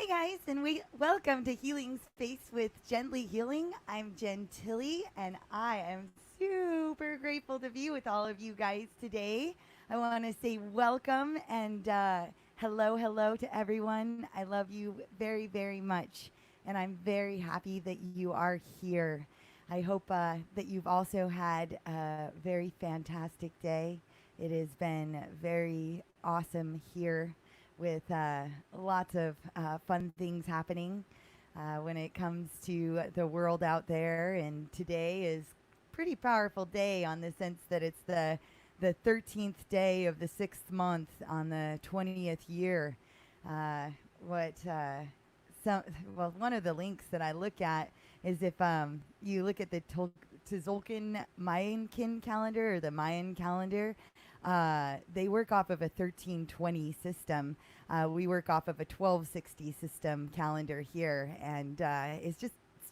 Hi, guys, and welcome to Healing Space with Gently Healing. I'm Jen Tilley, and I am super grateful to be with all of you guys today. I want to say welcome and hello to everyone. I love you very, very much, and I'm very happy that you are here. I hope that you've also had a very fantastic day. It has been very awesome here with lots of fun things happening when it comes to the world out there. And today is pretty powerful day on the sense that it's the 13th day of the 6th month on the 20th year. What some well, one of the links that I look at is if you look at the Tzolk'in Mayan calendar or the Mayan calendar, they work off of a 1320 system. We work off of a 1260 system calendar here, and it's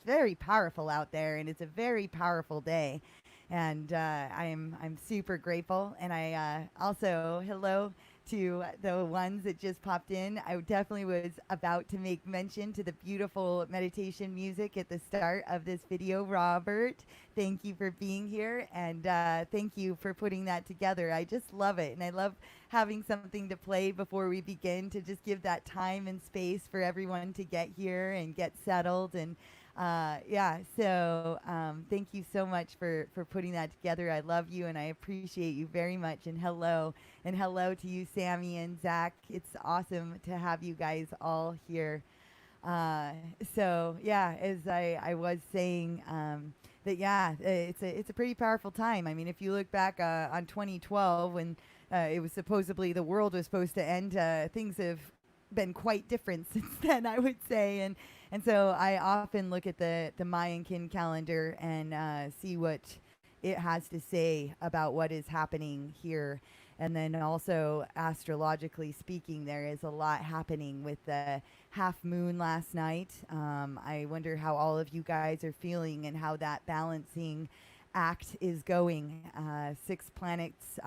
very powerful out there, and it's a very powerful day. And I'm super grateful, and I also hello to the ones that just popped in. I definitely was about to make mention to the beautiful meditation music at the start of this video. Robert, thank you for being here, and thank you for putting that together. I just love it, and I love having something to play before we begin to just give that time and space for everyone to get here and get settled. And thank you so much for putting that together. I love you, and I appreciate you very much. And hello to you, Sammy and Zach. It's awesome to have you guys all here. As I was saying, it's a pretty powerful time. I mean, if you look back on 2012 when it was supposedly the world was supposed to end, things have been quite different since then, I would say. And so I often look at the Mayan calendar and see what it has to say about what is happening here. And then also astrologically speaking, there is a lot happening with the half moon last night. I wonder how all of you guys are feeling and how that balancing act is going. 6 planets,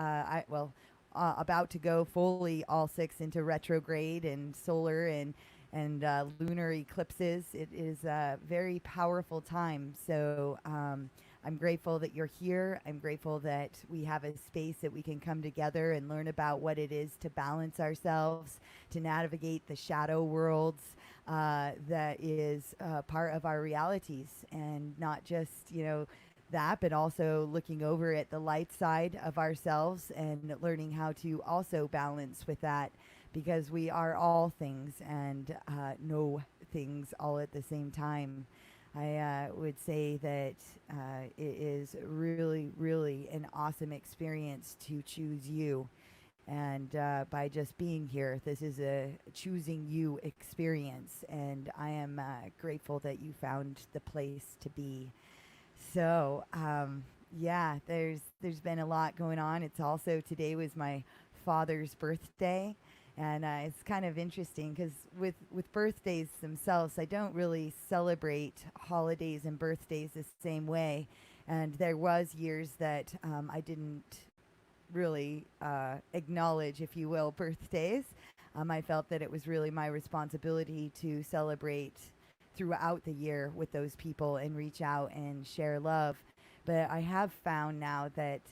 about to go fully all 6 into retrograde and solar and lunar eclipses. It is a very powerful time. So I'm grateful that you're here. I'm grateful that we have a space that we can come together and learn about what it is to balance ourselves, to navigate the shadow worlds that is part of our realities, and not just, that, but also looking over at the light side of ourselves and learning how to also balance with that, because we are all things and no things all at the same time. I would say that it is really, really an awesome experience to choose you. And by just being here, this is a choosing you experience. And I am grateful that you found the place to be. So, there's been a lot going on. It's also, today was my father's birthday. And it's kind of interesting because with birthdays themselves, I don't really celebrate holidays and birthdays the same way. And there was years that I didn't really acknowledge, if you will, birthdays. I felt that it was really my responsibility to celebrate throughout the year with those people and reach out and share love. But I have found now that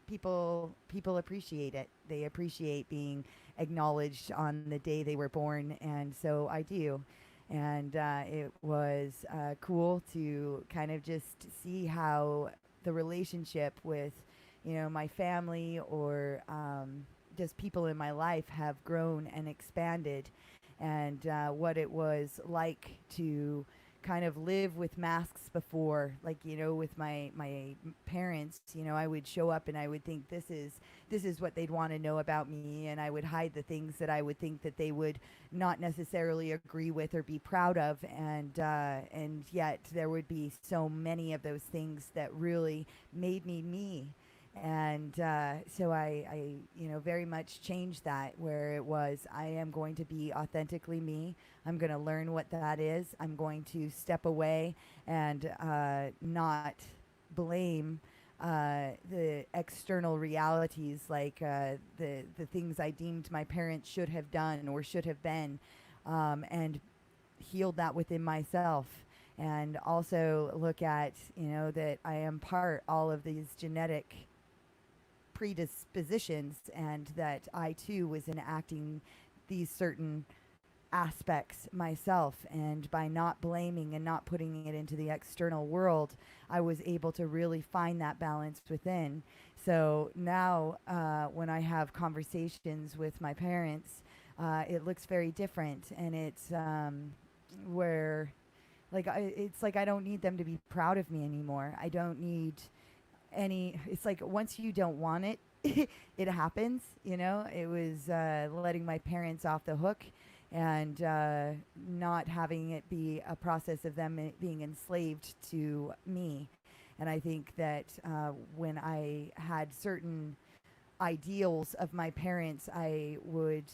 people appreciate it. They appreciate being acknowledged on the day they were born, and so I do. And it was cool to kind of just see how the relationship with, my family or just people in my life have grown and expanded, and what it was like to kind of live with masks before, like, with my parents. I would show up and I would think this is what they'd want to know about me, and I would hide the things that I would think that they would not necessarily agree with or be proud of, and yet there would be so many of those things that really made me me. And so I very much changed that, where it was, I am going to be authentically me. I'm going to learn what that is. I'm going to step away and not blame the external realities, like the things I deemed my parents should have done or should have been. and healed that within myself. And also look at, that I am all of these genetic predispositions, and that I too was enacting these certain aspects myself. And by not blaming and not putting it into the external world, I was able to really find that balance within. So now when I have conversations with my parents, it looks very different. And it's where it's like I don't need them to be proud of me anymore. I don't need it's like once you don't want it, it happens. It was letting my parents off the hook, and not having it be a process of them being enslaved to me. And I think that when I had certain ideals of my parents, I would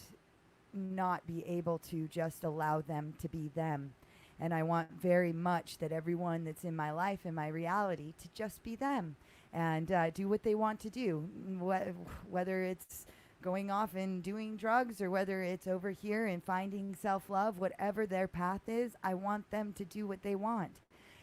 not be able to just allow them to be them. And I want very much that everyone that's in my life, in my reality, to just be them and do what they want to do, whether it's going off and doing drugs, or whether it's over here and finding self-love. Whatever their path is, I want them to do what they want.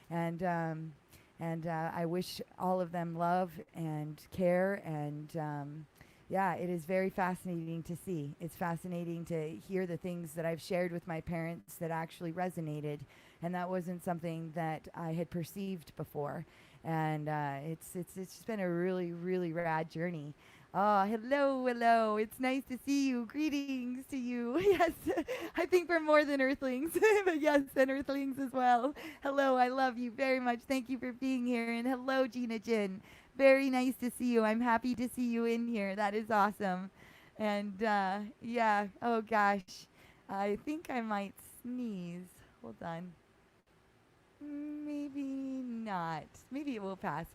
And I wish all of them love and care. And it is very fascinating to see. It's fascinating to hear the things that I've shared with my parents that actually resonated, and that wasn't something that I had perceived before. And it's just been a really, really rad journey. Oh, hello. It's nice to see you. Greetings to you. Yes, I think we're more than earthlings, but yes, and earthlings as well. Hello, I love you very much. Thank you for being here. And hello, Gina Jin. Very nice to see you. I'm happy to see you in here. That is awesome. And oh gosh, I think I might sneeze. Hold on. Maybe not. Maybe it will pass.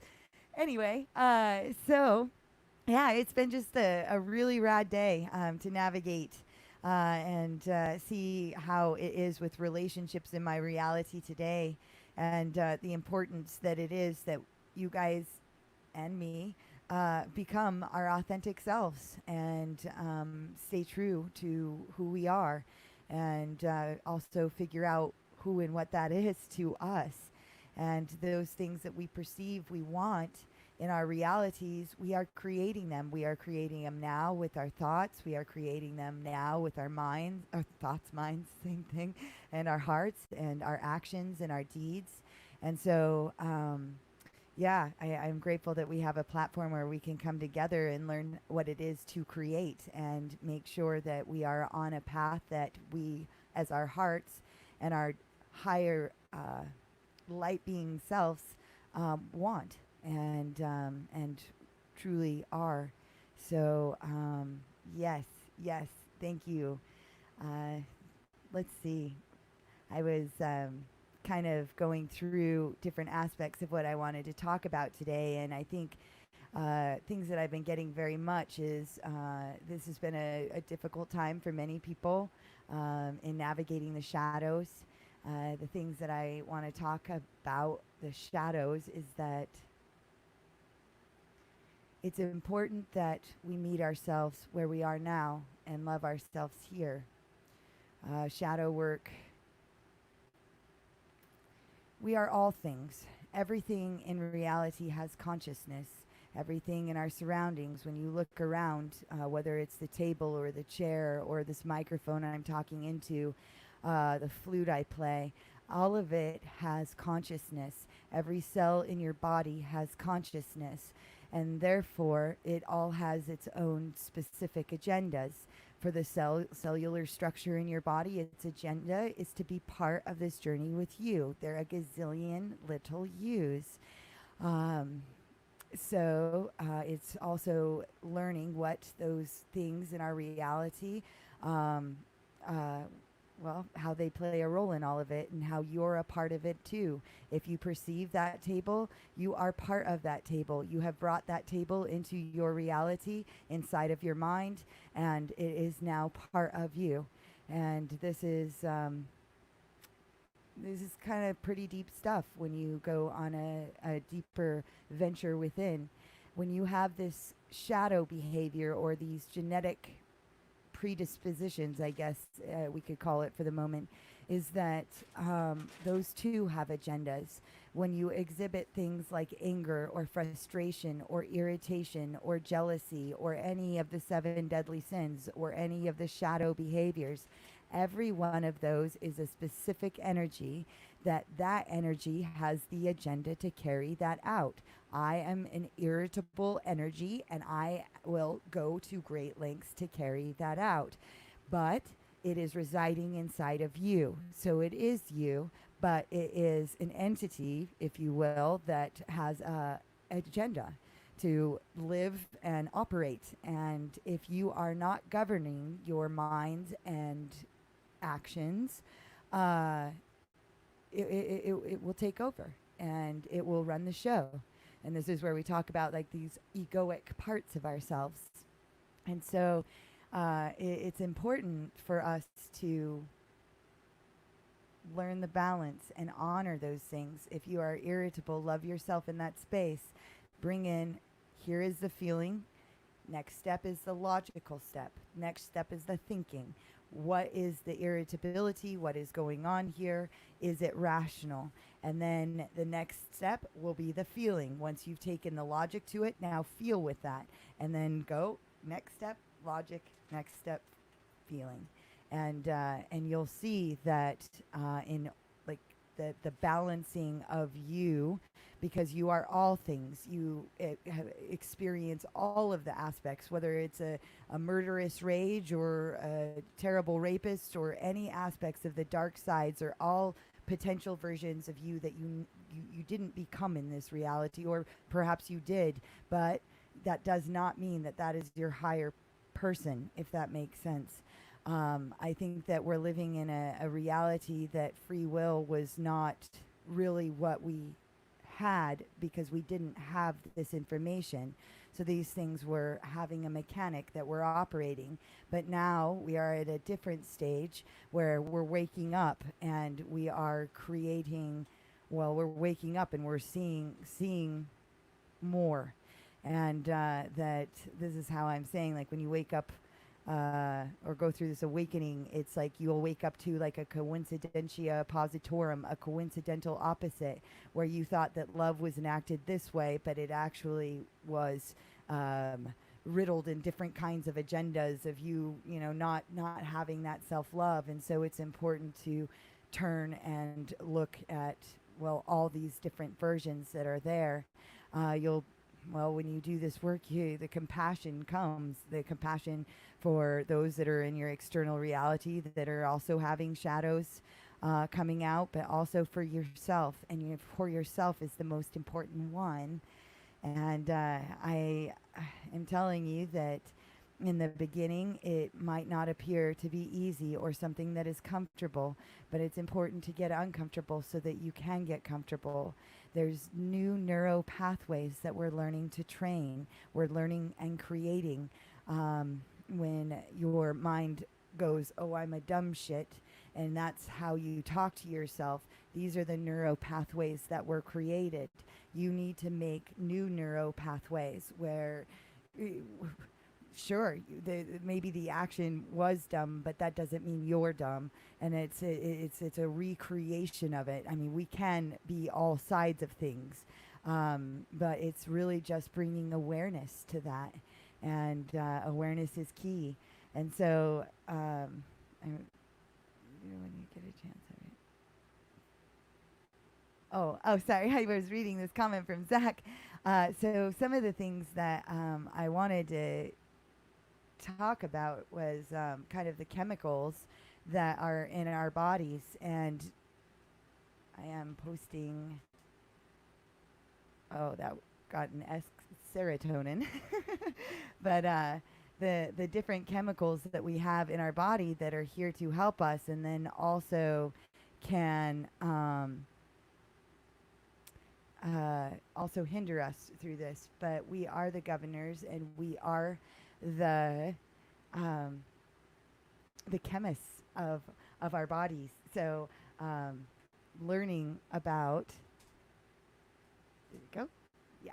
Anyway, it's been just a really rad day to navigate and see how it is with relationships in my reality today, and the importance that it is that you guys and me become our authentic selves, and stay true to who we are, and also figure out who and what that is to us. And those things that we perceive we want in our realities, we are creating them. We are creating them now with our thoughts. We are creating them now with our minds, our thoughts, minds, same thing, and our hearts and our actions and our deeds. And so, I'm grateful that we have a platform where we can come together and learn what it is to create, and make sure that we are on a path that we, as our hearts and our higher light being selves, want and truly are. So yes, thank you. Let's see. I was kind of going through different aspects of what I wanted to talk about today, and I think things that I've been getting very much is this has been a difficult time for many people in navigating the shadows. The things that I want to talk about the shadows is that it's important that we meet ourselves where we are now and love ourselves here. Shadow work. We are all things. Everything in reality has consciousness. Everything in our surroundings, when you look around, whether it's the table or the chair or this microphone I'm talking into, the flute I play, all of it has consciousness. Every cell in your body has consciousness, and therefore it all has its own specific agendas. For the cellular structure in your body, its agenda is to be part of this journey with you. There are a gazillion little yous. So it's also learning what those things in our reality, how they play a role in all of it, and how you're a part of it too. If you perceive that table, you are part of that table. You have brought that table into your reality inside of your mind, and it is now part of you. And this is kind of pretty deep stuff when you go on a deeper venture within. When you have this shadow behavior or these genetic predispositions, I guess we could call it for the moment, is that those too have agendas. When you exhibit things like anger or frustration or irritation or jealousy or any of the 7 deadly sins or any of the shadow behaviors, every one of those is a specific energy that energy has the agenda to carry that out. I am an irritable energy, and I will go to great lengths to carry that out. But it is residing inside of you. So it is you, but it is an entity, if you will, that has a agenda to live and operate. And if you are not governing your minds and actions, it will take over and it will run the show. And this is where we talk about like these egoic parts of ourselves. And so it's important for us to learn the balance and honor those things. If you are irritable, love yourself in that space. Bring in, here is the feeling. Next step is the logical step. Next step is the thinking. What is the irritability? What is going on here? Is it rational? And then the next step will be the feeling. Once you've taken the logic to it, now feel with that. And then go, next step, logic, next step, feeling. And you'll see that in like the balancing of you, because you are all things. You experience all of the aspects, whether it's a murderous rage or a terrible rapist or any aspects of the dark sides are all potential versions of you that you didn't become in this reality, or perhaps you did, but that does not mean that that is your higher person, if that makes sense. I think that we're living in a reality that free will was not really what we had because we didn't have this information. So these things were having a mechanic that we're operating. But now we are at a different stage where we're waking up and we are creating, well, we're waking up and we're seeing more. And that this is how I'm saying, like when you wake up or go through this awakening, it's like you'll wake up to like a coincidentia positorum, a coincidental opposite, where you thought that love was enacted this way, but it actually was riddled in different kinds of agendas of you know, not having that self-love. And so it's important to turn and look at, well, all these different versions that are there. Well, when you do this work, the compassion comes, the compassion for those that are in your external reality that are also having shadows coming out, but also for yourself. And for yourself is the most important one. And I am telling you that in the beginning, it might not appear to be easy or something that is comfortable, but it's important to get uncomfortable so that you can get comfortable. There's new neuro pathways that we're learning to train. We're learning and creating. When your mind goes, oh, I'm a dumb shit, and that's how you talk to yourself, these are the neuro pathways that were created. You need to make new neuro pathways where sure, maybe the action was dumb, but that doesn't mean you're dumb. And it's a recreation of it. I mean, we can be all sides of things, but it's really just bringing awareness to that. And awareness is key. And so, when you get a chance. Oh, sorry. I was reading this comment from Zach. So some of the things that I wanted to talk about was kind of the chemicals that are in our bodies, and I am posting. Oh, that got an serotonin, but the different chemicals that we have in our body that are here to help us, and then also can also hinder us through this. But we are the governors, and we are the chemists of our bodies. So learning about, did it go? Yeah.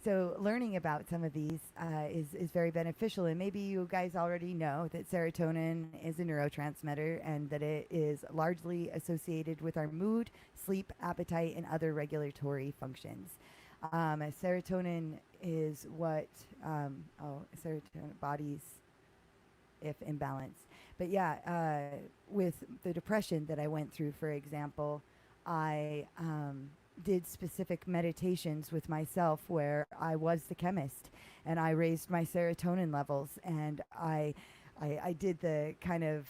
so learning about some of these is very beneficial. And maybe you guys already know that serotonin is a neurotransmitter and that it is largely associated with our mood, sleep, appetite, and other regulatory functions. Serotonin is what, serotonin bodies if imbalanced. But yeah, with the depression that I went through, for example, I did specific meditations with myself where I was the chemist and I raised my serotonin levels, and I did the kind of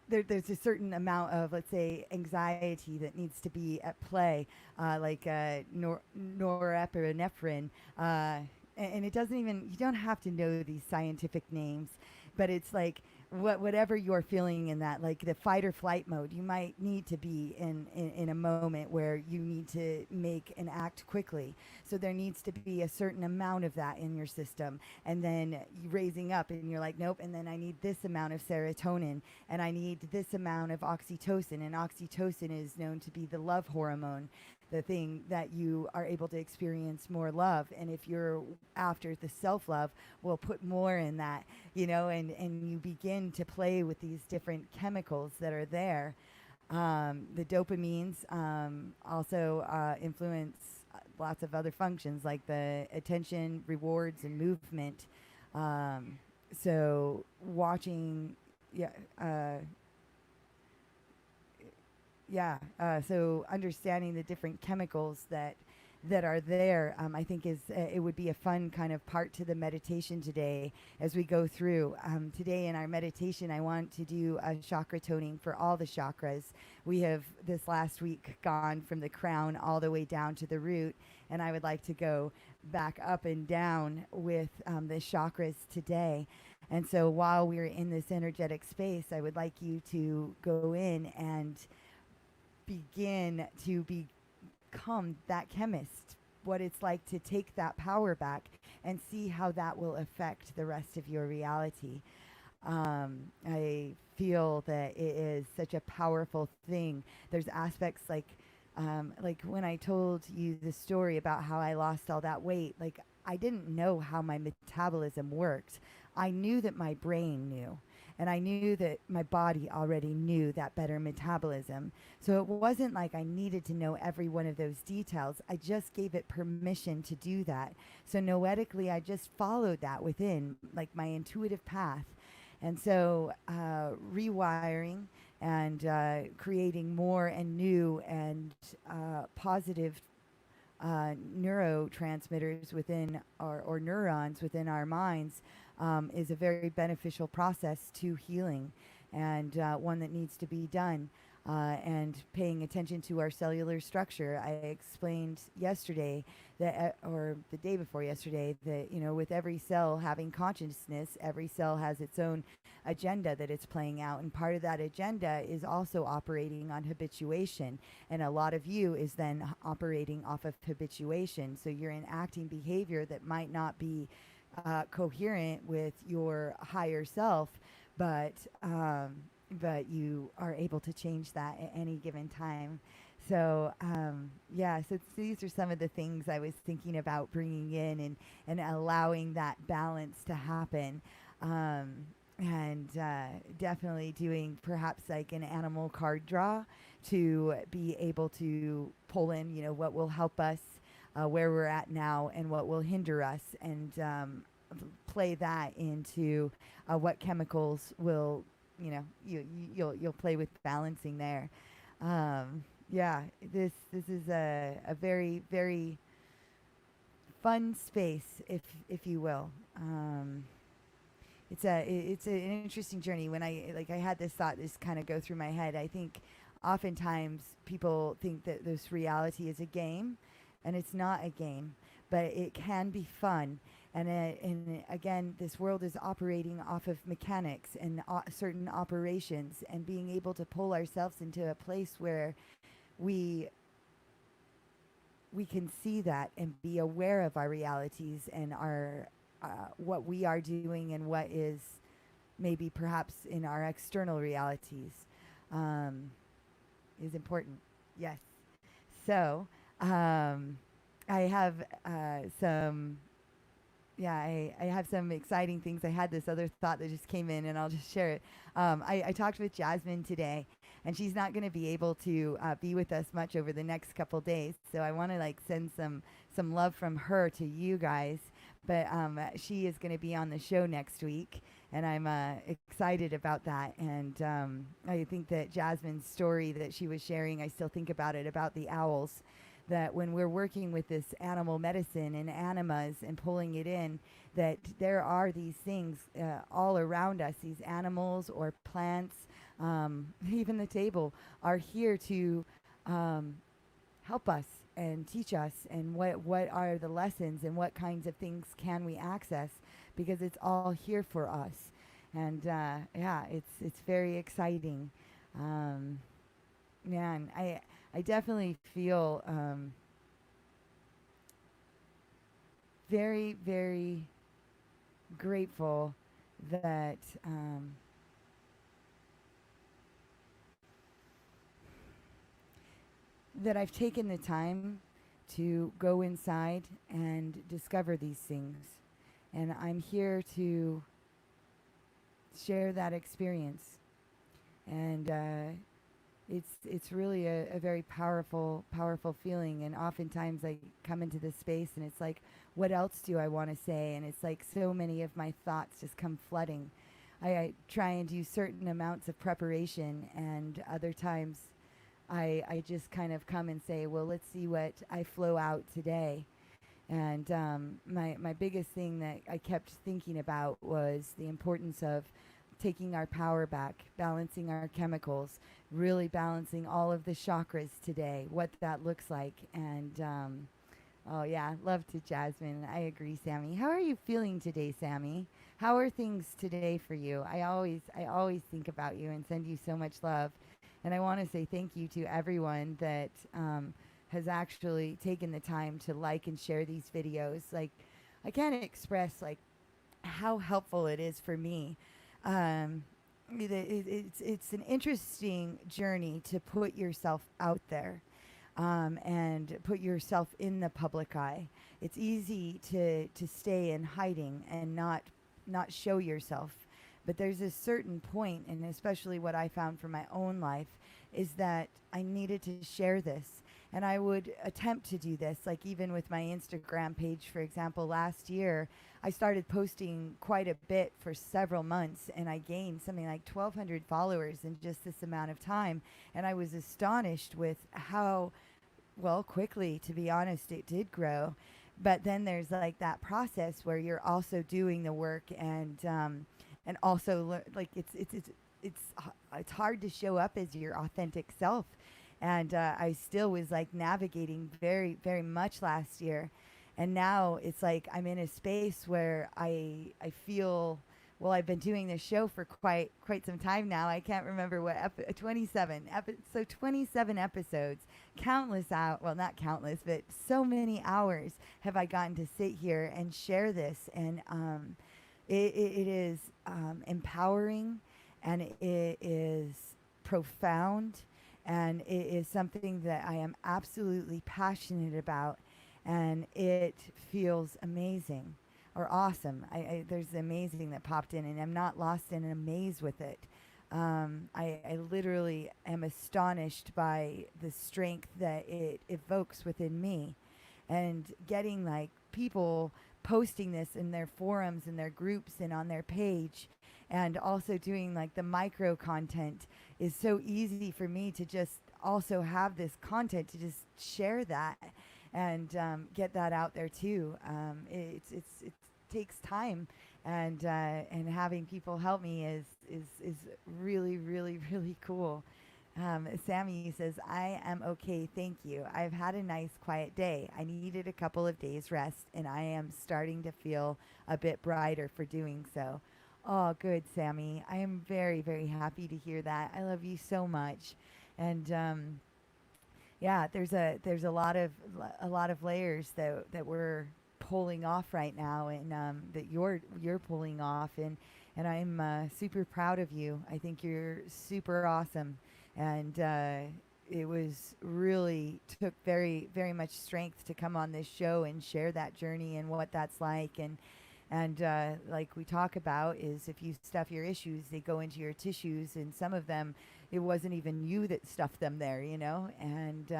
there's a certain amount of, let's say, anxiety that needs to be at play, norepinephrine, and it doesn't even, you don't have to know these scientific names, but it's like whatever you're feeling in that, like the fight or flight mode, you might need to be in a moment where you need to make an act quickly. So there needs to be a certain amount of that in your system. And then you raising up and you're like, nope, and then I need this amount of serotonin and I need this amount of oxytocin. And oxytocin is known to be the love hormone, the thing that you are able to experience more love. And if you're after the self-love, we'll put more in that, and you begin to play with these different chemicals that are there. The dopamines also influence lots of other functions like the attention, rewards, and movement. So watching, so understanding the different chemicals that are there, I think it would be a fun kind of part to the meditation today as we go through. Today in our meditation, I want to do a chakra toning for all the chakras. We have this last week gone from the crown all the way down to the root, and I would like to go back up and down with the chakras today. And so while we're in this energetic space, I would like you to go in and begin to become that chemist, what it's like to take that power back and see how that will affect the rest of your reality. I feel that it is such a powerful thing. There's aspects like when I told you the story about how I lost all that weight, like I didn't know how my metabolism worked. I knew that my brain knew. And I knew that my body already knew that better metabolism. So it wasn't like I needed to know every one of those details. I just gave it permission to do that. So noetically, I just followed that within, like my intuitive path. And so rewiring and creating more and new and positive neurotransmitters within or neurons within our minds is a very beneficial process to healing, and one that needs to be done. And paying attention to our cellular structure. I explained yesterday that, or the day before yesterday, that with every cell having consciousness, every cell has its own agenda that it's playing out, and part of that agenda is also operating on habituation, and a lot of you is then operating off of habituation. So you're enacting behavior that might not be coherent with your higher self, but you are able to change that at any given time. So so these are some of the things I was thinking about bringing in and allowing that balance to happen. And definitely doing perhaps like an animal card draw to be able to pull in, what will help us where we're at now and what will hinder us, and play that into what chemicals will, you'll play with balancing there. This is a very, very fun space, if you will. It's an interesting journey. When I had this thought, this kind of go through my head. I think oftentimes people think that this reality is a game, and it's not a game, but it can be fun. And again, this world is operating off of mechanics and certain operations, and being able to pull ourselves into a place where we can see that and be aware of our realities and our what we are doing and what is maybe perhaps in our external realities is important. Yes. So I have some yeah, I have some exciting things. I had this other thought that just came in, and I'll just share it. I talked with Jasmine today, and she's not going to be able to be with us much over the next couple days. So I want to like send some love from her to you guys. But she is going to be on the show next week, and I'm excited about that. And I think that Jasmine's story that she was sharing, I still think about it, about the owls, that when we're working with this animal medicine and animas and pulling it in, that there are these things all around us, these animals or plants, even the table, are here to help us and teach us, and what are the lessons and what kinds of things can we access, because it's all here for us. And yeah, it's very exciting. Man, I definitely feel very, very grateful that that I've taken the time to go inside and discover these things. And I'm here to share that experience. And it's really a very powerful feeling. And oftentimes I come into this space and it's like, what else do I want to say? And it's like so many of my thoughts just come flooding. I try and do certain amounts of preparation, and other times I just kind of come and say, well, let's see what I flow out today. And my biggest thing that I kept thinking about was the importance of taking our power back, balancing our chemicals, really balancing all of the chakras today, what that looks like. And oh yeah, love to Jasmine. I agree, Sammy. How are you feeling today, Sammy? How are things today for you? I always think about you and send you so much love. And I want to say thank you to everyone that has actually taken the time to like and share these videos. Like, I can't express like how helpful it is for me. It's an interesting journey to put yourself out there and put yourself in the public eye. It's easy to stay in hiding and not show yourself. But there's a certain point, and especially what I found for my own life, is that I needed to share this. And I would attempt to do this, like even with my Instagram page, for example. Last year, I started posting quite a bit for several months, and I gained something like 1,200 followers in just this amount of time. And I was astonished with how, well, quickly, to be honest, it did grow. But then there's like that process where you're also doing the work, and also like it's hard to show up as your authentic self. And I still was like navigating very, very much last year. And now it's like I'm in a space where I feel, well, I've been doing this show for quite some time now. I can't remember what 27 so 27 episodes, countless out, well, not countless, but so many hours have I gotten to sit here and share this. And it is empowering, and it is profound, and it is something that I am absolutely passionate about, and it feels amazing or awesome. There's amazing that popped in, and I'm not lost in an amaze with it. I literally am astonished by the strength that it evokes within me, and getting like people posting this in their forums and their groups and on their page, and also doing like the micro content is so easy for me to just also have this content to just share that and get that out there too. It takes time, and having people help me is really, really, really cool. Sammy says, I am okay, thank you. I've had a nice quiet day. I needed a couple of days rest, and I am starting to feel a bit brighter for doing so. Oh, good, Sammy. I am very, very happy to hear that. I love you so much. And yeah, there's a lot of layers that we're pulling off right now, and that you're pulling off, and I'm super proud of you. I think you're super awesome. And it was really took very, very much strength to come on this show and share that journey and what that's like. And like we talk about is if you stuff your issues, they go into your tissues, and some of them, it wasn't even you that stuffed them there, you know, and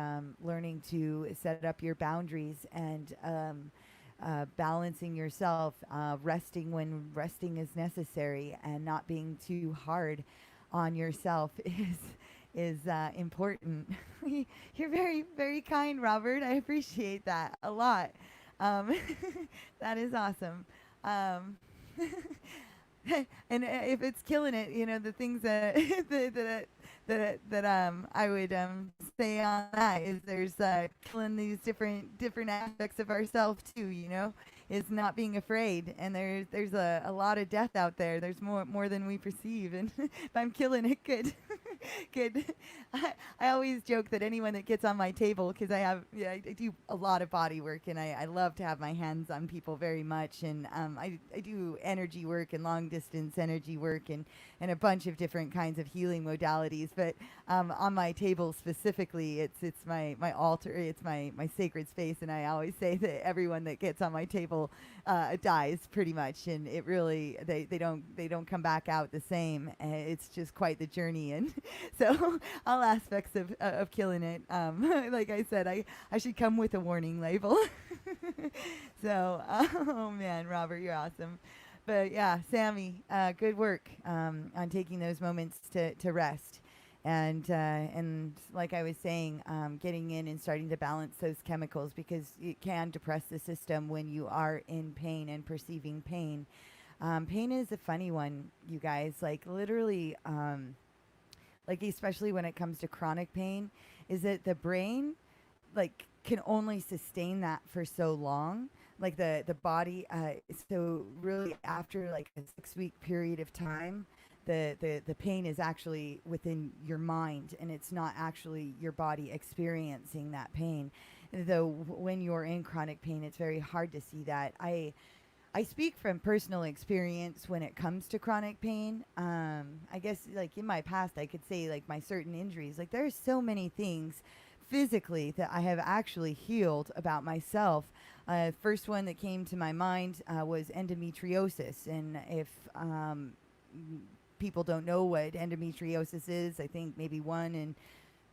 learning to set up your boundaries and balancing yourself, resting when resting is necessary, and not being too hard on yourself is important. You're very, very kind, Robert. I appreciate that a lot. Um, that is awesome. Um, and if it's killing it, you know, the things that that I would say on that is there's killing these different aspects of ourselves too, you know, is not being afraid. And there's a lot of death out there. There's more than we perceive, and if I'm killing it, good. Good. I always joke that anyone that gets on my table, because I do a lot of body work, and I love to have my hands on people very much, and I do energy work and long distance energy work and a bunch of different kinds of healing modalities. But on my table specifically, it's my altar, it's my sacred space, and I always say that everyone that gets on my table dies pretty much, and it really they don't come back out the same. It's just quite the journey, and so all aspects of killing it. Like I said, I should come with a warning label. So, oh man, Robert, you're awesome. But yeah, Sammy, good work on taking those moments to rest. And like I was saying, getting in and starting to balance those chemicals, because it can depress the system when you are in pain and perceiving pain. Pain is a funny one, you guys. Like literally, like especially when it comes to chronic pain, is that the brain like can only sustain that for so long. Like the body, so really after like a 6-week period of time, the pain is actually within your mind, and it's not actually your body experiencing that pain. Though when you're in chronic pain, it's very hard to see that. I speak from personal experience when it comes to chronic pain. I guess like in my past, I could say like my certain injuries, like there's so many things physically that I have actually healed about myself. First one that came to my mind was endometriosis. And if people don't know what endometriosis is, I think maybe one in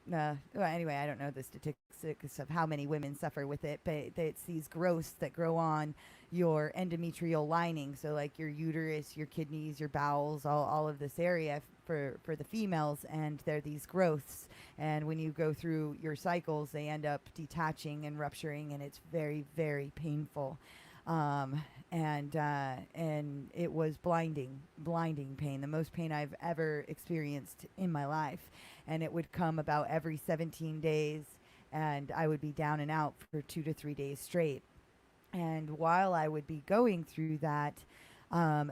well, anyway, I don't know the statistics of how many women suffer with it, but it's these growths that grow on your endometrial lining. So like your uterus, your kidneys, your bowels, all of this area for the females. And they're these growths. And when you go through your cycles, they end up detaching and rupturing, and it's very, very painful. And it was blinding pain, the most pain I've ever experienced in my life. And it would come about every 17 days, and I would be down and out for 2 to 3 days straight. And while I would be going through that,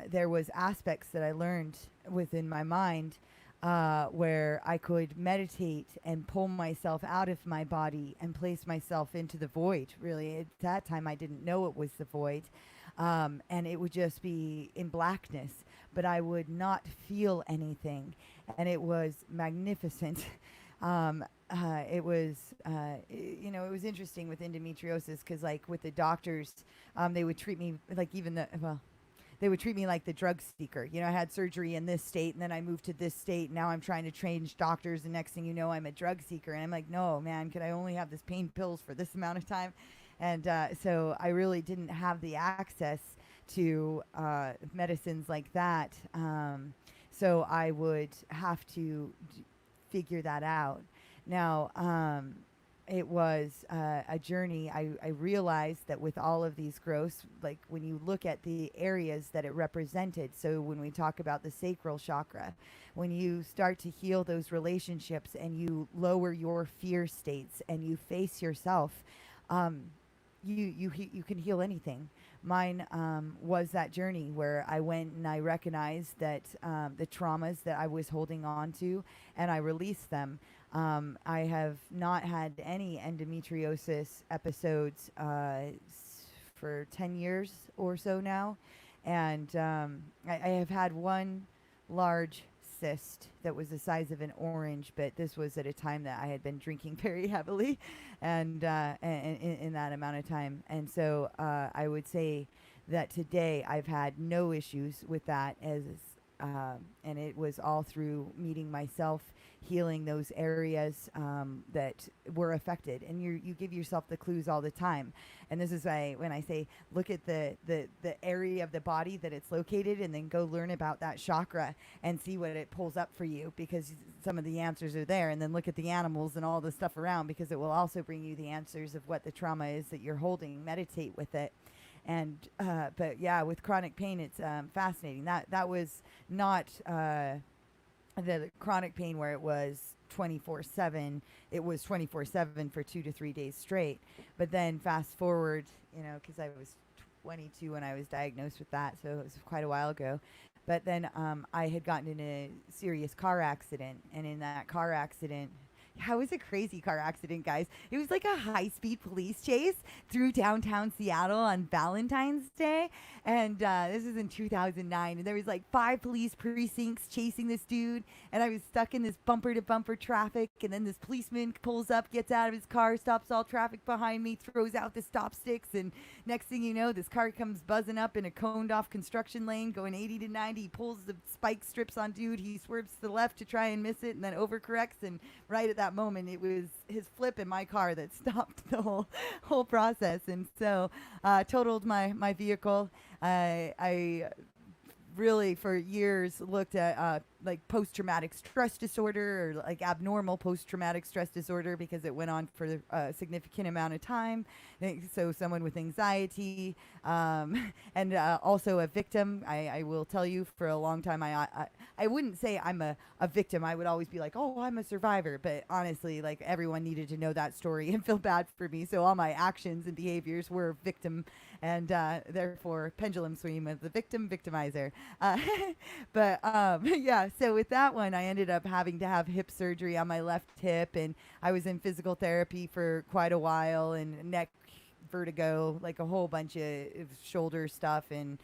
there was aspects that I learned within my mind where I could meditate and pull myself out of my body and place myself into the void. Really, at that time, I didn't know it was the void. And it would just be in blackness, but I would not feel anything. And it was magnificent. It was, you know, it was interesting with endometriosis, because like with the doctors, they would treat me like they would treat me like the drug seeker. You know, I had surgery in this state, and then I moved to this state, and now I'm trying to change doctors, and next thing you know, I'm a drug seeker. And I'm like, no, man, could I only have this pain pills for this amount of time? And so I really didn't have the access to medicines like that. So I would have to figure that out. Now, it was a journey. I realized that with all of these growths, like when you look at the areas that it represented, so when we talk about the sacral chakra, when you start to heal those relationships and you lower your fear states and you face yourself, you can heal anything. Mine was that journey where I went and I recognized that the traumas that I was holding on to, and I released them. I have not had any endometriosis episodes for 10 years or so now. And I have had one large cyst that was the size of an orange, but this was at a time that I had been drinking very heavily, and in that amount of time. And so I would say that today I've had no issues with that, and it was all through meeting myself, healing those areas that were affected. And you give yourself the clues all the time. And this is why when I say look at the area of the body that it's located, and then go learn about that chakra and see what it pulls up for you, because some of the answers are there. And then look at the animals and all the stuff around, because it will also bring you the answers of what the trauma is that you're holding. Meditate with it. And but yeah, with chronic pain, it's fascinating. That was not the chronic pain where it was 24/7. It was 24/7 for 2 to 3 days straight. But then fast forward, because I was 22 when I was diagnosed with that, so it was quite a while ago. But then I had gotten in a serious car accident, and in that car accident, how was a crazy car accident, guys? It was like a high-speed police chase through downtown Seattle on Valentine's Day. And this is in 2009. And there was like 5 police precincts chasing this dude. And I was stuck in this bumper-to-bumper traffic. And then this policeman pulls up, gets out of his car, stops all traffic behind me, throws out the stop sticks. And next thing you know, this car comes buzzing up in a coned-off construction lane going 80 to 90. He pulls the spike strips on dude. He swerves to the left to try and miss it, and then overcorrects. And right at that moment, it was his flip in my car that stopped the whole process. And so totaled my vehicle. I really for years looked at like post-traumatic stress disorder, or like abnormal post-traumatic stress disorder, because it went on for a significant amount of time. So someone with anxiety, and also a victim. I will tell you, for a long time, I wouldn't say I'm a victim. I would always be like, oh, I'm a survivor. But honestly, like, everyone needed to know that story and feel bad for me. So all my actions and behaviors were victim, and therefore pendulum swing of the victim victimizer. But yeah, so with that one, I ended up having to have hip surgery on my left hip, and I was in physical therapy for quite a while, and neck vertigo, like a whole bunch of shoulder stuff, and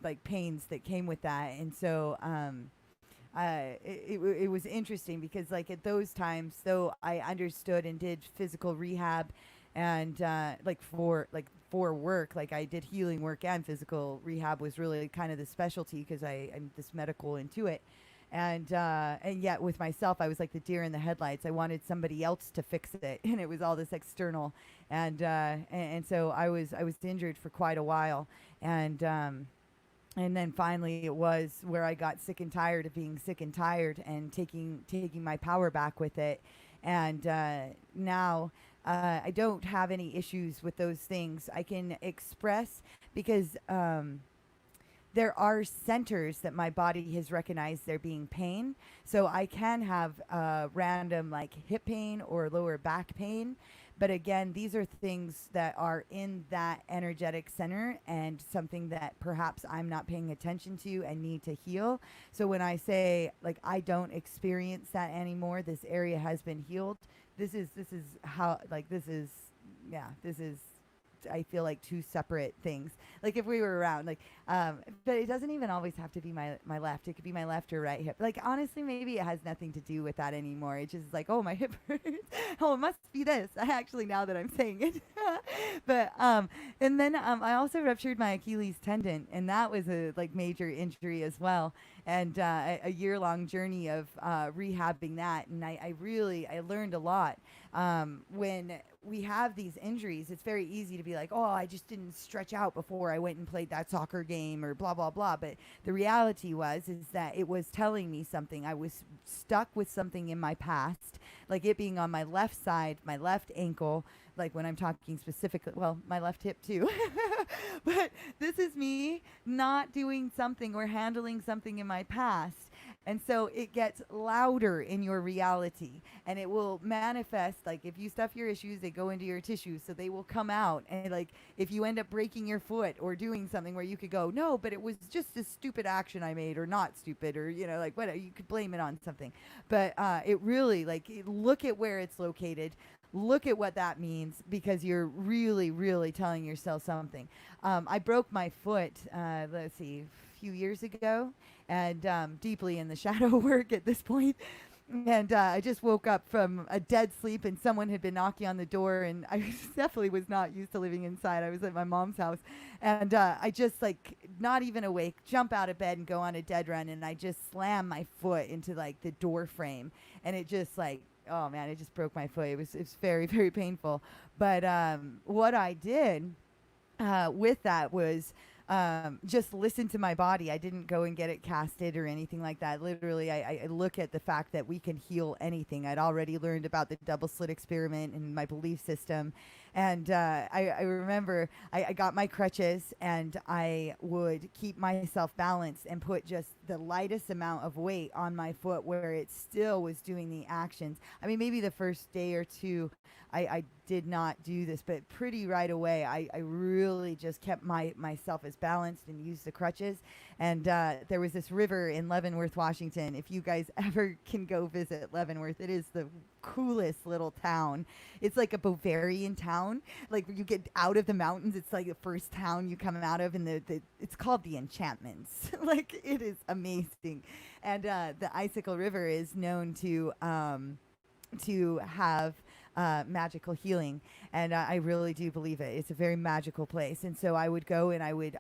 like pains that came with that. And so it was interesting, because like at those times, though I understood and did physical rehab, and for work, like I did healing work, and physical rehab was really kind of the specialty, because I'm this medical intuit. And yet with myself, I was like the deer in the headlights. I wanted somebody else to fix it, and it was all this external. And so I was injured for quite a while, and then finally it was where I got sick and tired of being sick and tired, and taking my power back with it. And now I don't have any issues with those things. I can express, because there are centers that my body has recognized there being pain. So I can have random like hip pain or lower back pain. But again, these are things that are in that energetic center, and something that perhaps I'm not paying attention to and need to heal. So when I say, like, I don't experience that anymore, this area has been healed. This is how, like, this is I feel like 2 separate things. Like if we were around, like, but it doesn't even always have to be my left. It could be my left or right hip. Like, honestly, maybe it has nothing to do with that anymore. It's just like, oh, my hip hurts. Oh, it must be this. I actually, now that I'm saying it. But, and then I also ruptured my Achilles tendon, and that was a like major injury as well. And a year-long journey of rehabbing that. And I learned a lot. When we have these injuries, it's very easy to be like, oh, I just didn't stretch out before I went and played that soccer game, or blah, blah, blah. But the reality is that it was telling me something. I was stuck with something in my past, like it being on my left side, my left ankle, like when I'm talking specifically, well, my left hip too. But this is me not doing something or handling something in my past. And so it gets louder in your reality, and it will manifest. Like if you stuff your issues, they go into your tissues, so they will come out. And like if you end up breaking your foot or doing something where you could go, no, but it was just a stupid action I made, or not stupid, or, like whatever, you could blame it on something. But it really, like, look at where it's located. Look at what that means, because you're really, really telling yourself something. I broke my foot, let's see, a few years ago, and deeply in the shadow work at this point. And I just woke up from a dead sleep, and someone had been knocking on the door, and I definitely was not used to living inside. I was at my mom's house, and I just, like, not even awake, jump out of bed and go on a dead run, and I just slam my foot into, like, the door frame, and it just, like, oh man, it just broke my foot. It was very, very painful. But what I did with that was just listen to my body. I didn't go and get it casted or anything like that. Literally, I look at the fact that we can heal anything. I'd already learned about the double slit experiment and my belief system. And I remember I got my crutches, and I would keep myself balanced and put just the lightest amount of weight on my foot where it still was doing the actions. I mean, maybe the first day or two I did not do this, but pretty right away I really just kept myself as balanced and used the crutches. And there was this river in Leavenworth, Washington. If you guys ever can go visit Leavenworth, it is the coolest little town. It's like a Bavarian town. Like, when you get out of the mountains, it's like the first town you come out of, and it's called the Enchantments. Like, it is amazing. And the Icicle River is known to have magical healing, and I really do believe it. It's a very magical place. And so I would go and I would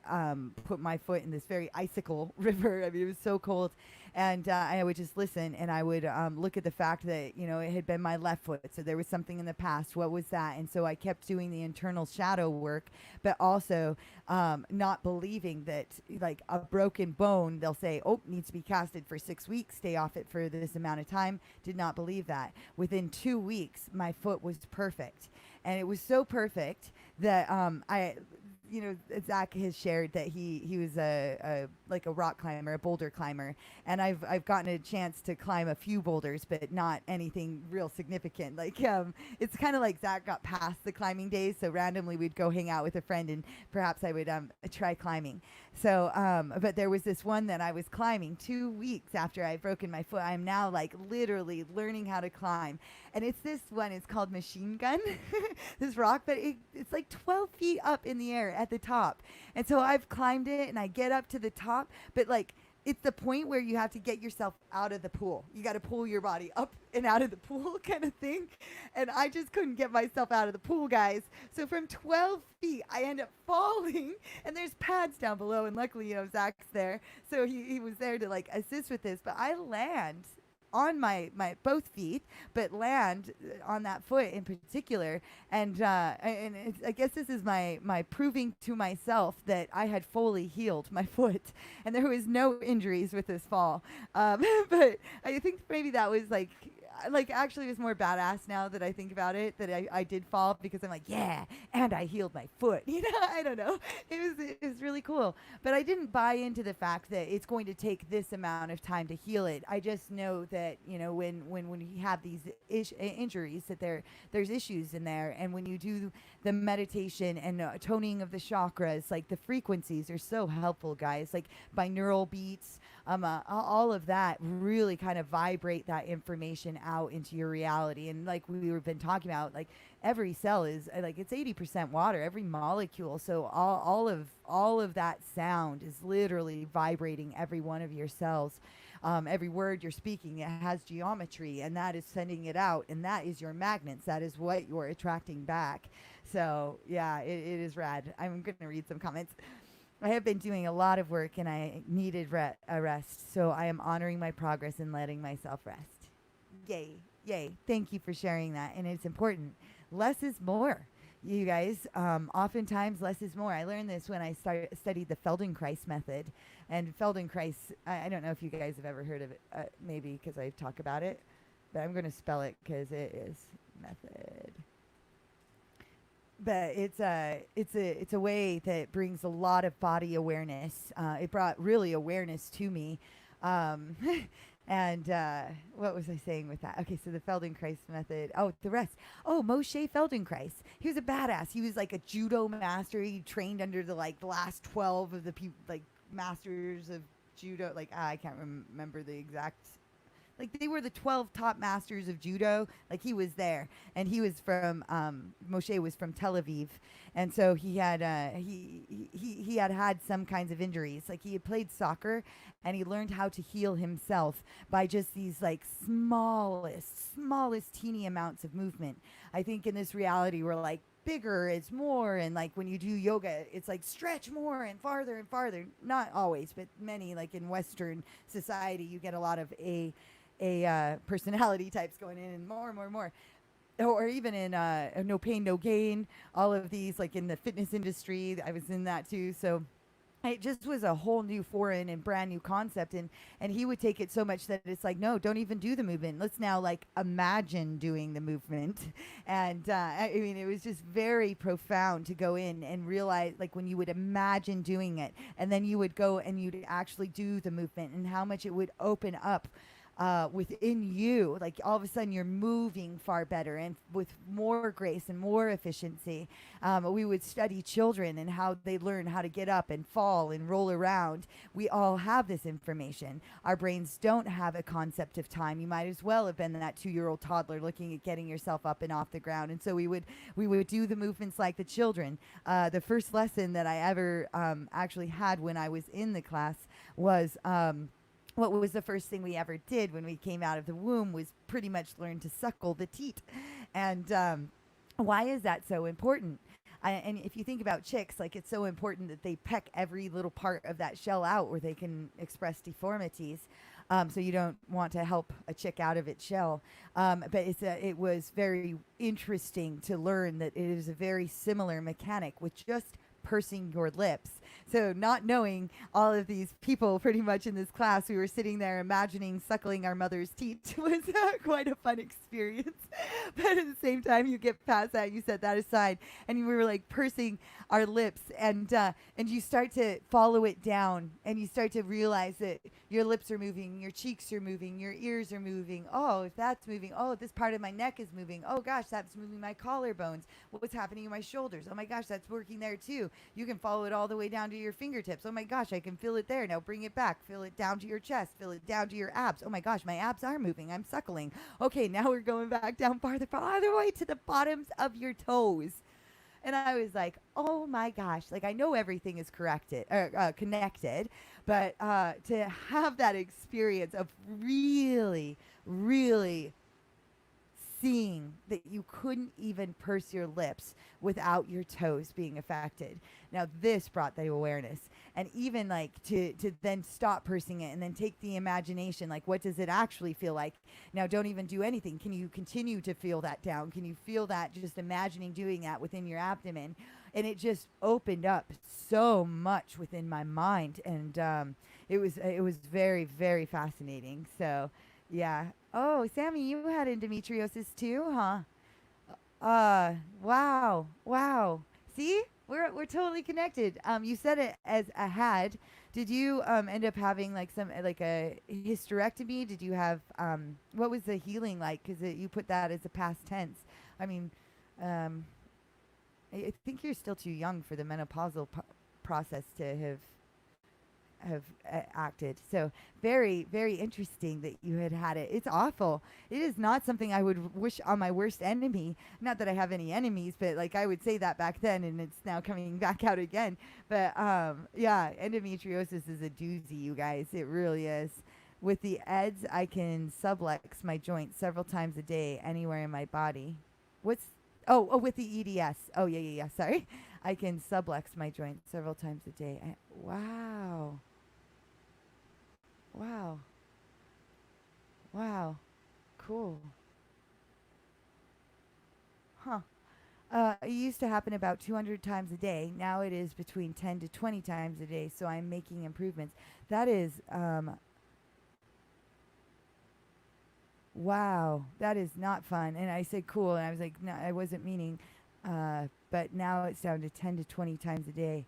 put my foot in this very icicle river. I mean, it was so cold. And I would just listen, and I would look at the fact that, you know, it had been my left foot, so there was something in the past. What was that? And so I kept doing the internal shadow work, but also not believing that, like, a broken bone, they'll say, oh, needs to be casted for 6 weeks, stay off it for this amount of time. Did not believe that. Within 2 weeks, my foot was perfect. And it was so perfect that you know, Zach has shared that he was a rock climber, a boulder climber, and I've gotten a chance to climb a few boulders, but not anything real significant. Like, it's kind of like Zach got past the climbing days, so randomly we'd go hang out with a friend, and perhaps I would try climbing. So, but there was this one that I was climbing 2 weeks after I'd broken my foot. I'm now, like, literally learning how to climb, and it's this one. It's called Machine Gun, this rock, but it's like 12 feet up in the air at the top. And so I've climbed it, and I get up to the top, but, like, it's the point where you have to get yourself out of the pool. You got to pull your body up and out of the pool kind of thing. And I just couldn't get myself out of the pool, guys. So from 12 feet, I end up falling, and there's pads down below. And luckily, you know, Zach's there. So he was there to, like, assist with this. But I land on my both feet, but land on that foot in particular. And I guess this is my proving to myself that I had fully healed my foot, and there was no injuries with this fall. But I think maybe that was like actually it was more badass now that I think about it, that I did fall, because I'm like, yeah, and I healed my foot. You know, I don't know. It was really cool. But I didn't buy into the fact that it's going to take this amount of time to heal it. I just know that, you know, when you have these injuries, that there's issues in there. And when you do the meditation and toning of the chakras, like, the frequencies are so helpful, guys. Like, binaural beats, all of that really kind of vibrate that information out into your reality. And like we've been talking about, like, every cell is like, it's 80% water, every molecule. So all of that sound is literally vibrating every one of your cells. Every word you're speaking, it has geometry, and that is sending it out, and that is your magnets. That is what you're attracting back. So yeah, it is rad. I'm going to read some comments. I have been doing a lot of work, and I needed a rest, so I am honoring my progress and letting myself rest. Yay, yay. Thank you for sharing that, and it's important. Less is more, you guys. Oftentimes, less is more. I learned this when I studied the Feldenkrais method, and Feldenkrais, I don't know if you guys have ever heard of it, maybe because I talk about it, but I'm going to spell it because it is method. But it's a way that brings a lot of body awareness. It brought really awareness to me. And what was I saying with that? Okay, so the Feldenkrais method. Oh, the rest. Oh, Moshe Feldenkrais. He was a badass. He was like a judo master. He trained under the last 12 of the masters of judo. I can't remember the exact like they were the 12 top masters of judo. Like he was there, and he was from Moshe was from Tel Aviv, and so he had he had some kinds of injuries. Like he had played soccer, and he learned how to heal himself by just these like smallest teeny amounts of movement. I think in this reality we're like bigger is more, and like when you do yoga it's like stretch more and farther, not always, but many, like in Western society you get a lot of a personality types going in, and more, or even in no pain no gain, all of these, like in the fitness industry I was in that too. So it just was a whole new foreign and brand new concept, and he would take it so much that it's like, no, don't even do the movement, let's now like imagine doing the movement. And I mean, it was just very profound to go in and realize, like when you would imagine doing it and then you would go and you'd actually do the movement, and how much it would open up within you. Like all of a sudden you're moving far better and with more grace and more efficiency. We would study children and how they learn how to get up and fall and roll around. We all have this information. Our brains don't have a concept of time. You might as well have been that 2-year-old toddler looking at getting yourself up and off the ground. And so we would do the movements like the children. The first lesson that I ever actually had when I was in the class was what was the first thing we ever did when we came out of the womb was pretty much learn to suckle the teat. And why is that so important? And if you think about chicks, like it's so important that they peck every little part of that shell out where they can express deformities. So you don't want to help a chick out of its shell. But it was very interesting to learn that it is a very similar mechanic with just pursing your lips. So not knowing all of these people pretty much in this class, we were sitting there imagining suckling our mother's teat was quite a fun experience. But at the same time, you get past that, you set that aside, and we were like pursing our lips, and you start to follow it down, and you start to realize that your lips are moving, your cheeks are moving, your ears are moving. Oh, if that's moving, oh, this part of my neck is moving. Oh gosh, that's moving my collarbones. What's happening in my shoulders? Oh my gosh, that's working there too. You can follow it all the way down to your fingertips. Oh my gosh, I can feel it there. Now bring it back. Feel it down to your chest. Feel it down to your abs. Oh my gosh, my abs are moving. I'm suckling. Okay, now we're going back down farther way to the bottoms of your toes. And I was like, oh my gosh, like I know everything is connected, but to have that experience of really, really seeing that you couldn't even purse your lips without your toes being affected. Now this brought the awareness, and even like to then stop pursing it and then take the imagination, like what does it actually feel like? Now don't even do anything. Can you continue to feel that down? Can you feel that, just imagining doing that within your abdomen? And it just opened up so much within my mind, and it was very, very fascinating. So yeah. Oh, Sammy, you had endometriosis too, huh? Wow. See? We're totally connected. You said it as a had. Did you end up having like some like a hysterectomy? Did you have what was the healing like? Because you put that as a past tense. I mean, I think you're still too young for the menopausal process to have acted. So very, very interesting that you had it. It's awful. It is not something I would wish on my worst enemy. Not that I have any enemies, but like I would say that back then, and it's now coming back out again. But yeah, endometriosis is a doozy, you guys. It really is. With the EDS, I can sublux my joints several times a day anywhere in my body. What's with the EDS. Oh yeah. Sorry. I can sublux my joints several times a day. Wow. Cool. Huh. It used to happen about 200 times a day. Now it is between 10 to 20 times a day, so I'm making improvements. That is, wow. That is not fun. And I said cool, and I was like, no, I wasn't meaning, but now it's down to 10 to 20 times a day.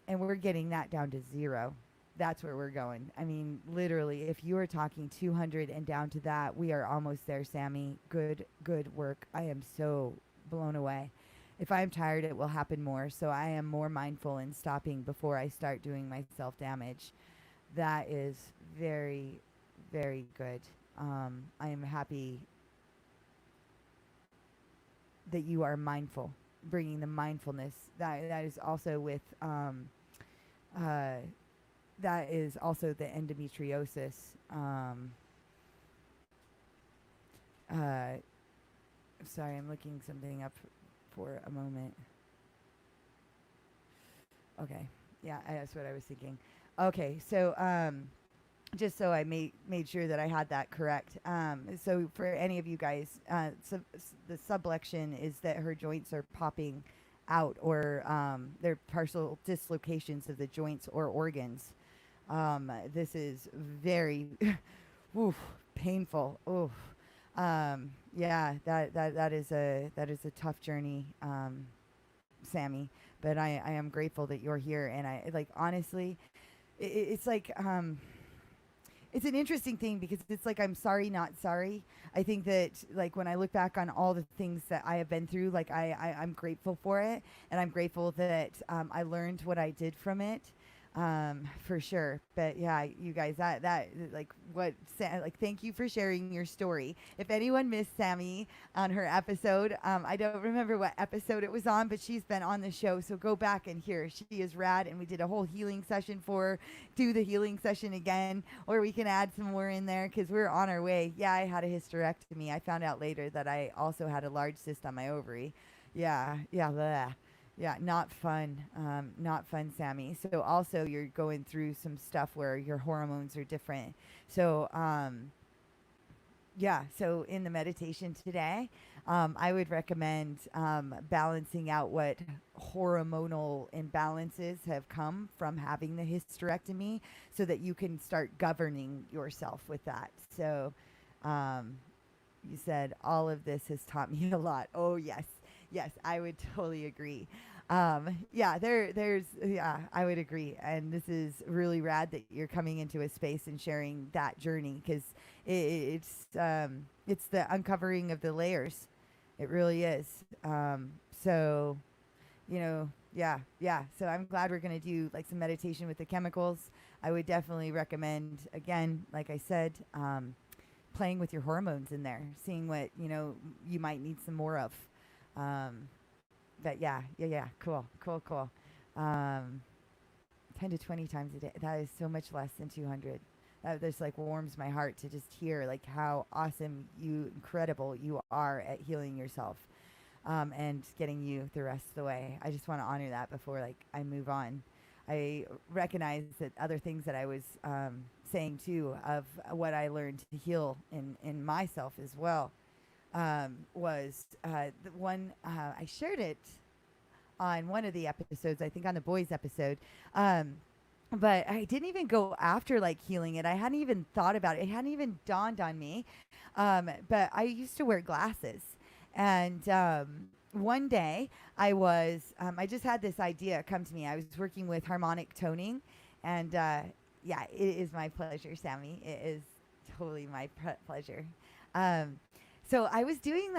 And we're getting that down to 0. That's where we're going. I mean, literally, if you are talking 200 and down to that, we are almost there, Sammy. Good work. I am so blown away. If I'm tired, it will happen more. So I am more mindful in stopping before I start doing my self-damage. That is very, very good. I am happy that you are mindful, bringing the mindfulness. That is also with uh, that is also the endometriosis. Uh, Sorry, I'm looking something up for a moment. Okay, yeah, that's what I was thinking. Okay, so just so I made sure that I had that correct. So for any of you guys, the subluxation is that her joints are popping out, or they're partial dislocations of the joints or organs. This is very oof, painful. Oof. Yeah, that is a tough journey, Sammy. But I am grateful that you're here, and I like honestly, it's like it's an interesting thing because it's like I'm sorry, not sorry. I think that like when I look back on all the things that I have been through, like I'm grateful for it, and I'm grateful that I learned what I did from it. For sure. But yeah, you guys, that like like thank you for sharing your story. If anyone missed Sammy on her episode, I don't remember what episode it was on, but she's been on the show, so go back and hear. She is rad, and we did a whole healing session for her. Do the healing session again, or we can add some more in there because we're on our way. Yeah, I had a hysterectomy. I found out later that I also had a large cyst on my ovary. Yeah, yeah, bleh. Yeah, not fun. Not fun, Sammy. So also you're going through some stuff where your hormones are different. So yeah, so in the meditation today, I would recommend balancing out what hormonal imbalances have come from having the hysterectomy so that you can start governing yourself with that. So you said all of this has taught me a lot. Oh, yes. Yes, I would totally agree. Yeah, yeah, I would agree. And this is really rad that you're coming into a space and sharing that journey because it's the uncovering of the layers. It really is. So, yeah, yeah. So I'm glad we're going to do like some meditation with the chemicals. I would definitely recommend, again, like I said, playing with your hormones in there, seeing what, you might need some more of. But yeah, cool. 10 to 20 times a day. That is so much less than 200. That just like warms my heart to just hear like how awesome incredible you are at healing yourself, and getting you the rest of the way. I just want to honor that before like I move on. I recognize that other things that I was saying too of what I learned to heal in myself as well. Was the one I shared it on one of the episodes, I think on the boys episode. But I didn't even go after like healing it. I hadn't even thought about it. It hadn't even dawned on me. But I used to wear glasses. And one day I just had this idea come to me. I was working with harmonic toning. And yeah, it is my pleasure, Sammy. It is totally my pleasure. So I was doing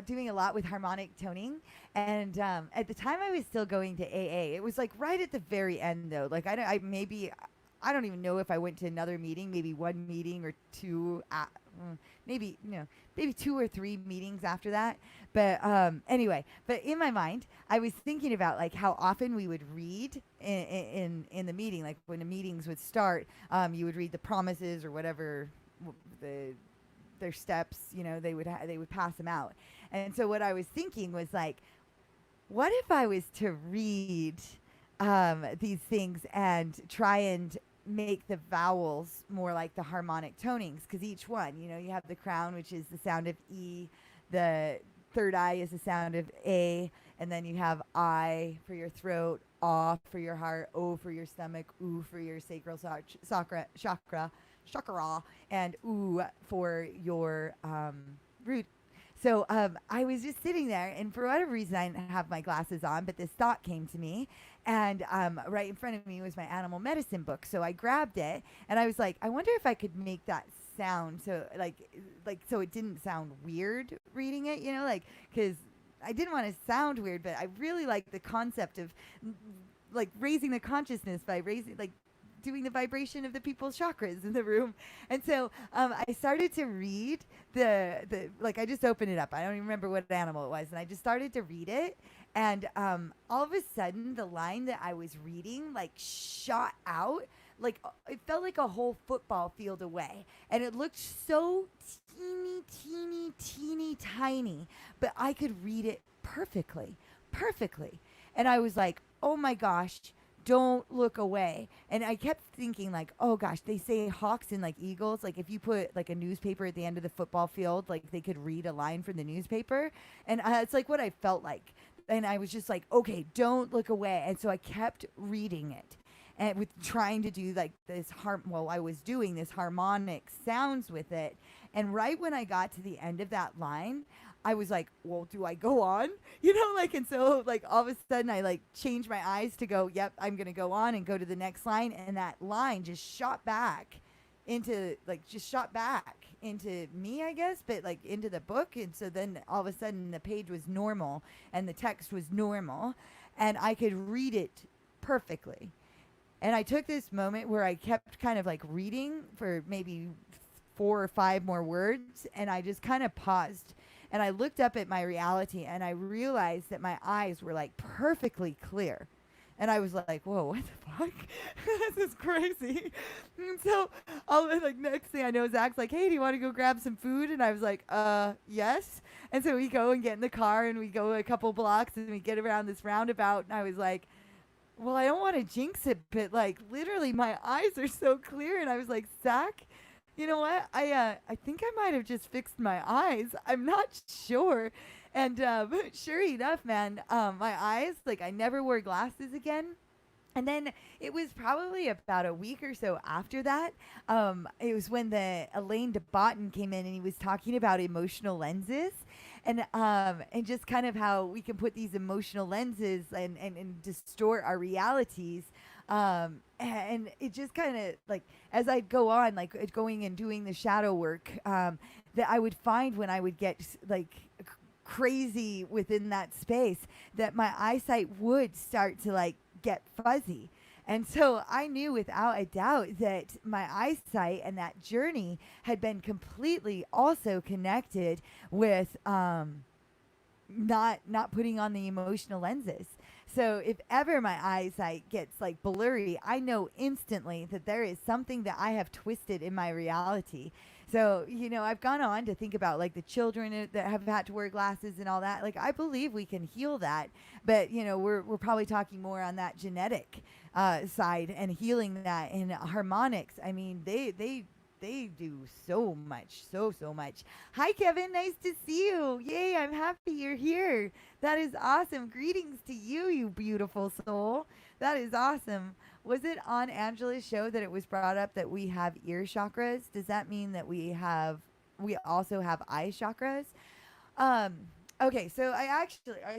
doing a lot with harmonic toning, and at the time I was still going to AA. It was like right at the very end though. Like I don't even know if I went to another meeting, maybe one meeting or two, maybe maybe 2 or 3 meetings after that. But anyway, but in my mind, I was thinking about like how often we would read in the meeting, like when the meetings would start, you would read the promises or whatever their steps, they would pass them out. And so what I was thinking was like, what if I was to read these things and try and make the vowels more like the harmonic tonings? Because each one, you have the crown, which is the sound of E, the third eye is the sound of A, and then you have I for your throat, A for your heart, O for your stomach, U for your sacral chakra, and ooh for your root. So I was just sitting there, and for whatever reason, I didn't have my glasses on, but this thought came to me, and right in front of me was my animal medicine book. So I grabbed it, and I was like, I wonder if I could make that sound so like so it didn't sound weird reading it, because I didn't want to sound weird, but I really like the concept of like raising the consciousness by raising like doing the vibration of the people's chakras in the room. And so I started to read the like, I just opened it up. I don't even remember what animal it was. And I just started to read it. And all of a sudden, the line that I was reading, like, shot out. Like, it felt like a whole football field away. And it looked so teeny, teeny, teeny tiny. But I could read it perfectly. And I was like, oh my gosh, don't look away. And I kept thinking, like, oh gosh, they say hawks and like eagles. Like, if you put like a newspaper at the end of the football field, like they could read a line from the newspaper. And it's like what I felt like. And I was just like, okay, don't look away. And so I kept reading it. And with trying to do like this I was doing this harmonic sounds with it. And right when I got to the end of that line, I was like, well, do I go on? You know, like, and so like all of a sudden I like changed my eyes to go, yep, I'm going to go on and go to the next line. And that line just shot back into me, I guess, but like into the book. And so then all of a sudden the page was normal and the text was normal and I could read it perfectly. And I took this moment where I kept kind of like reading for maybe 4 or 5 more words. And I just kind of paused and I looked up at my reality and I realized that my eyes were like perfectly clear. And I was like, whoa, what the fuck? This is crazy. And so like next thing I know, Zach's like, hey, do you want to go grab some food? And I was like, yes. And so we go and get in the car and we go a couple blocks and we get around this roundabout. And I was like, well, I don't want to jinx it, but like literally my eyes are so clear. And I was like, Zach, you know what? I think I might have just fixed my eyes. I'm not sure. And sure enough, man, my eyes, like I never wore glasses again. And then it was probably about a week or so after that. It was when the Elaine de Botton came in and he was talking about emotional lenses. And just kind of how we can put these emotional lenses and distort our realities. And it just kind of like, as I'd go on, like going and doing the shadow work, that I would find when I would get like crazy within that space, that my eyesight would start to like get fuzzy. And so I knew without a doubt that my eyesight and that journey had been completely also connected with not putting on the emotional lenses. So if ever my eyesight gets like blurry, I know instantly that there is something that I have twisted in my reality. So, you know, I've gone on to think about like the children that have had to wear glasses and all that. Like, I believe we can heal that. But, you know, we're probably talking more on that genetic side and healing that in harmonics. I mean, they do so much, so much. Hi, Kevin. Nice to see you. Yay, I'm happy you're here. That is awesome. Greetings to you, you beautiful soul. That is awesome. Was it on Angela's show that it was brought up that we have ear chakras? Does that mean that we also have eye chakras? Okay, so I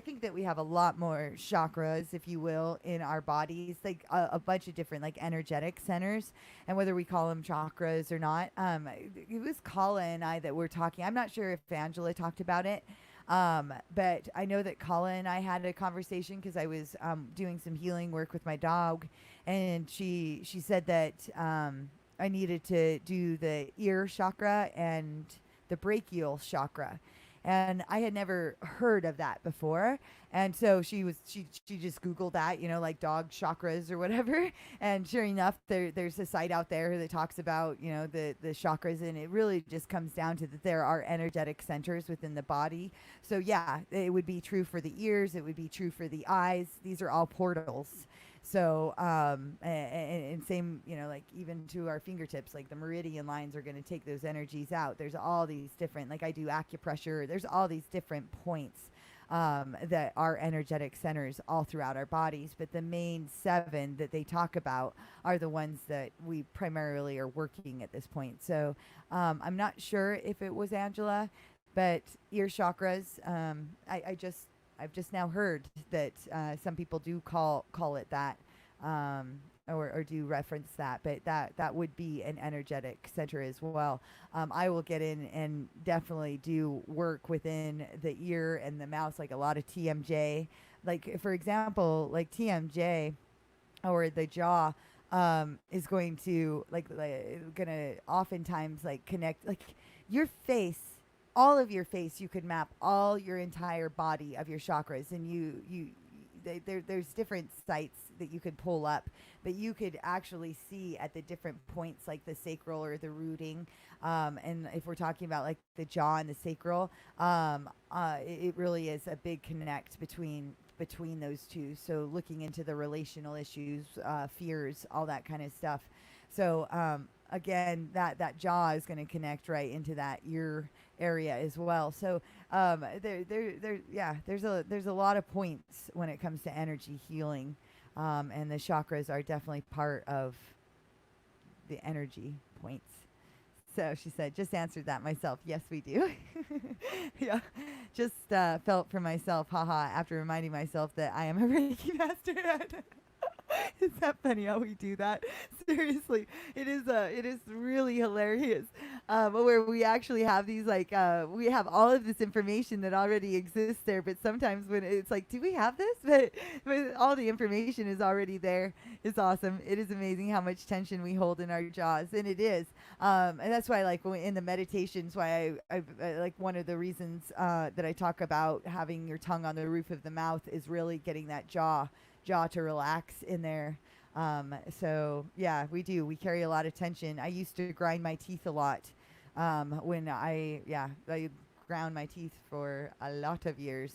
think that we have a lot more chakras, if you will, in our bodies, like a bunch of different like energetic centers, and whether we call them chakras or not. It was Kala and I that were talking. I'm not sure if Angela talked about it, but I know that Kala and I had a conversation because I was doing some healing work with my dog, and she said that I needed to do the ear chakra and the brachial chakra. And I had never heard of that before. And so she just Googled that, you know, like dog chakras or whatever. And sure enough, there's a site out there that talks about, you know, the chakras. And it really just comes down to that there are energetic centers within the body. So yeah, it would be true for the ears. It would be true for the eyes. These are all portals. So, and same, you know, like even to our fingertips, like the meridian lines are going to take those energies out. There's all these different, like I do acupressure. There's all these different points that are energetic centers all throughout our bodies. But the main 7 that they talk about are the ones that we primarily are working at this point. So I'm not sure if it was Angela, but ear chakras, I've just now heard that some people do call it that, or do reference that, but that would be an energetic center as well. I will get in and definitely do work within the ear and the mouth, like a lot of TMJ. Like, for example, like TMJ or the jaw, is going to gonna oftentimes like connect like your face, all of your face. You could map all your entire body of your chakras, and there's different sites that you could pull up, but you could actually see at the different points, like the sacral or the rooting. And if we're talking about like the jaw and the sacral, it really is a big connect between those two. So looking into the relational issues, fears, all that kind of stuff. So again, that jaw is going to connect right into that ear area as well. So there's a lot of points when it comes to energy healing, and the chakras are definitely part of the energy points. So she said, just answered that myself. Yes, we do. Yeah, just felt for myself, haha, after reminding myself that I am a Reiki master. Is that funny how we do that? Seriously, it is really hilarious. Where we actually have these we have all of this information that already exists there, but sometimes when it's like, do we have this? But all the information is already there. It's awesome. It is amazing how much tension we hold in our jaws, and it is. And that's why, like, when in the meditations, why I like one of the reasons that I talk about having your tongue on the roof of the mouth is really getting that jaw to relax in there. So yeah, we carry a lot of tension. I used to grind my teeth a lot when I ground my teeth for a lot of years.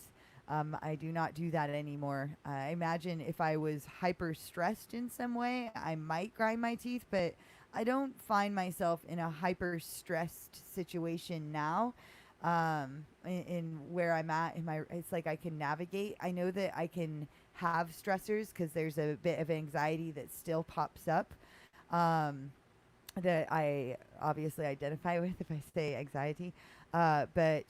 I do not do that anymore. I imagine if I was hyper stressed in some way, I might grind my teeth, but I don't find myself in a hyper stressed situation now. In where I'm at it's like I can navigate. I know that I can have stressors because there's a bit of anxiety that still pops up, that I obviously identify with if I say anxiety. But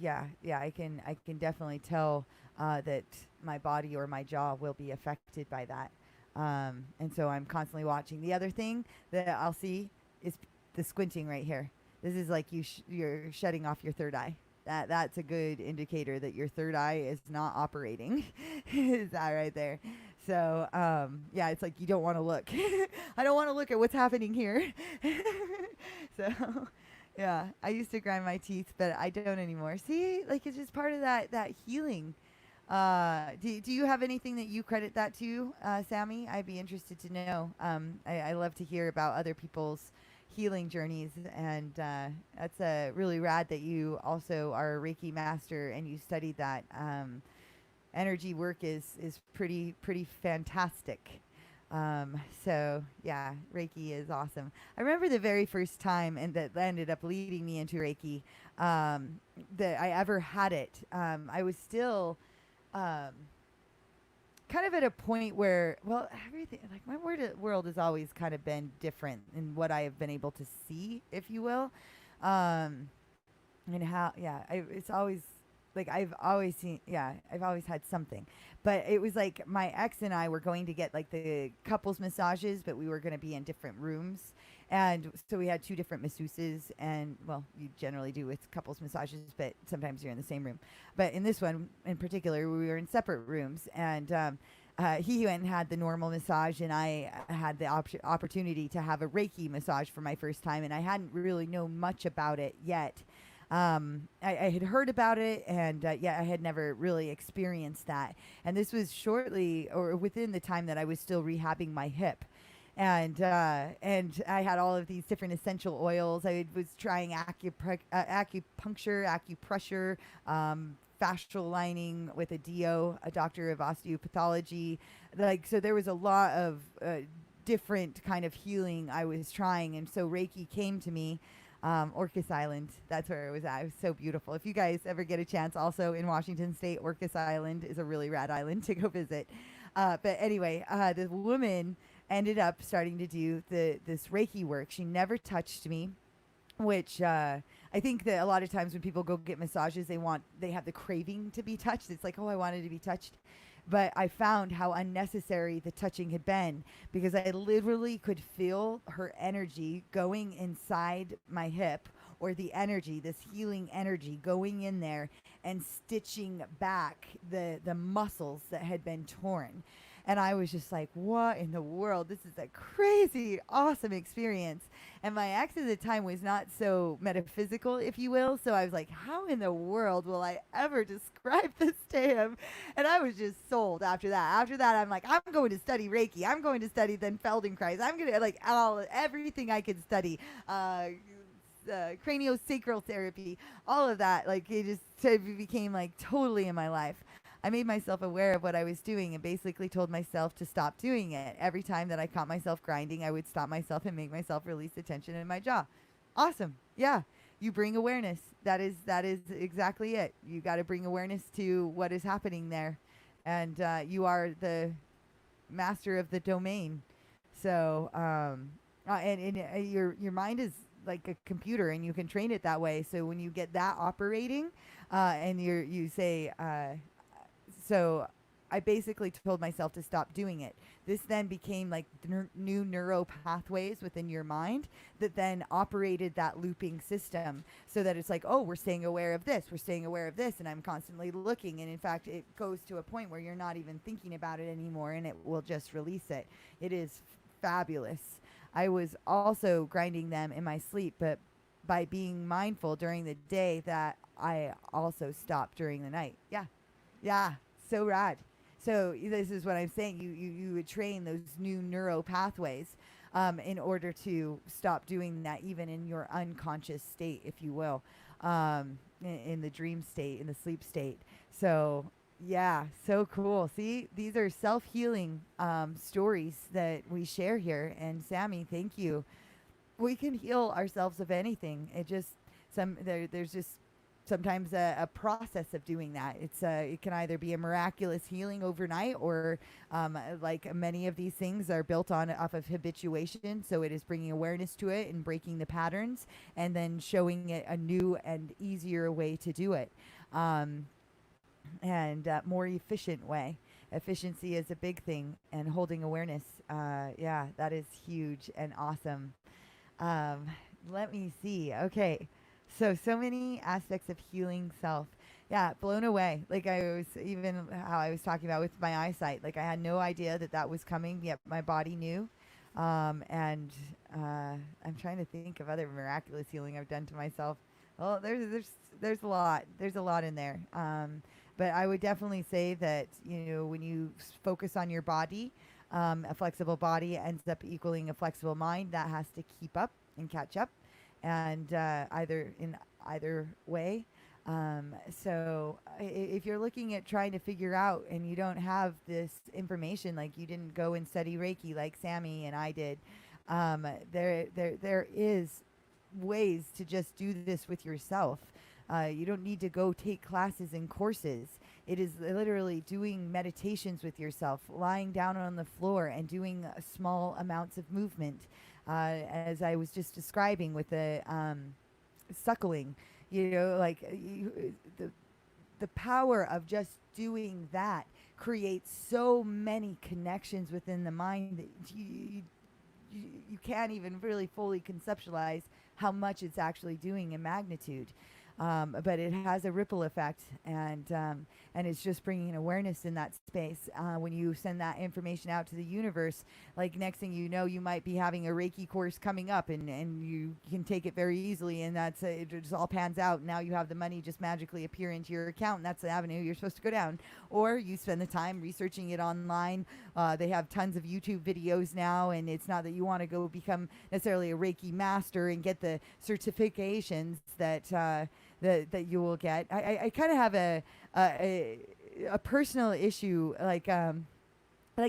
I can definitely tell that my body or my jaw will be affected by that. And so I'm constantly watching. The other thing that I'll see is the squinting right here. This is like you're shutting off your third eye. That's a good indicator that your third eye is not operating. Is that right there? So it's like you don't want to look. I don't want to look at what's happening here. So yeah, I used to grind my teeth, but I don't anymore. See, like it's just part of that healing. Do you have anything that you credit that to, Sammy? I'd be interested to know. I love to hear about other people's healing journeys, and that's really rad that you also are a Reiki master and you studied that. Energy work is pretty fantastic. So yeah, Reiki is awesome. I remember the very first time and that ended up leading me into Reiki, that I ever had it. I was still kind of at a point where, well, everything, like my world has always kind of been different in what I have been able to see, if you will. And how, it's always like I've always had something. But it was like my ex and I were going to get like the couples massages, but we were going to be in different rooms. And so we had two different masseuses, and well, you generally do with couples massages, but sometimes you're in the same room. But in this one in particular, we were in separate rooms, and he went and had the normal massage, and I had the opportunity to have a Reiki massage for my first time, and I hadn't really known much about it yet. I had heard about it, and I had never really experienced that. And this was shortly or within the time that I was still rehabbing my hip. And I had all of these different essential oils. I was trying acupuncture, acupressure, fascial lining with a DO, a doctor of osteopathology. Like, so there was a lot of different kind of healing I was trying. And so Reiki came to me. Orcas Island, that's where it was at. It was so beautiful. If you guys ever get a chance, also in Washington State, Orcas Island is a really rad island to go visit. But anyway, the woman ended up starting to do this Reiki work. She never touched me, which I think that a lot of times when people go get massages, they have the craving to be touched. It's like, oh, I wanted to be touched. But I found how unnecessary the touching had been, because I literally could feel her energy going inside my hip, or the energy, this healing energy going in there and stitching back the muscles that had been torn. And I was just like, what in the world? This is a crazy, awesome experience. And my ex at the time was not so metaphysical, if you will. So I was like, how in the world will I ever describe this to him? And I was just sold after that. After that, I'm like, I'm going to study Reiki. I'm going to study then Feldenkrais. I'm going to like everything I could study. Craniosacral therapy, all of that. Like it just became like totally in my life. I made myself aware of what I was doing and basically told myself to stop doing it. Every time that I caught myself grinding, I would stop myself and make myself release the tension in my jaw. Awesome. Yeah. You bring awareness. That is exactly it. You got to bring awareness to what is happening there. And you are the master of the domain. So, your mind is like a computer and you can train it that way. So when you get that operating and you say, so I basically told myself to stop doing it. This then became like new neuro pathways within your mind that then operated that looping system so that it's like, oh, we're staying aware of this, we're staying aware of this, and I'm constantly looking. And in fact, it goes to a point where you're not even thinking about it anymore and it will just release it. It is fabulous. I was also grinding them in my sleep, but by being mindful during the day that I also stopped during the night. Yeah. Yeah. So rad. So this is what I'm saying. You would train those new neuro pathways in order to stop doing that, even in your unconscious state, if you will, in the dream state, in the sleep state. So yeah, so cool. See, these are self-healing stories that we share here. And Sammy, thank you. We can heal ourselves of anything. It just there's just sometimes a process of doing that. It can either be a miraculous healing overnight, or like many of these things are built off of habituation. So it is bringing awareness to it and breaking the patterns, and then showing it a new and easier way to do it, and more efficient way. Efficiency is a big thing, and holding awareness, yeah, that is huge and awesome. Let me see. Okay. So many aspects of healing self. Yeah, blown away. Like I was, even how I was talking about with my eyesight, like I had no idea that was coming, yet my body knew. And I'm trying to think of other miraculous healing I've done to myself. Well, there's a lot. There's a lot in there. But I would definitely say that, when you focus on your body, a flexible body ends up equaling a flexible mind that has to keep up and catch up, and either way. So if you're looking at trying to figure out and you don't have this information, like you didn't go and study Reiki like Sammy and I did, there is ways to just do this with yourself. You don't need to go take classes and courses. It is literally doing meditations with yourself, lying down on the floor and doing small amounts of movement, as I was just describing with the suckling. The power of just doing that creates so many connections within the mind that you can't even really fully conceptualize how much it's actually doing in magnitude. But it has a ripple effect, and it's just bringing awareness in that space. When you send that information out to the universe, like next thing you know, you might be having a Reiki course coming up, and you can take it very easily, and it just all pans out. Now you have the money just magically appear into your account, and that's the avenue you're supposed to go down. Or you spend the time researching it online. They have tons of YouTube videos now, and it's not that you want to go become necessarily a Reiki master and get the certifications that you will get. I kind of have a personal issue, like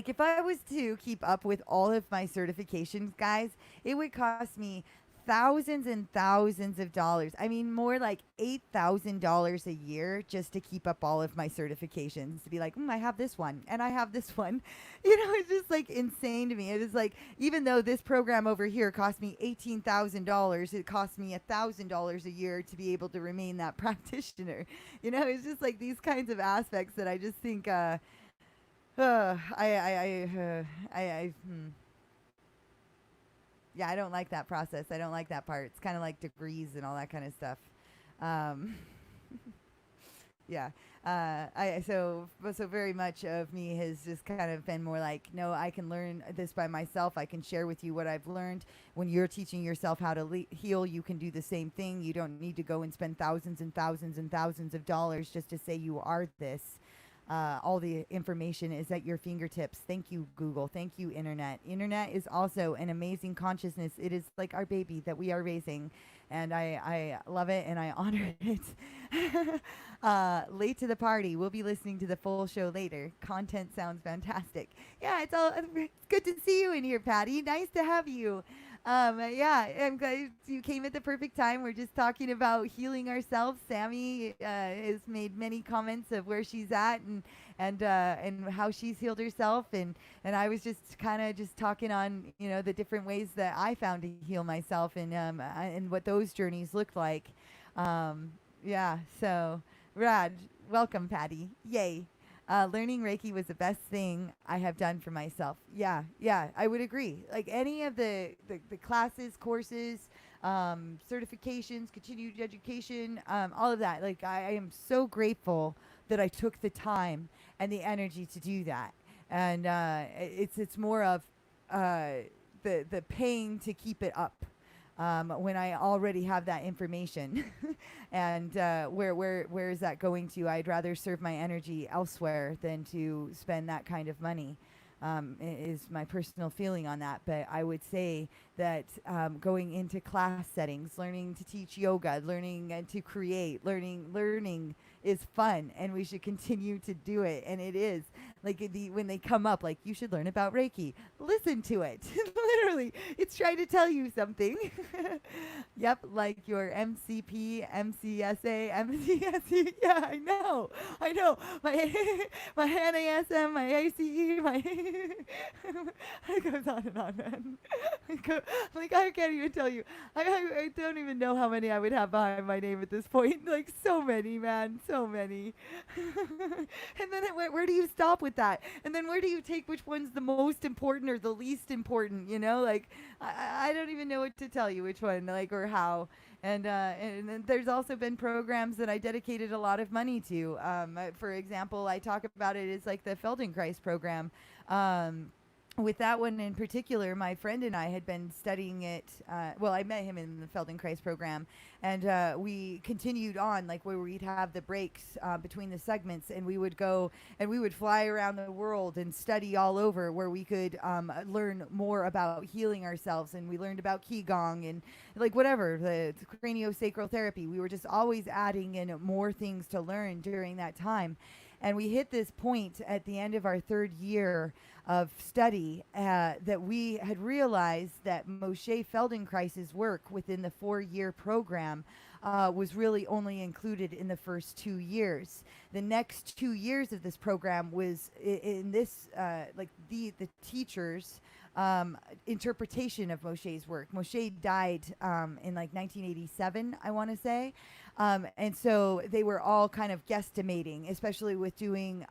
if I was to keep up with all of my certifications, guys, it would cost me thousands and thousands of dollars. I mean, more like $8,000 a year just to keep up all of my certifications, to be like, I have this one and I have this one. It's just like insane to me. It is like, even though this program over here cost me $18,000, it cost me $1,000 a year to be able to remain that practitioner. It's just like these kinds of aspects that I just think, yeah, I don't like that process. I don't like that part. It's kind of like degrees and all that kind of stuff. yeah. So very much of me has just kind of been more like, no, I can learn this by myself. I can share with you what I've learned. When you're teaching yourself how to heal, you can do the same thing. You don't need to go and spend thousands and thousands and thousands of dollars just to say you are this. All the information is at your fingertips. Thank you, Google. Thank you, Internet. Internet is also an amazing consciousness. It is like our baby that we are raising, and I love it and I honor it. Late to the party. We'll be listening to the full show later. Content sounds fantastic. Yeah, it's good to see you in here, Patty. Nice to have you. Yeah, I'm glad you came at the perfect time. We're just talking about healing ourselves. Sammy has made many comments of where she's at and how she's healed herself, and I was just kind of just talking on the different ways that I found to heal myself and what those journeys looked like. Yeah, so rad. Welcome, Patty. Yay. Learning Reiki was the best thing I have done for myself. Yeah, I would agree. Like any of the classes, courses, certifications, continued education, all of that. Like I am so grateful that I took the time and the energy to do that. And it's more of the paying to keep it up. When I already have that information. And where is that going to? I'd rather serve my energy elsewhere than to spend that kind of money. Is my personal feeling on that. But I would say that going into class settings, learning to teach yoga, learning to create, learning is fun, and we should continue to do it. And it is like when they come up, like you should learn about Reiki. Listen to it. Literally, it's trying to tell you something. Yep, like your MCP, MCSA, MCSE. Yeah, I know. My NASM, my ACE, it goes on and on, man. Like I can't even tell you. I don't even know how many I would have behind my name at this point. Like so many, man, so many. And then where do you stop with that? And then where do you take which one's the most important or the least important? Like I don't even know what to tell you which one, like or how. And then there's also been programs that I dedicated a lot of money to. For example, I talk about it as like the Feldenkrais program. With that one in particular, my friend and I had been studying it. Well, I met him in the Feldenkrais program, and we continued on, like where we'd have the breaks between the segments, and we would go and we would fly around the world and study all over where we could learn more about healing ourselves. And we learned about Qigong and like whatever, the craniosacral therapy. We were just always adding in more things to learn during that time. And we hit this point at the end of our third year of study that we had realized that Moshe Feldenkrais's work within the 4-year program was really only included in the first 2 years. The next 2 years of this program was in this, like the teachers' interpretation of Moshe's work. Moshe died in like 1987, I want to say. And so they were all kind of guesstimating, especially with doing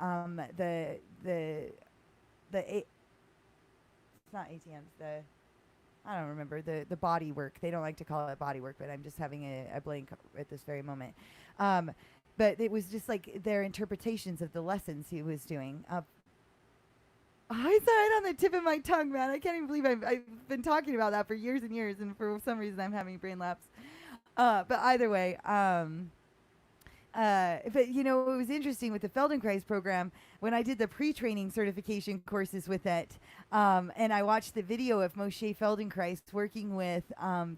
it's not ATMs, I don't remember, the body work. They don't like to call it body work, but I'm just having a blank at this very moment. But it was just like their interpretations of the lessons he was doing. I saw it on the tip of my tongue, man. I can't even believe I've been talking about that for years and years, and for some reason I'm having brain lapse. But either way, but it was interesting with the Feldenkrais program when I did the pre-training certification courses with it, and I watched the video of Moshe Feldenkrais working with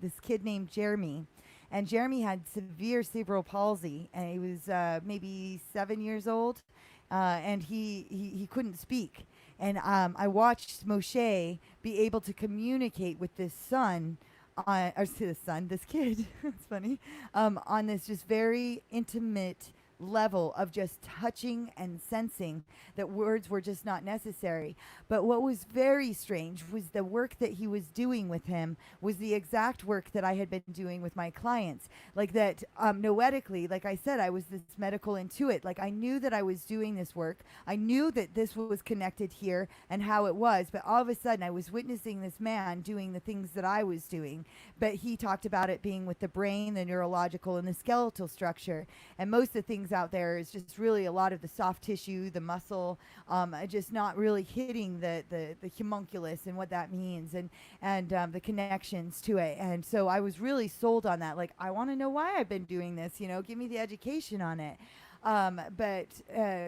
this kid named Jeremy. And Jeremy had severe cerebral palsy, and he was maybe 7 years old, and he couldn't speak. And I watched Moshe be able to communicate with this this kid, it's funny, on this just very intimate level of just touching and sensing that words were just not necessary. But what was very strange was the work that he was doing with him was the exact work that I had been doing with my clients. Like that, noetically, like I said, I was this medical intuit. Like I knew that I was doing this work. I knew that this was connected here and how it was. But all of a sudden I was witnessing this man doing the things that I was doing. But he talked about it being with the brain, the neurological, and the skeletal structure. And most of the things goes out there is just really a lot of the soft tissue, the muscle, just not really hitting the homunculus and what that means, and the connections to it. And so I was really sold on that. Like, I want to know why I've been doing this, give me the education on it. But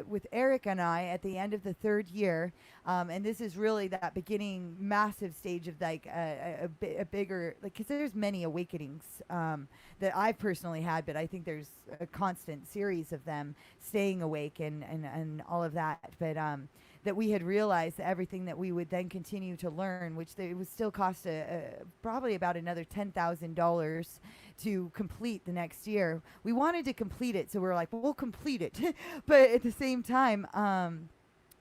with Eric and I, at the end of the 3rd year, and this is really that beginning massive stage of like a bigger, like, because there's many awakenings that I've personally had, but I think there's a constant series of them, staying awake and all of that. But that we had realized that everything that we would then continue to learn, which it would still cost probably about another $10,000 to complete the next year. We wanted to complete it, so we were like, well, we'll complete it. But at the same time,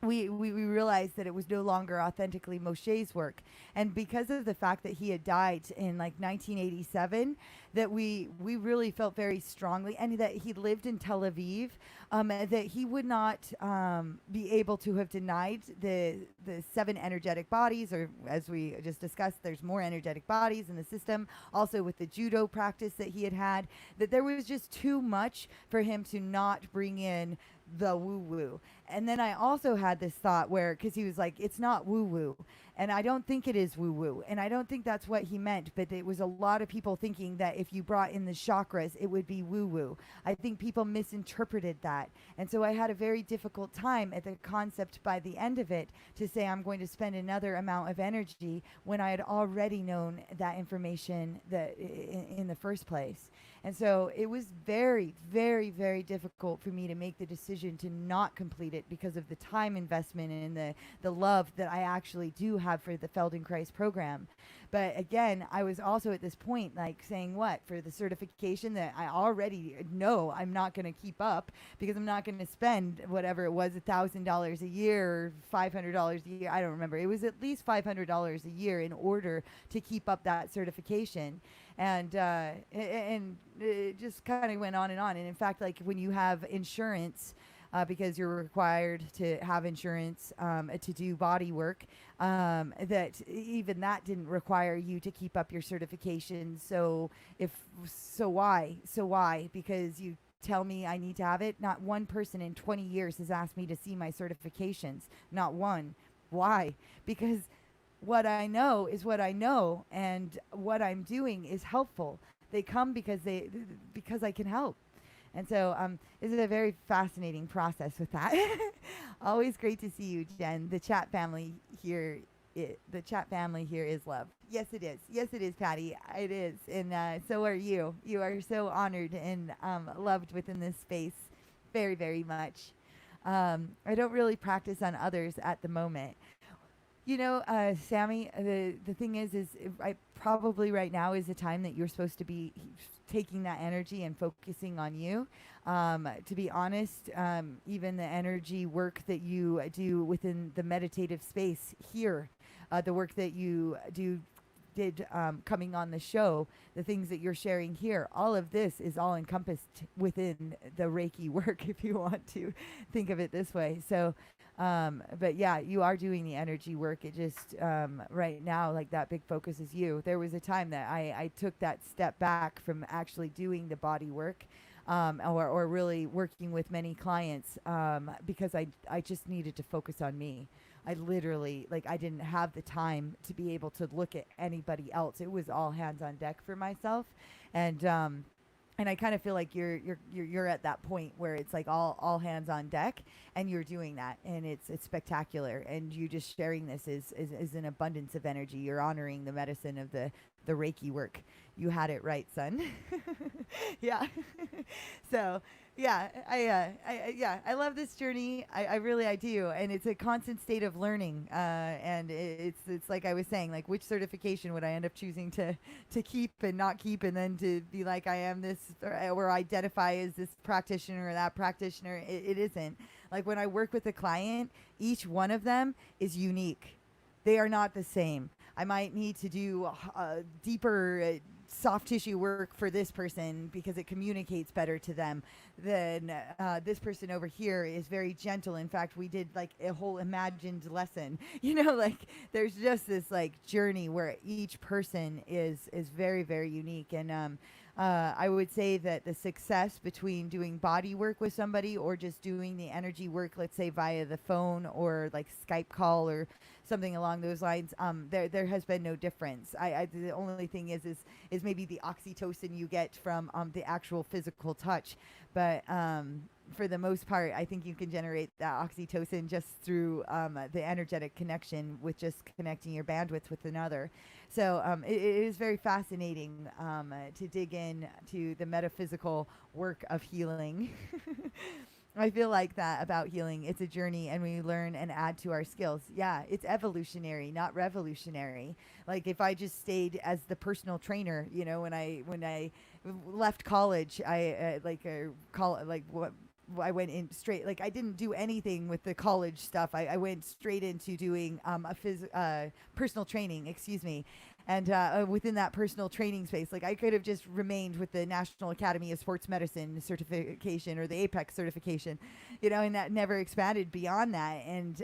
we realized that it was no longer authentically Moshe's work. And because of the fact that he had died in like 1987, that we really felt very strongly, and that he lived in Tel Aviv, that he would not be able to have denied the 7 energetic bodies, or as we just discussed, there's more energetic bodies in the system. Also with the judo practice that he had, that there was just too much for him to not bring in the woo-woo. And then I also had this thought where, because he was like, it's not woo-woo. And I don't think it is woo-woo. And I don't think that's what he meant. But it was a lot of people thinking that if you brought in the chakras, it would be woo-woo. I think people misinterpreted that. And so I had a very difficult time at the concept by the end of it to say I'm going to spend another amount of energy when I had already known that information that in the first place. And so it was very, very, very difficult for me to make the decision to not complete it because of the time investment and the love that I actually do have for the Feldenkrais program. But again, I was also at this point like saying, what, for the certification that I already know I'm not going to keep up, because I'm not going to spend whatever it was, $1,000 a year or $500 a year. I don't remember. It was at least $500 a year in order to keep up that certification. And it just kind of went on and on. And in fact, like when you have insurance, because you're required to have insurance to do body work, that even that didn't require you to keep up your certification. So why? Because you tell me I need to have it. Not one person in 20 years has asked me to see my certifications. Not one. Why? Because what I know is what I know, and what I'm doing is helpful. They come because I can help. And so this is a very fascinating process with that. Always great to see you, Jen. The chat family here is love. Yes, it is. Yes, it is, Patty. It is. And so are you. You are so honored and loved within this space very, very much. I don't really practice on others at the moment. Sammy, the thing is I probably right now is the time that you're supposed to be taking that energy and focusing on you. To be honest, even the energy work that you do within the meditative space here, the work that you did coming on the show, the things that you're sharing here, all of this is all encompassed within the Reiki work, if you want to think of it this way. So but yeah, you are doing the energy work. It just right now, like, that big focus is you. There was a time that I took that step back from actually doing the body work, or really working with many clients, because I just needed to focus on me. I literally, I didn't have the time to be able to look at anybody else. It was all hands on deck for myself. And I kind of feel like you're at that point where it's like all hands on deck, and you're doing that, and it's spectacular. And you just sharing this is an abundance of energy. You're honoring the medicine of the Reiki work. You had it right, son. Yeah. So yeah, I love this journey. I really do, and it's a constant state of learning. And it's like I was saying, like, which certification would I end up choosing to keep and not keep, and then to be like I am this, or identify as this practitioner or that practitioner. It isn't. Like, when I work with a client, each one of them is unique. They are not the same. I might need to do deeper soft tissue work for this person because it communicates better to them than this person over here is very gentle. In fact, we did like a whole imagined lesson, like there's just this like journey where each person is very, very unique. And I would say that the success between doing body work with somebody or just doing the energy work, let's say via the phone or like Skype call or something along those lines, there has been no difference. The only thing is maybe the oxytocin you get from the actual physical touch, but for the most part, I think you can generate that oxytocin just through the energetic connection with just connecting your bandwidth with another. So it is very fascinating to dig in to the metaphysical work of healing. I feel like that about healing. It's a journey, and we learn and add to our skills. Yeah, it's evolutionary, not revolutionary. Like if I just stayed as the personal trainer, you know, when I left college, I I went in straight, like I didn't do anything with the college stuff. I went straight into doing personal training, excuse me. And within that personal training space, like I could have just remained with the National Academy of Sports Medicine certification or the APEX certification, you know, and that never expanded beyond that. And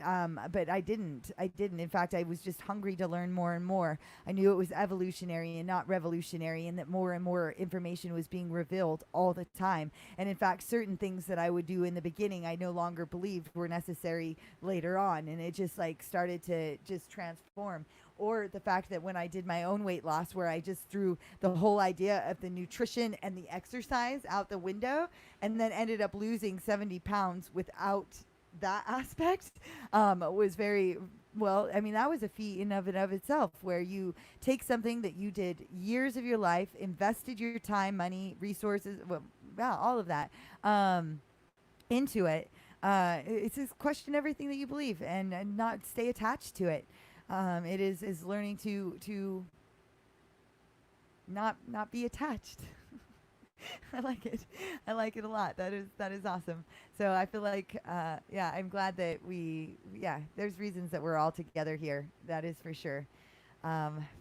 but I didn't. In fact, I was just hungry to learn more and more. I knew it was evolutionary and not revolutionary, and that more and more information was being revealed all the time. And in fact, certain things that I would do in the beginning, I no longer believed were necessary later on, and it just like started to just transform. Or the fact that when I did my own weight loss, where I just threw the whole idea of the nutrition and the exercise out the window, and then ended up losing 70 pounds without that aspect, was very, well, I mean, that was a feat in of and of itself, where you take something that you did years of your life, invested your time, money, resources, well, yeah, all of that, into it. It's just question everything that you believe and not stay attached to it. It is learning to not be attached. I like it. I like it a lot. That is awesome. So I feel like yeah, I'm glad that there's reasons that we're all together here. That is for sure.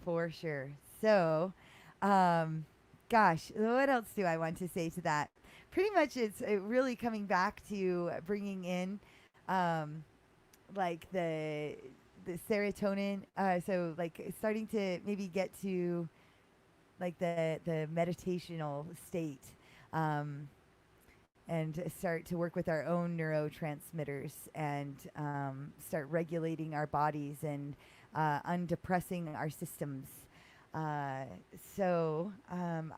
For sure. So gosh, what else do I want to say to that? Pretty much it's really coming back to bringing in like the serotonin, so like starting to maybe get to like the meditational state, and start to work with our own neurotransmitters and start regulating our bodies and undepressing our systems. So I'm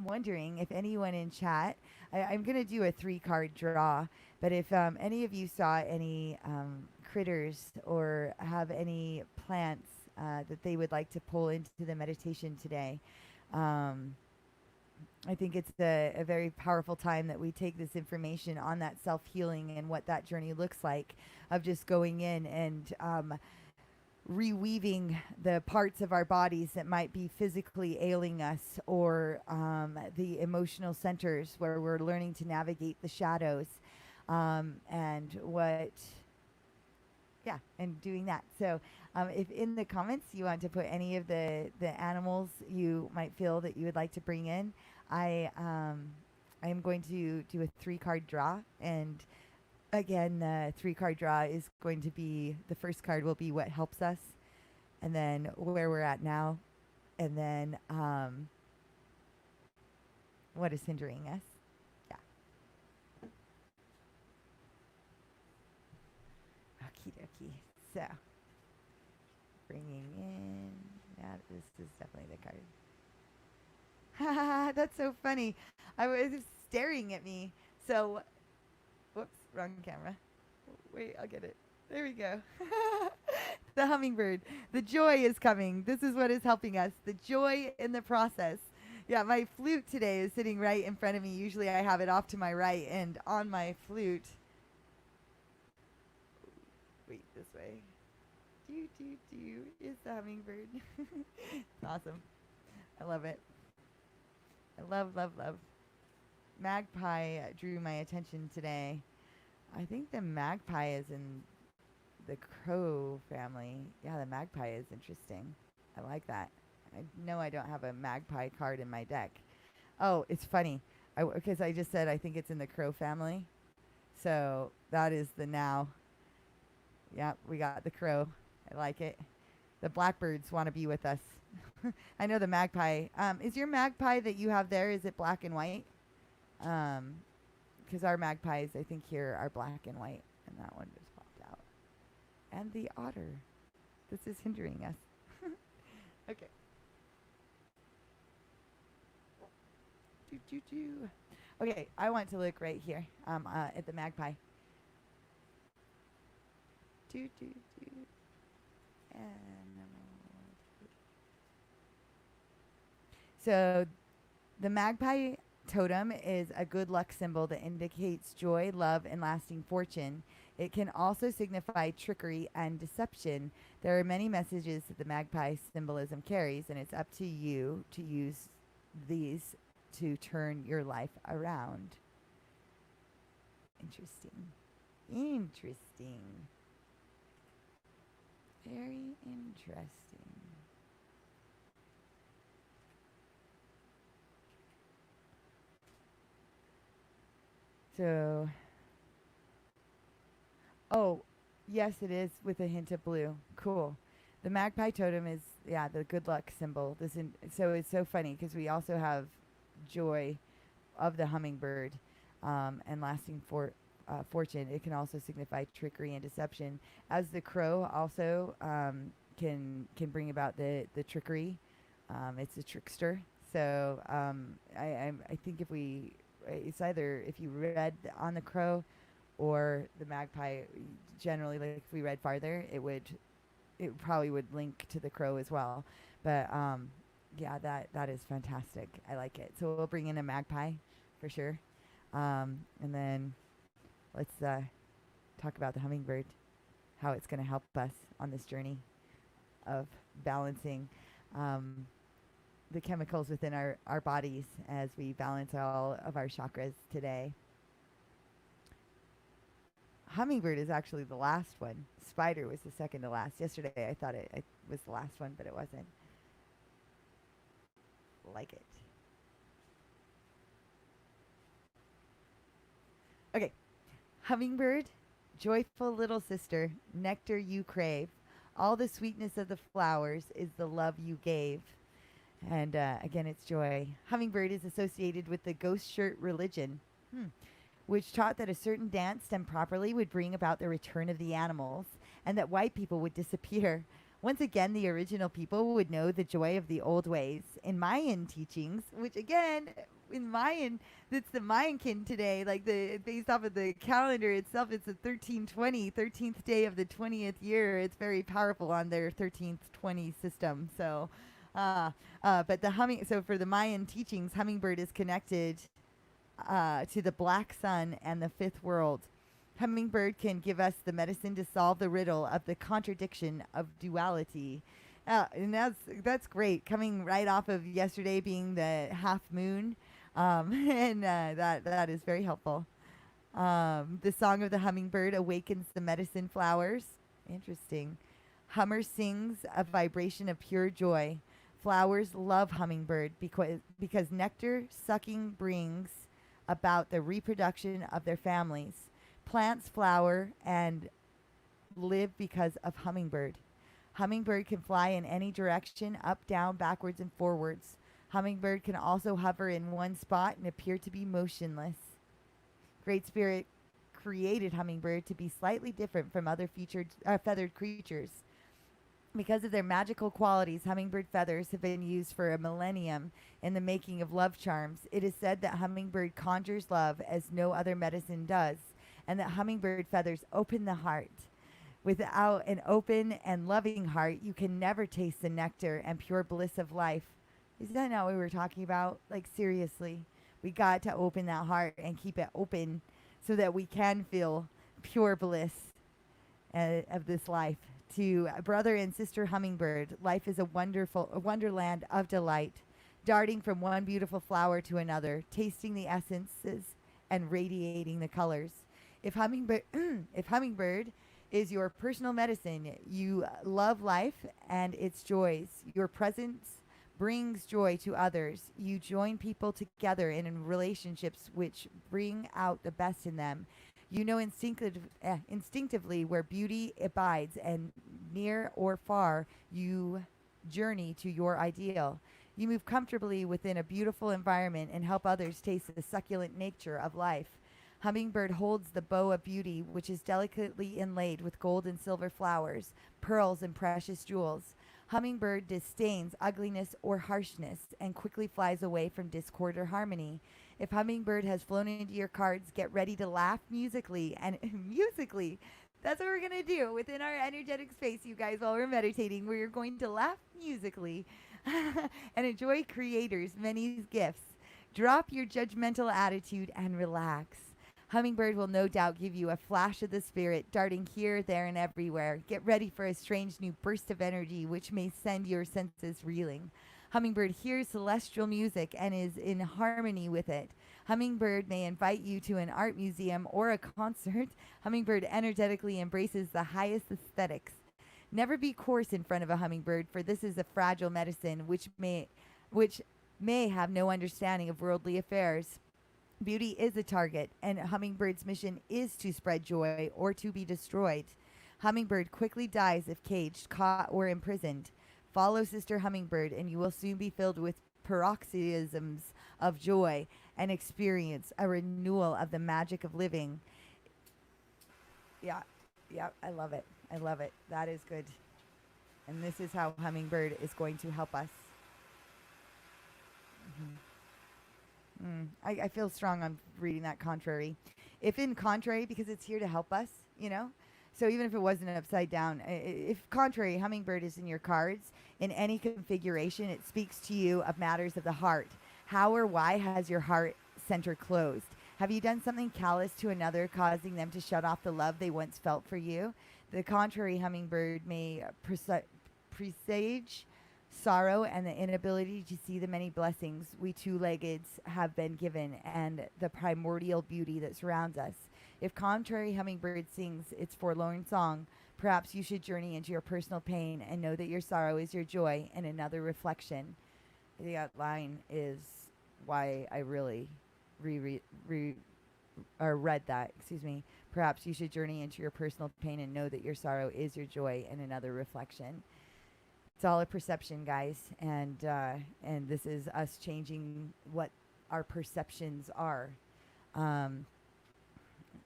wondering if anyone in chat, I'm going to do a 3-card draw, but if any of you saw any critters or have any plants that they would like to pull into the meditation today, I think it's a very powerful time that we take this information on that self-healing and what that journey looks like, of just going in and reweaving the parts of our bodies that might be physically ailing us, or the emotional centers where we're learning to navigate the shadows, and doing that. So if in the comments you want to put any of the animals you might feel that you would like to bring in, I am going to do a 3-card draw, and again, the 3-card draw is going to be, the first card will be what helps us, and then where we're at now, and then what is hindering us. Yeah. Okie dokie. So, bringing in, yeah, this is definitely the card. That's so funny. I was staring at me. So, whoops, wrong camera. Wait, I'll get it. There we go. The hummingbird. The joy is coming. This is what is helping us. The joy in the process. Yeah, my flute today is sitting right in front of me. Usually I have it off to my right, and on my flute. Wait, this way. Is the hummingbird. It's awesome. I love it. I love, love, love. Magpie drew my attention today. I think the magpie is in the crow family. Yeah, the magpie is interesting. I like that. I know I don't have a magpie card in my deck. Oh, it's funny. Because I just said I think it's in the crow family. So that is the now. Yeah, we got the crow. I like it. The blackbirds want to be with us. I know the magpie. Is your magpie that you have there, is it black and white? Because our magpies, I think here, are black and white. And that one just popped out. And the otter. This is hindering us. Okay. Okay, I want to look right here at the magpie. So the magpie totem is a good luck symbol that indicates joy, love, and lasting fortune. It can also signify trickery and deception. There are many messages that the magpie symbolism carries, and it's up to you to use these to turn your life around. Interesting. Interesting. Very interesting. So, oh, yes, it is with a hint of blue. Cool. The magpie totem is, yeah, the good luck symbol. So it's so funny because we also have joy of the hummingbird and lasting fortune. It can also signify trickery and deception, as the crow also can bring about the trickery. It's a trickster. So I think it's either if you read on the crow or the magpie, generally, like if we read farther, it probably would link to the crow as well. But yeah, that is fantastic. I like it. So we'll bring in a magpie for sure. And then let's talk about the hummingbird, how it's going to help us on this journey of balancing the chemicals within our bodies as we balance all of our chakras today. Hummingbird is actually the last one. Spider was the second to last. Yesterday I thought it was the last one, but it wasn't. Like it. Okay. Hummingbird, joyful little sister, nectar you crave. All the sweetness of the flowers is the love you gave. And again, it's joy. Hummingbird is associated with the ghost shirt religion, which taught that a certain dance done properly would bring about the return of the animals and that white people would disappear. Once again, the original people would know the joy of the old ways. In Mayan teachings, which again, in Mayan, it's the Mayan kin today, like based off of the calendar itself, it's the 1320, 13th day of the 20th year. It's very powerful on their 1320 system. So, but so for the Mayan teachings, hummingbird is connected to the black sun and the fifth world. Hummingbird can give us the medicine to solve the riddle of the contradiction of duality. And that's great, coming right off of yesterday being the half moon. And that is very helpful. The song of the hummingbird awakens the medicine flowers. Interesting. Hummer sings a vibration of pure joy. Flowers love hummingbird because nectar sucking brings about the reproduction of their families. Plants flower and live because of hummingbird. Hummingbird can fly in any direction, up, down, backwards, and forwards. Hummingbird can also hover in one spot and appear to be motionless. Great Spirit created hummingbird to be slightly different from other feathered creatures. Because of their magical qualities, hummingbird feathers have been used for a millennium in the making of love charms. It is said that hummingbird conjures love as no other medicine does, and that hummingbird feathers open the heart. Without an open and loving heart, you can never taste the nectar and pure bliss of life. Is that not what we were talking about? Like, seriously, we got to open that heart and keep it open so that we can feel pure bliss of this life. To brother and sister hummingbird, life is a wonderland of delight, darting from one beautiful flower to another, tasting the essences and radiating the colors. If hummingbird is your personal medicine, you love life and its joys. Your presence brings joy to others. You join people together in relationships which bring out the best in them. You know instinctively where beauty abides and near or far, you journey to your ideal. You move comfortably within a beautiful environment and help others taste the succulent nature of life. Hummingbird holds the bow of beauty, which is delicately inlaid with gold and silver flowers, pearls, and precious jewels. Hummingbird disdains ugliness or harshness and quickly flies away from discord or harmony. If Hummingbird has flown into your cards, get ready to laugh musically and musically. That's what we're going to do within our energetic space, you guys, while we're meditating. We're going to laugh musically and enjoy Creator's many gifts. Drop your judgmental attitude and relax. Hummingbird will no doubt give you a flash of the spirit, darting here, there, and everywhere. Get ready for a strange new burst of energy which may send your senses reeling. Hummingbird hears celestial music and is in harmony with it. Hummingbird may invite you to an art museum or a concert. Hummingbird energetically embraces the highest aesthetics. Never be coarse in front of a hummingbird, for this is a fragile medicine which may have no understanding of worldly affairs. Beauty is a target, and Hummingbird's mission is to spread joy or to be destroyed. Hummingbird quickly dies if caged, caught, or imprisoned. Follow Sister Hummingbird, and you will soon be filled with paroxysms of joy and experience a renewal of the magic of living. Yeah, I love it. I love it. That is good. And this is how Hummingbird is going to help us. I feel strong on reading that contrary. If in contrary, because it's here to help us, you know? So even if it wasn't upside down, if contrary, Hummingbird is in your cards, in any configuration, it speaks to you of matters of the heart. How or why has your heart center closed? Have you done something callous to another, causing them to shut off the love they once felt for you? The contrary, Hummingbird may presage sorrow and the inability to see the many blessings we two-leggeds have been given and the primordial beauty that surrounds us. If contrary, Hummingbird sings its forlorn song, perhaps you should journey into your personal pain and know that your sorrow is your joy and another reflection. I think that line is why I really read that. Perhaps you should journey into your personal pain and know that your sorrow is your joy and another reflection. It's all a perception, guys, and this is us changing what our perceptions are.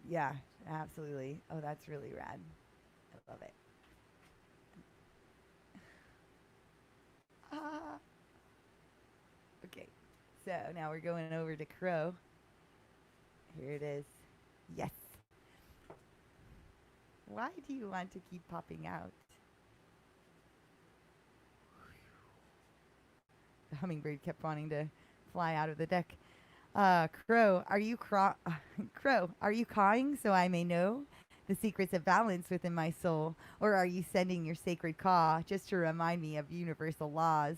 Yeah, absolutely. Oh, that's really rad. I love it. Okay, so now we're going over to Crow. Here it is. Yes. Why do you want to keep popping out? The hummingbird kept wanting to fly out of the deck. Crow, are you Crow, are you cawing so I may know the secrets of balance within my soul, or are you sending your sacred caw just to remind me of universal laws?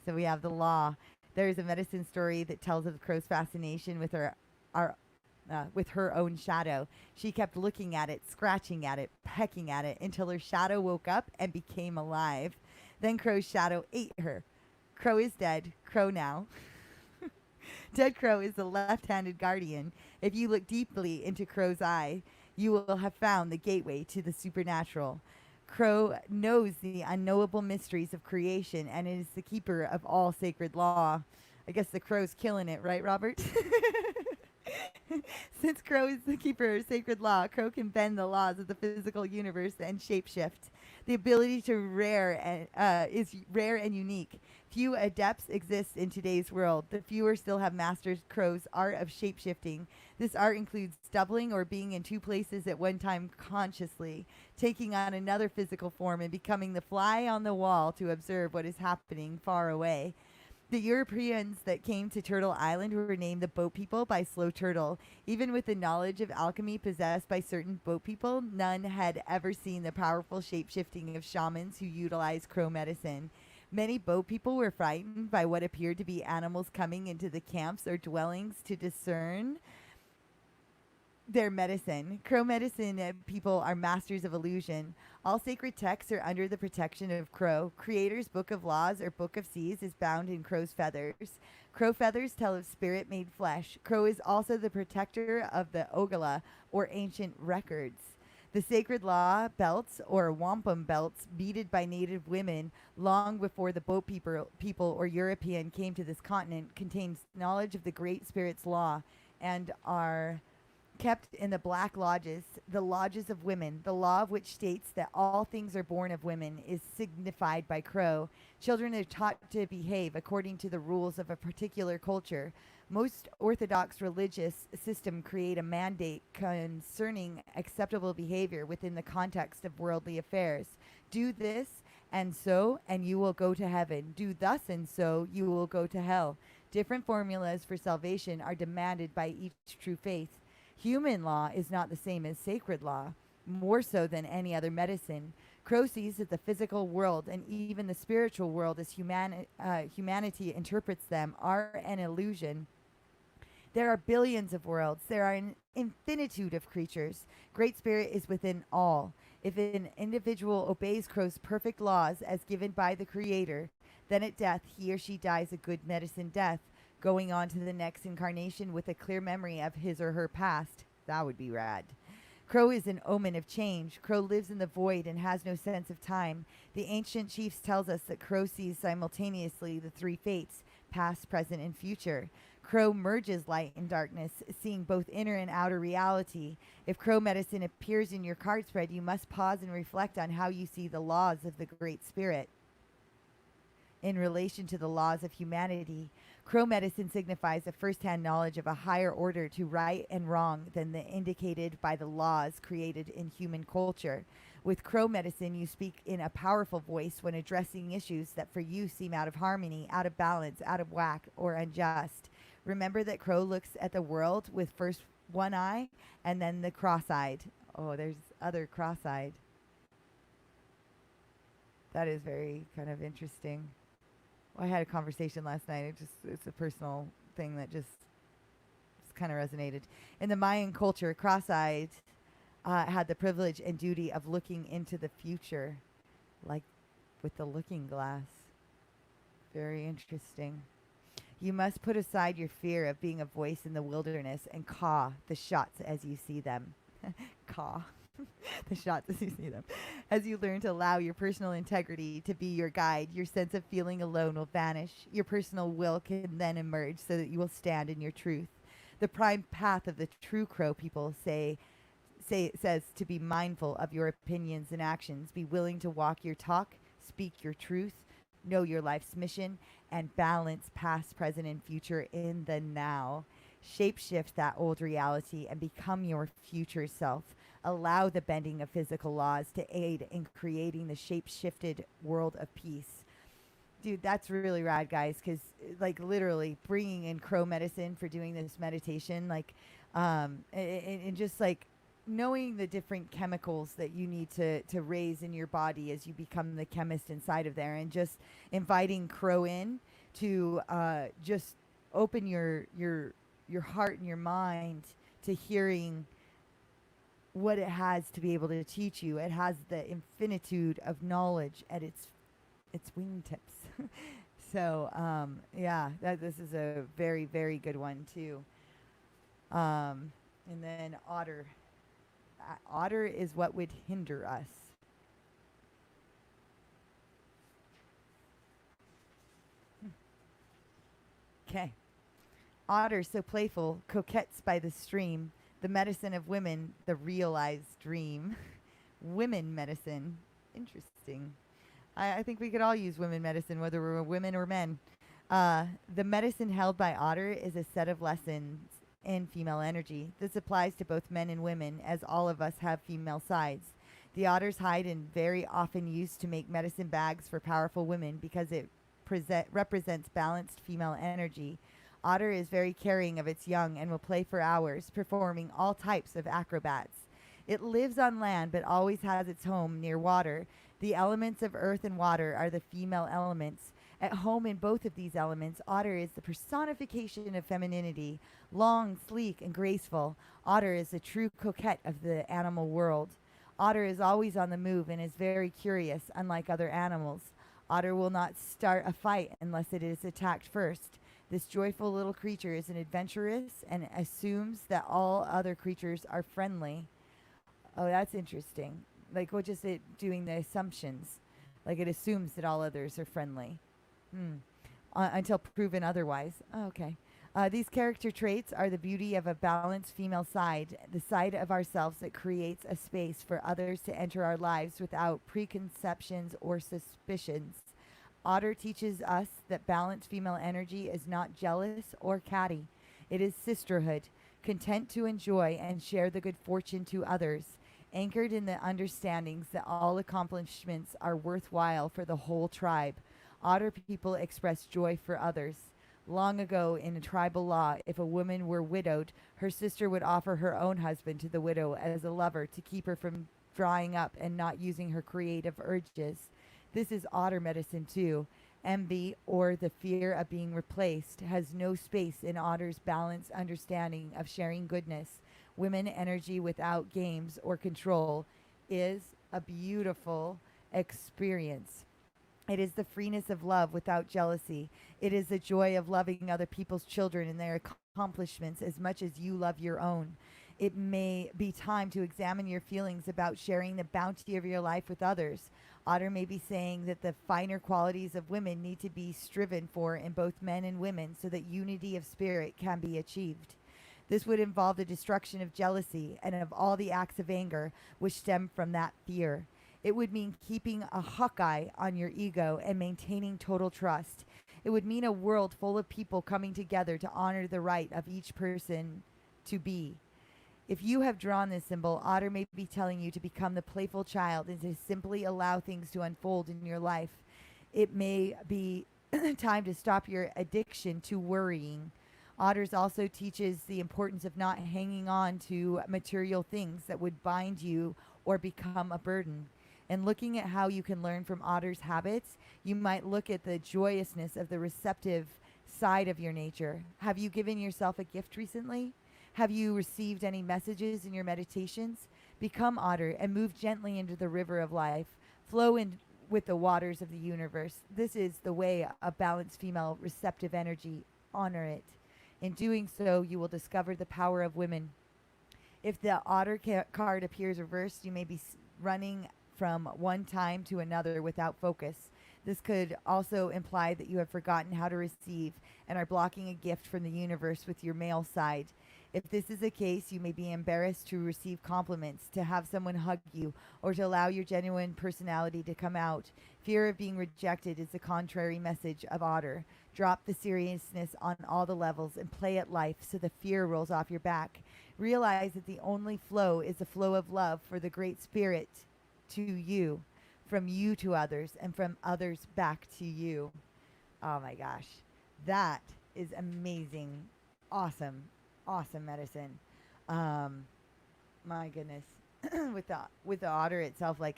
So we have the law. There's a medicine story that tells of the crow's fascination with with her own shadow. She kept looking at it, scratching at it, pecking at it until her shadow woke up and became alive. Then Crow's shadow ate her. Crow is dead. Crow now. Dead Crow is the left-handed guardian. If you look deeply into Crow's eye, you will have found the gateway to the supernatural. Crow knows the unknowable mysteries of creation and is the keeper of all sacred law. I guess the crow's killing it, right, Robert? Since Crow is the keeper of sacred law, Crow can bend the laws of the physical universe and shapeshift. The ability to is rare and unique. Few adepts exist in today's world. The fewer still have mastered Crow's art of shapeshifting. This art includes doubling or being in two places at one time consciously, taking on another physical form and becoming the fly on the wall to observe what is happening far away. The Europeans that came to Turtle Island were named the Boat People by Slow Turtle. Even with the knowledge of alchemy possessed by certain boat people, none had ever seen the powerful shape-shifting of shamans who utilize crow medicine. Many boat people were frightened by what appeared to be animals coming into the camps or dwellings to discern their medicine. Crow medicine people are masters of illusion. All sacred texts are under the protection of Crow. Creator's Book of Laws or Book of Seas is bound in crow's feathers. Crow feathers tell of spirit made flesh. Crow is also the protector of the Ogala or ancient records. The sacred law belts, or wampum belts, beaded by native women long before the boat people or European came to this continent, contains knowledge of the Great Spirit's law and are kept in the black lodges, the lodges of women, the law of which states that all things are born of women, is signified by crow. Children are taught to behave according to the rules of a particular culture. Most orthodox religious system create a mandate concerning acceptable behavior within the context of worldly affairs. Do this and so, and you will go to heaven. Do thus and so, you will go to hell. Different formulas for salvation are demanded by each true faith. Human law is not the same as sacred law, more so than any other medicine. Crow sees that the physical world and even the spiritual world as humanity interprets them are an illusion. There are billions of worlds. There are an infinitude of creatures. Great Spirit is within all. If an individual obeys Crow's perfect laws as given by the Creator, then at death he or she dies a good medicine death, going on to the next incarnation with a clear memory of his or her past. That would be rad. Crow is an omen of change. Crow lives in the void and has no sense of time. The ancient chiefs tells us that Crow sees simultaneously the three fates, past, present, and future. Crow merges light and darkness, seeing both inner and outer reality. If Crow medicine appears in your card spread, you must pause and reflect on how you see the laws of the Great Spirit in relation to the laws of humanity. Crow medicine signifies a first-hand knowledge of a higher order to right and wrong than the indicated by the laws created in human culture. With Crow medicine, you speak in a powerful voice when addressing issues that for you seem out of harmony, out of balance, out of whack, or unjust. Remember that Crow looks at the world with first one eye and then the cross-eyed. Oh, there's other cross-eyed. That is very kind of interesting. I had a conversation last night. It's a personal thing that just kind of resonated. In the Mayan culture, cross-eyed had the privilege and duty of looking into the future, like with the looking glass. Very interesting. You must put aside your fear of being a voice in the wilderness and caw the shots as you see them. Caw. The shots as you see them. As you learn to allow your personal integrity to be your guide, your sense of feeling alone will vanish. Your personal will can then emerge so that you will stand in your truth. The prime path of the true Crow people says to be mindful of your opinions and actions. Be willing to walk your talk, speak your truth, know your life's mission, and balance past, present, and future in the now. Shapeshift that old reality and become your future self. Allow the bending of physical laws to aid in creating the shape-shifted world of peace. Dude, that's really rad, guys, because, like, literally bringing in Crow medicine for doing this meditation, like, and just, like, knowing the different chemicals that you need to raise in your body as you become the chemist inside of there, and just inviting Crow in to just open your heart and your mind to hearing what it has to be able to teach you. It has the infinitude of knowledge at its wingtips. So yeah, this is a very, very good one too. And then otter. Otter is what would hinder us. Okay. Otter, so playful, coquettes by the stream, the medicine of women, the realized dream. Women medicine. Interesting. I think we could all use women medicine, whether we're women or men. The medicine held by Otter is a set of lessons in female energy. This applies to both men and women, as all of us have female sides. The otter's hide is very often used to make medicine bags for powerful women because it represents balanced female energy. Otter is very caring of its young and will play for hours, performing all types of acrobats. It lives on land but always has its home near water. The elements of earth and water are the female elements. At home in both of these elements, Otter is the personification of femininity, long, sleek, and graceful. Otter is the true coquette of the animal world. Otter is always on the move and is very curious, unlike other animals. Otter will not start a fight unless it is attacked first. This joyful little creature is an adventurous and assumes that all other creatures are friendly. Oh, that's interesting. Like, what just it doing the assumptions? Like, it assumes that all others are friendly. Hmm. Until proven otherwise. Oh, okay. These character traits are the beauty of a balanced female side, the side of ourselves that creates a space for others to enter our lives without preconceptions or suspicions. Otter teaches us that balanced female energy is not jealous or catty. It is sisterhood, content to enjoy and share the good fortune to others, anchored in the understandings that all accomplishments are worthwhile for the whole tribe. Otter people express joy for others. Long ago, in a tribal law, if a woman were widowed, her sister would offer her own husband to the widow as a lover to keep her from drying up and not using her creative urges. This is otter medicine too. Envy, or the fear of being replaced, has no space in otter's balanced understanding of sharing goodness. Women energy without games or control is a beautiful experience. It is the freeness of love without jealousy. It is the joy of loving other people's children and their accomplishments as much as you love your own. It may be time to examine your feelings about sharing the bounty of your life with others. Otter may be saying that the finer qualities of women need to be striven for in both men and women so that unity of spirit can be achieved. This would involve the destruction of jealousy and of all the acts of anger which stem from that fear. It would mean keeping a hawkeye on your ego and maintaining total trust. It would mean a world full of people coming together to honor the right of each person to be. If you have drawn this symbol, Otter may be telling you to become the playful child and to simply allow things to unfold in your life. It may be time to stop your addiction to worrying. Otters also teaches the importance of not hanging on to material things that would bind you or become a burden. And looking at how you can learn from Otter's habits, you might look at the joyousness of the receptive side of your nature. Have you given yourself a gift recently? Have you received any messages in your meditations? Become Otter and move gently into the river of life. Flow in with the waters of the universe. This is the way of balanced female receptive energy. Honor it. In doing so, you will discover the power of women. If the Otter card appears reversed, you may be running from one time to another without focus. This could also imply that you have forgotten how to receive and are blocking a gift from the universe with your male side. If this is the case, you may be embarrassed to receive compliments, to have someone hug you, or to allow your genuine personality to come out. Fear of being rejected is the contrary message of Otter. Drop the seriousness on all the levels and play at life so the fear rolls off your back. Realize that the only flow is the flow of love for the Great Spirit to you, from you to others, and from others back to you. Oh my gosh. That is amazing. Awesome. Awesome medicine. My goodness. with the otter itself, like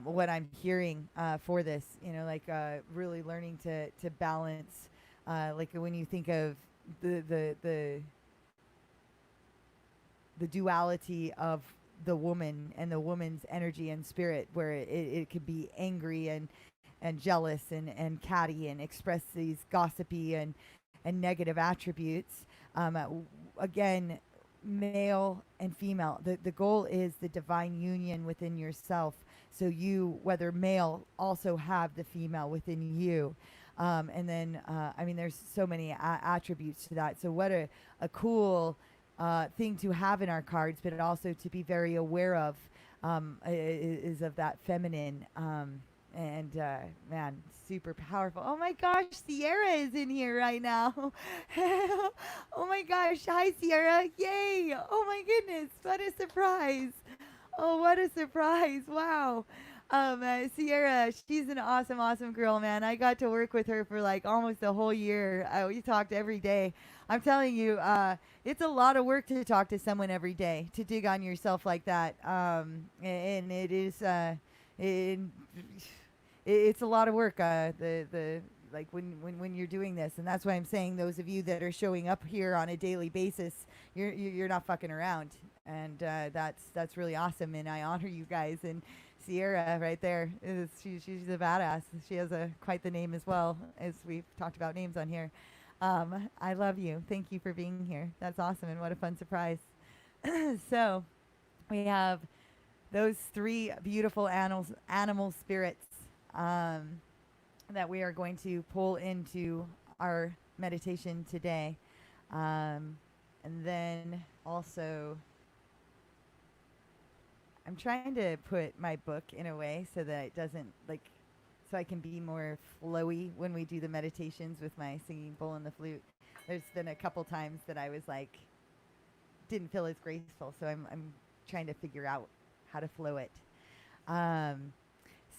what I'm hearing for this, like really learning to balance, like when you think of the duality of the woman and the woman's energy and spirit, where it could be angry and jealous and catty and express these gossipy and negative attributes. Again, male and female. The goal is the divine union within yourself. So you, whether male, also have the female within you. And then, there's so many attributes to that. So what a cool thing to have in our cards, but also to be very aware of is of that feminine. Man, super powerful. Oh my gosh, Sierra is in here right now. Oh my gosh. Hi, Sierra. Yay. Oh my goodness. What a surprise. Oh, what a surprise. Wow. Sierra, she's an awesome, awesome girl, man. I got to work with her for like almost a whole year. We talked every day. I'm telling you, it's a lot of work to talk to someone every day, to dig on yourself like that. And it is, it's a lot of work. Like when you're doing this, and that's why I'm saying those of you that are showing up here on a daily basis, you're not fucking around, and that's really awesome, and I honor you guys. And Sierra right there she's a badass. She has quite the name as well, as we've talked about names on here. I love you. Thank you for being here. That's awesome, and what a fun surprise. So we have those three beautiful animal spirits that we are going to pull into our meditation today. And then also, I'm trying to put my book in a way so that it doesn't so I can be more flowy when we do the meditations with my singing bowl and the flute. There's been a couple times that I was didn't feel as graceful, so I'm trying to figure out how to flow it.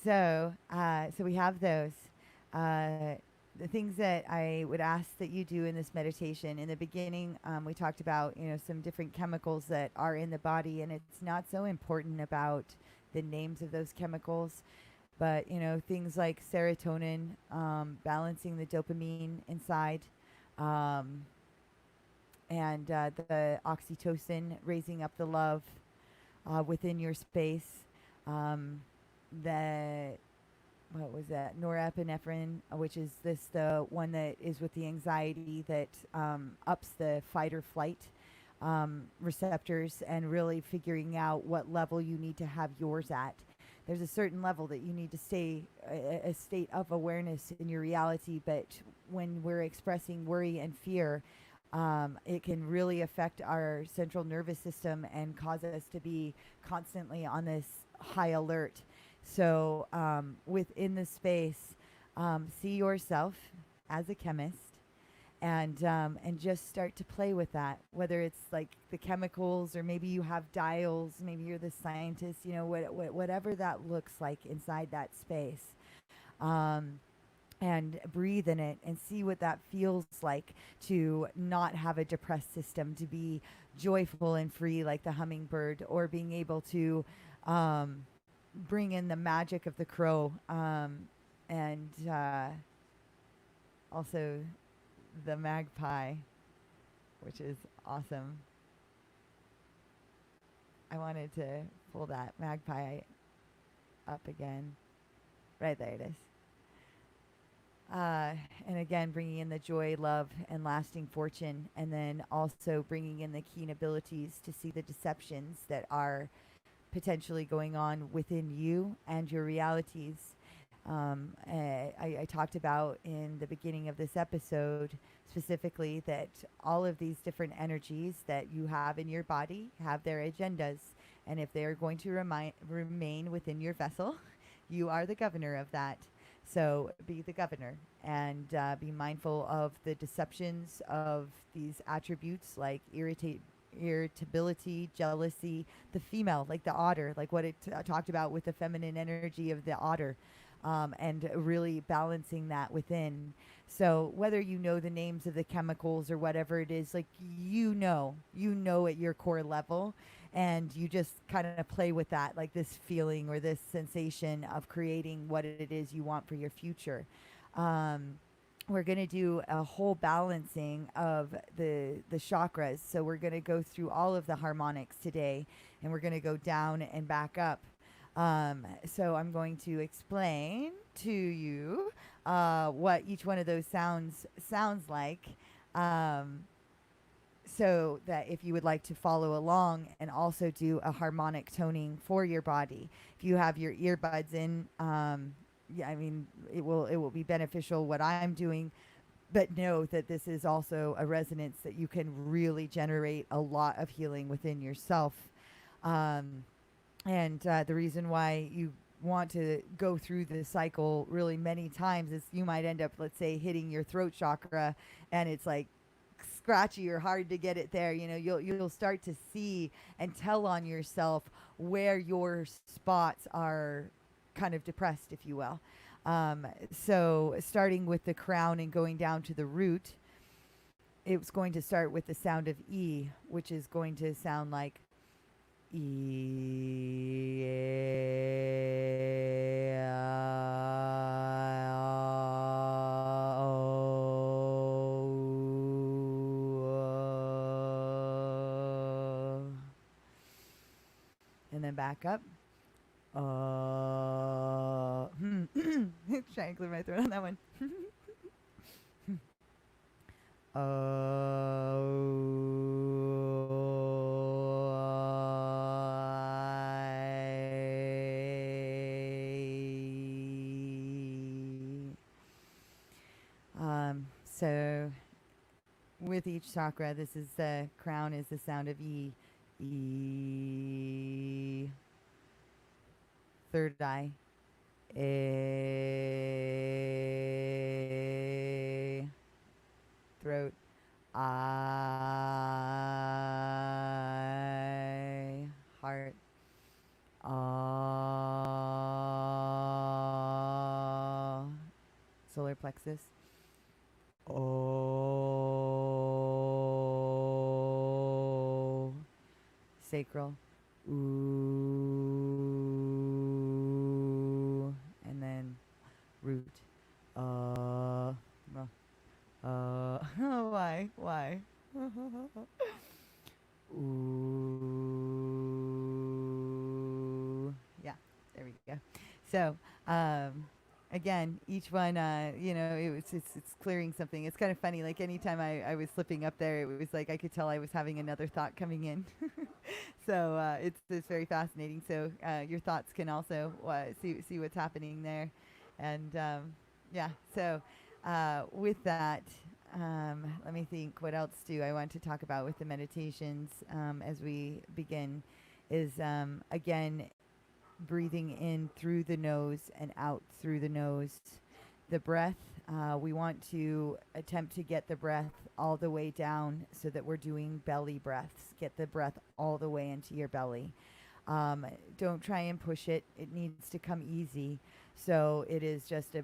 So we have those. The things that I would ask that you do in this meditation. In the beginning, we talked about some different chemicals that are in the body, and it's not so important about the names of those chemicals, but things like serotonin, balancing the dopamine inside, and the oxytocin, raising up the love within your space. What was that? Norepinephrine, which is the one that is with the anxiety that ups the fight or flight receptors, and really figuring out what level you need to have yours at. There's a certain level that you need to stay a state of awareness in your reality, but when we're expressing worry and fear, it can really affect our central nervous system and cause us to be constantly on this high alert. So within the space, see yourself as a chemist, and just start to play with that, whether it's like the chemicals, or maybe you have dials, maybe you're the scientist, whatever that looks like inside that space. And breathe in it and see what that feels like to not have a depressed system, to be joyful and free like the hummingbird, or being able to bring in the magic of the crow, and also the magpie, which is awesome. I wanted to pull that magpie up again. Right there it is. And again, bringing in the joy, love, and lasting fortune, and then also bringing in the keen abilities to see the deceptions that are potentially going on within you and your realities. I talked about in the beginning of this episode specifically that all of these different energies that you have in your body have their agendas, and if they are going to remain within your vessel, you are the governor of that. So be the governor, and be mindful of the deceptions of these attributes like irritability, jealousy, the female, like the otter, like what it talked about with the feminine energy of the otter, and really balancing that within. So whether you know the names of the chemicals or whatever it is, like you know at your core level, and you just kind of play with that, like this feeling or this sensation of creating what it is you want for your future. We're going to do a whole balancing of the chakras. So we're going to go through all of the harmonics today, and we're going to go down and back up. So I'm going to explain to you what each one of those sounds like, so that if you would like to follow along and also do a harmonic toning for your body. If you have your earbuds in, it will be beneficial what I'm doing, but know that this is also a resonance that you can really generate a lot of healing within yourself. And the reason why you want to go through the cycle really many times is you might end up, let's say, hitting your throat chakra, and it's like scratchy or hard to get it there. You'll start to see and tell on yourself where your spots are kind of depressed, if you will. So starting with the crown and going down to the root, it's going to start with the sound of E, which is going to sound like E. And then back up. Trying to clear my throat on that one. Oh. So with each chakra, this is the crown is the sound of E. E. Third eye. A. Throat. I. Heart. Solar plexus. Sacral. Ooh. And then root. Why? Why? Ooh. Yeah, there we go. So, again, each one, it's clearing something. It's kind of funny. Like anytime I was slipping up there, it was like I could tell I was having another thought coming in. So it's very fascinating. So your thoughts can also see what's happening there, and yeah. So with that, let me think. What else do I want to talk about with the meditations as we begin? Is again breathing in through the nose and out through the nose. The breath, we want to attempt to get the breath all the way down so that we're doing belly breaths. Get the breath all the way into your belly. Don't try and push it. It needs to come easy. So it is just a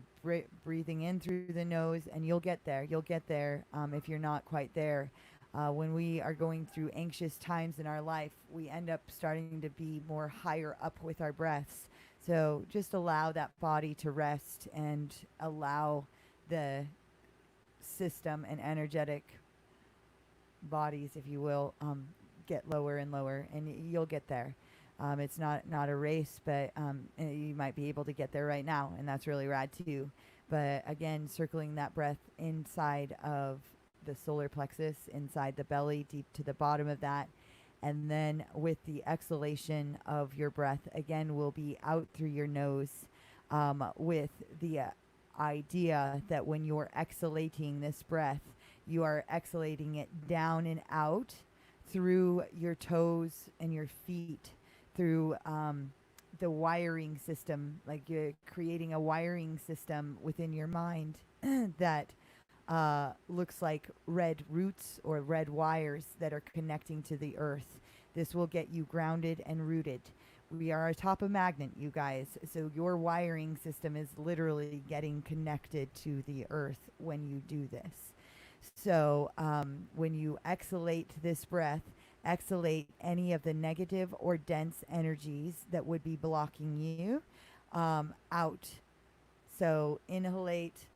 breathing in through the nose, and you'll get there. You'll get there if you're not quite there. When we are going through anxious times in our life, we end up starting to be more higher up with our breaths. So just allow that body to rest and allow the system and energetic bodies, if you will, get lower and lower, and you'll get there. It's not a race, but you might be able to get there right now, and that's really rad too. But again, circling that breath inside of the solar plexus, inside the belly, deep to the bottom of that. And then with the exhalation of your breath, again, will be out through your nose with the idea that when you're exhalating this breath, you are exhalating it down and out through your toes and your feet, through the wiring system, like you're creating a wiring system within your mind that looks like red roots or red wires that are connecting to the earth. This will get you grounded and rooted. We are atop a magnet, you guys. So your wiring system is literally getting connected to the earth when you do this. So when you exhalate this breath, exhalate any of the negative or dense energies that would be blocking you out. So inhalate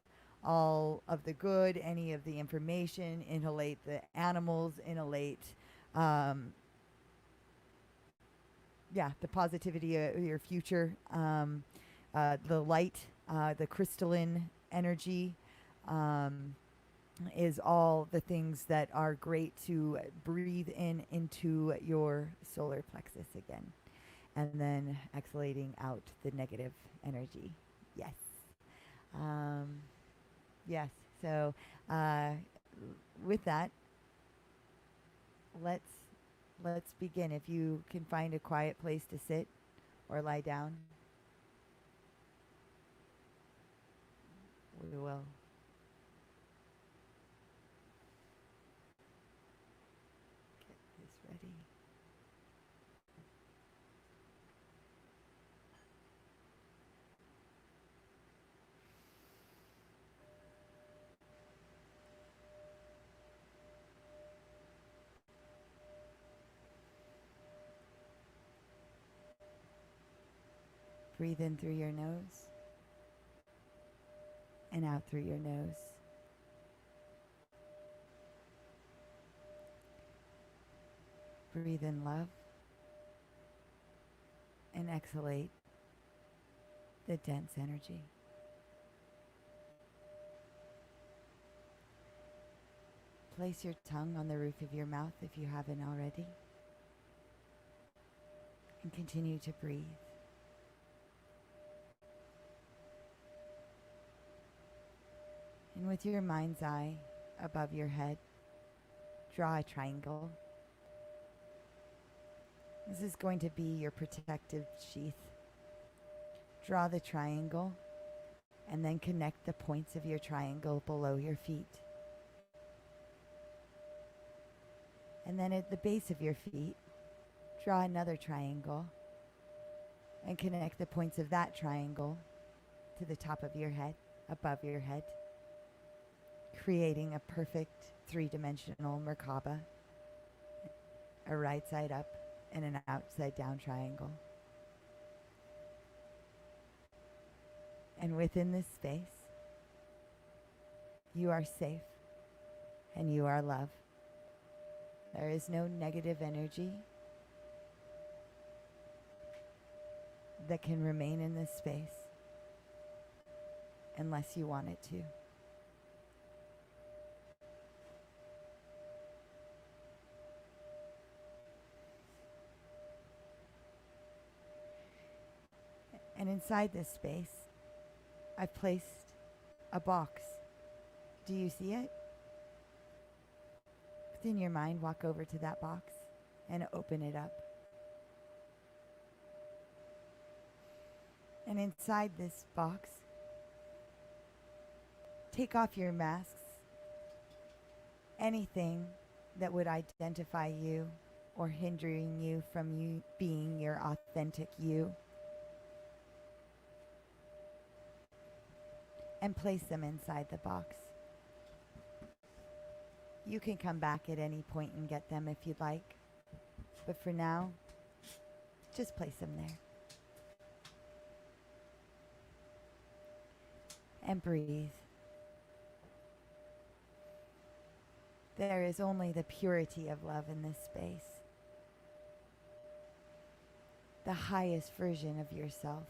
all of the good, any of the information, inhalate the animals, inhalate the positivity of your future, the light, the crystalline energy, is all the things that are great to breathe in into your solar plexus again. And then exhalating out the negative energy. Yes. Yes. So with that, let's begin. If you can find a quiet place to sit or lie down, we will. Get this ready. Breathe in through your nose and out through your nose. Breathe in love and exhalate the dense energy. Place your tongue on the roof of your mouth if you haven't already, and continue to breathe. And with your mind's eye, above your head. Draw a triangle. This is going to be your protective sheath. Draw the triangle and then connect the points of your triangle below your feet. And then at the base of your feet, draw another triangle and connect the points of that triangle to the top of your head, above your head, creating a perfect three-dimensional Merkaba, a right side up and an outside down triangle. And within this space, you are safe and you are love. There is no negative energy that can remain in this space unless you want it to. And inside this space, I've placed a box. Do you see it? Within your mind, walk over to that box and open it up. And inside this box, take off your masks. Anything that would identify you or hindering you from you being your authentic you. And place them inside the box. You can come back at any point and get them if you'd like. But for now, just place them there. And breathe. There is only the purity of love in this space. The highest version of yourself.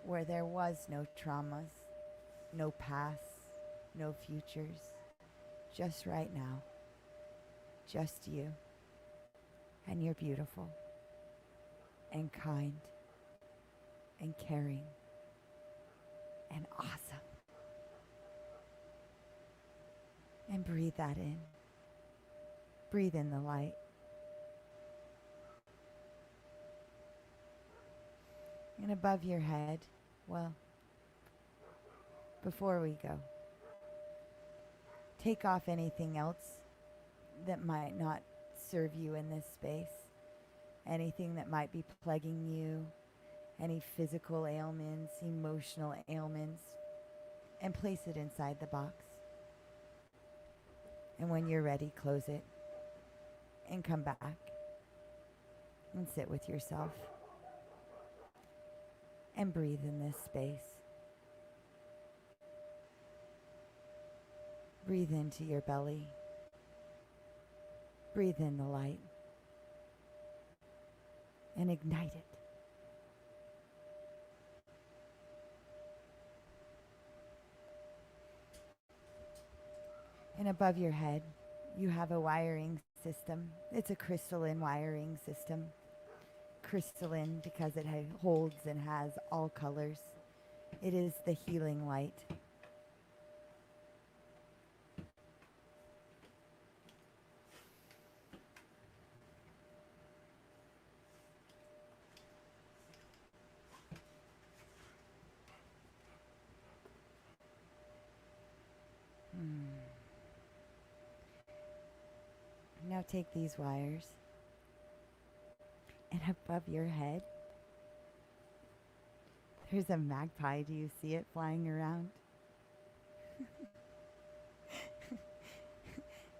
Where there was no traumas, no pasts, no futures, just right now, just you, and you're beautiful, and kind, and caring, and awesome. And breathe that in. Breathe in the light. And above your head, well, before we go, take off anything else that might not serve you in this space, anything that might be plaguing you, any physical ailments, emotional ailments, and place it inside the box. And when you're ready, close it and come back and sit with yourself. And breathe in this space. Breathe into your belly. Breathe in the light. And ignite it. And above your head, you have a wiring system. It's a crystalline wiring system. Crystalline because it holds and has all colors. It is the healing light. Now take these wires. And above your head, there's a magpie. Do you see it flying around?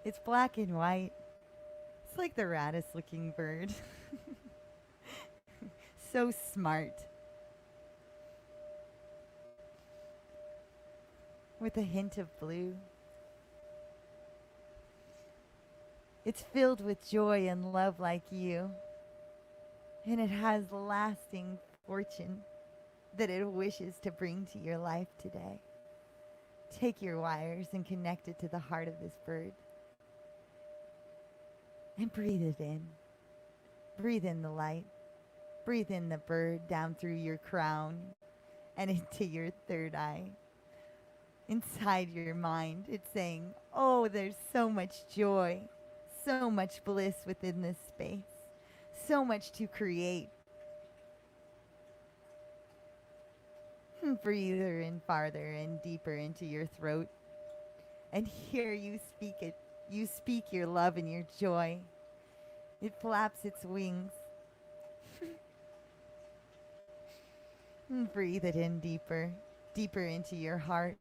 It's black and white. It's like the raddest looking bird. So smart. With a hint of blue. It's filled with joy and love like you. And it has lasting fortune that it wishes to bring to your life today. Take your wires and connect it to the heart of this bird. And breathe it in. Breathe in the light. Breathe in the bird down through your crown and into your third eye. inside your mind. It's saying, oh, there's so much joy, so much bliss within this space, so much to create. Breathe in farther and deeper into your throat. And here you speak it. You speak your love and your joy. It flaps its wings. Breathe it in deeper, deeper into your heart.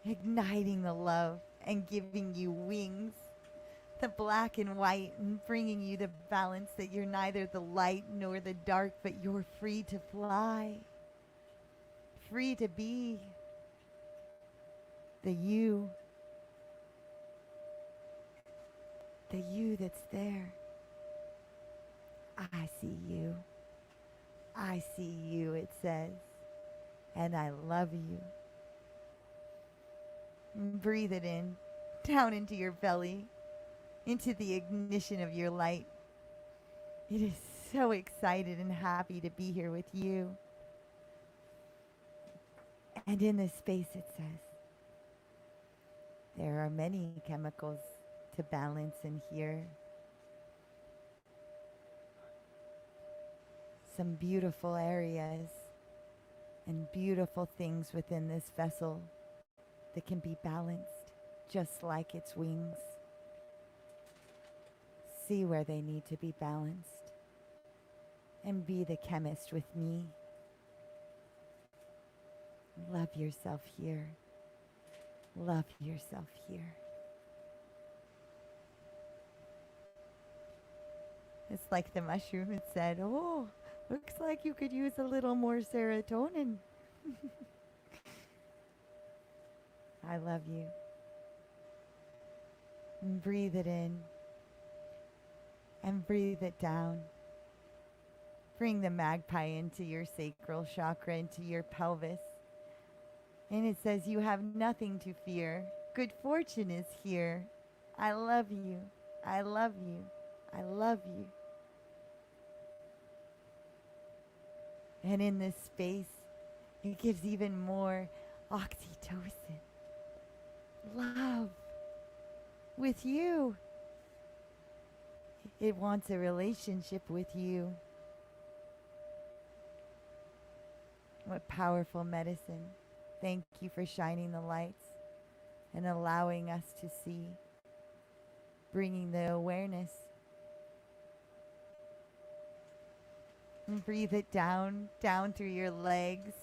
Igniting the love and giving you wings. The black and white, and bringing you the balance that you're neither the light nor the dark, but you're free to fly. Free to be the you that's there. I see you. I see you, it says, and I love you. Breathe it in, down into your belly, into the ignition of your light. It is so excited and happy to be here with you. And in this space, it says, there are many chemicals to balance in here. Some beautiful areas and beautiful things within this vessel that can be balanced just like its wings. See where they need to be balanced and be the chemist with me. Love yourself here. Love yourself here. It's like the mushroom. It said, oh, looks like you could use a little more serotonin. I love you. And breathe it in. And breathe it down. Bring the magpie into your sacral chakra, into your pelvis. And it says, you have nothing to fear. Good fortune is here. I love you. I love you. I love you. And in this space, it gives even more oxytocin. Love with you. It wants a relationship with you. What powerful medicine. Thank you for shining the lights and allowing us to see, bringing the awareness. And breathe it down, down through your legs,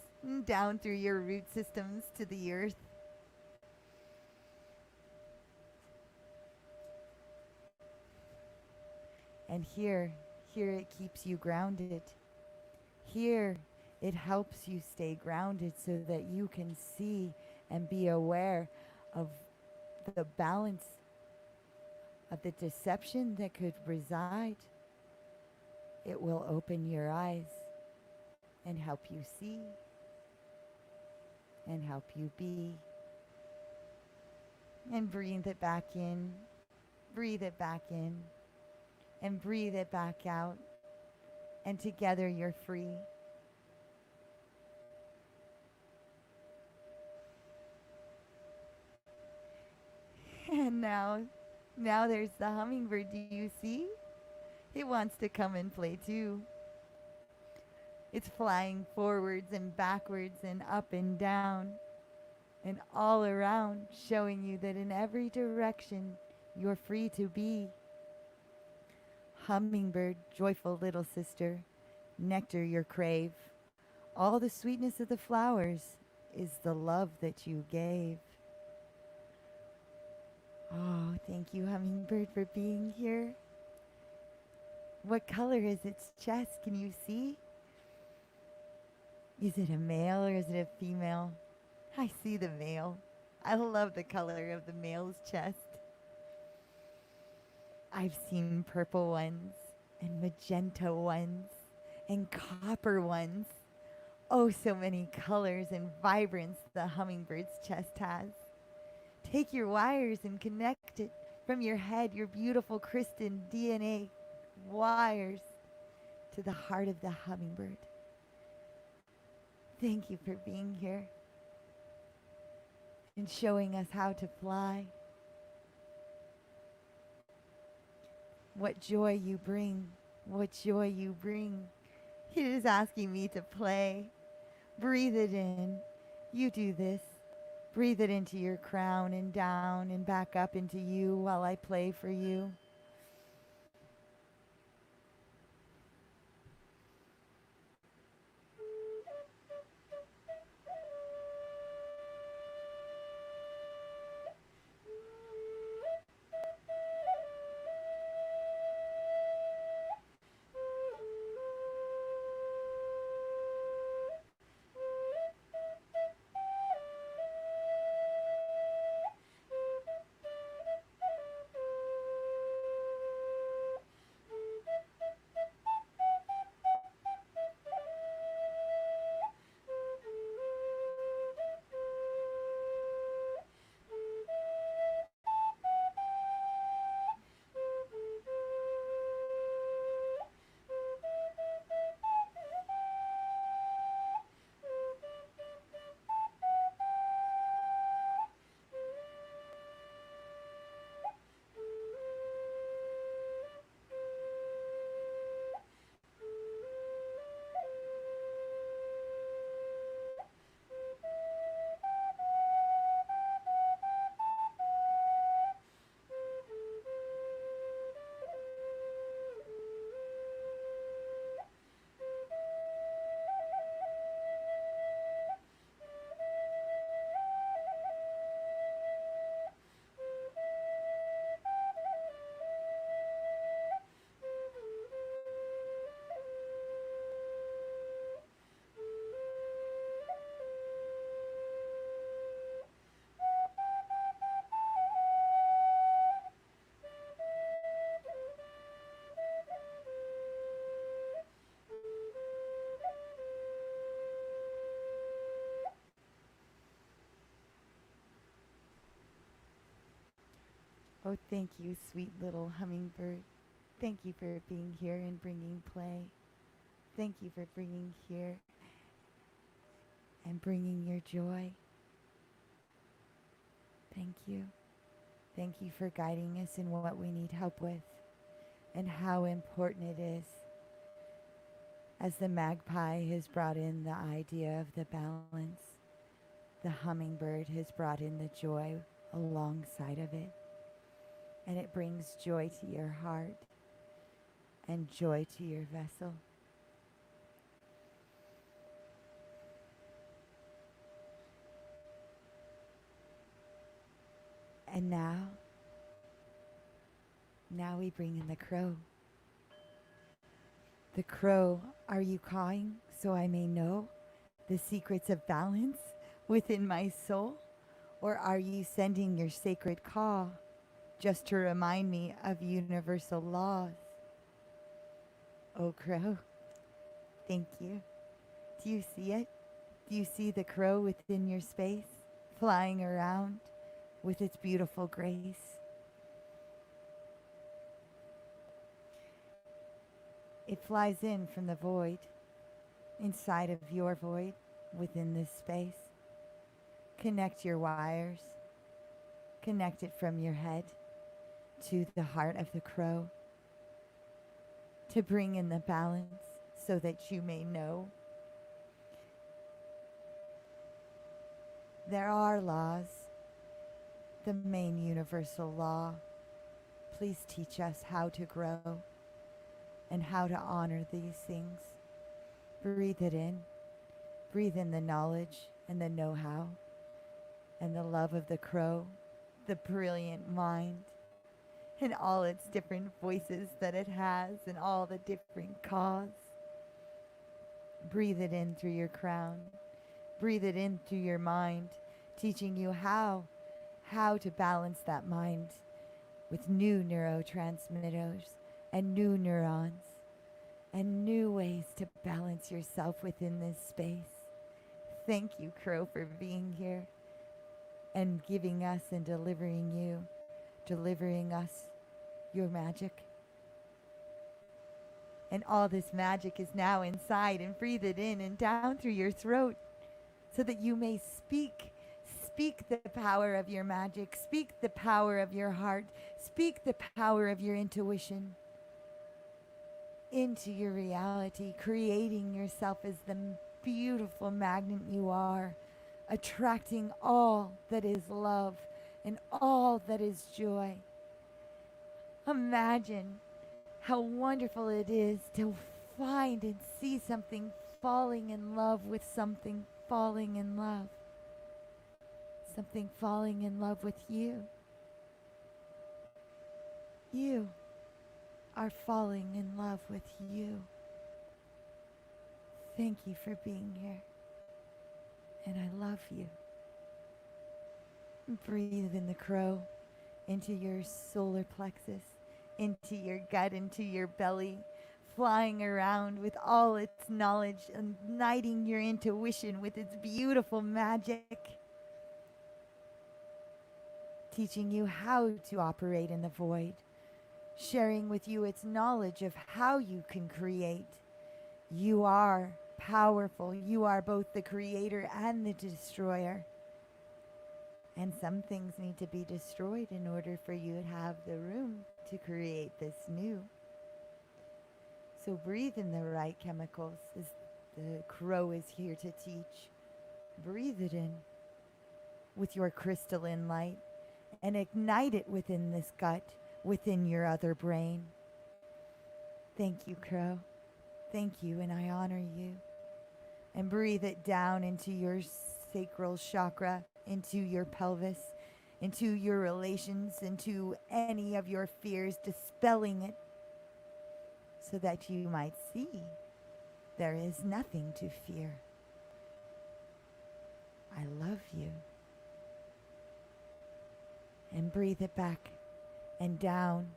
down through your root systems to the earth. And here it keeps you grounded. Here it helps you stay grounded so that you can see and be aware of the balance of the deception that could reside. It will open your eyes and help you see and help you be. And breathe it back in, breathe it back in, and breathe it back out. And together you're free. And now there's the hummingbird. Do you see? It wants to come and play too. It's flying forwards and backwards and up and down and all around, showing you that in every direction you're free to be. Hummingbird, joyful little sister, nectar your crave. All the sweetness of the flowers is the love that you gave. Oh, thank you, hummingbird, for being here. What color is its chest? Can you see? Is it a male or is it a female? I see the male. I love the color of the male's chest. I've seen purple ones and magenta ones and copper ones. Oh, so many colors and vibrance the hummingbird's chest has. Take your wires and connect it from your head, your beautiful crystalline DNA wires, to the heart of the hummingbird. Thank you for being here. and showing us how to fly. What joy you bring, what joy you bring. It is asking me to play. Breathe it in. You do this. Breathe it into your crown and down and back up into you while I play for you. Oh, thank you, sweet little hummingbird. Thank you for being here and bringing play. Thank you for bringing here and bringing your joy. Thank you. Thank you for guiding us in what we need help with and how important it is. As the magpie has brought in the idea of the balance, the hummingbird has brought in the joy alongside of it. And it brings joy to your heart and joy to your vessel. And now we bring in the crow. The crow, are you cawing so I may know the secrets of balance within my soul? Or are you sending your sacred caw just to remind me of universal laws? Oh, crow, thank you. Do you see it? Do you see the crow within your space, flying around with its beautiful grace? It flies in from the void, inside of your void, within this space. Connect your wires. Connect it from your head to the heart of the crow, to bring in the balance so that you may know. There are laws, the main universal law. Please teach us how to grow and how to honor these things. Breathe it in. Breathe in the knowledge and the know-how and the love of the crow, the brilliant mind, and all its different voices that it has and all the different caws. Breathe it in through your crown. Breathe it in through your mind, teaching you how to balance that mind with new neurotransmitters and new neurons and new ways to balance yourself within this space. Thank you, Crow, for being here and giving us and delivering us your magic. And all this magic is now inside, and breathe it in and down through your throat so that you may speak Speak the power of your magic. Speak the power of your heart. Speak the power of your intuition into your reality, creating yourself as the beautiful magnet you are, attracting all that is love and all that is joy. Imagine how wonderful it is to find and see something falling in love with something falling in love. Something falling in love with you. You are falling in love with you. Thank you for being here. And I love you. Breathe in the crow into your solar plexus, into your gut, into your belly, flying around with all its knowledge, igniting your intuition with its beautiful magic, teaching you how to operate in the void, sharing with you its knowledge of how you can create. You are powerful. You are both the creator and the destroyer. And some things need to be destroyed in order for you to have the room to create this new. So breathe in the right chemicals, as the crow is here to teach. Breathe it in with your crystalline light and ignite it within this gut, within your other brain. Thank you, crow. Thank you, and I honor you. And breathe it down into your sacral chakra, into your pelvis, into your relations, into any of your fears, dispelling it so that you might see there is nothing to fear. I love you. And breathe it back and down,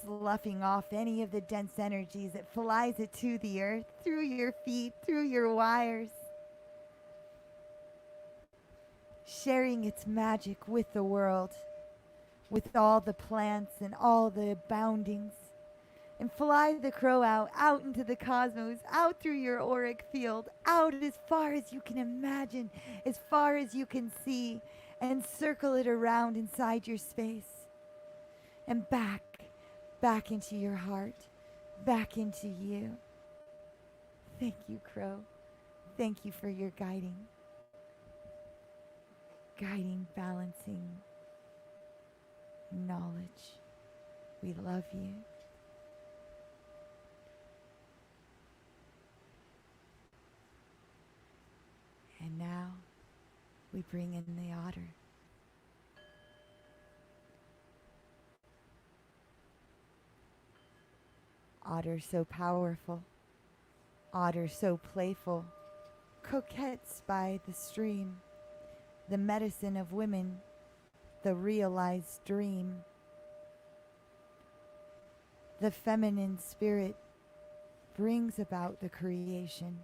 sloughing off any of the dense energies that flies it to the earth, through your feet, through your wires, sharing its magic with the world, with all the plants and all the aboundings. And fly the crow out into the cosmos, out through your auric field, out as far as you can imagine, as far as you can see, and circle it around inside your space. And back into your heart, back into you. Thank you, crow. Thank you for your guiding, balancing knowledge. We love you. And now we bring in the otter. Otter so powerful, otter so playful, coquettes by the stream, the medicine of women, the realized dream. The feminine spirit brings about the creation,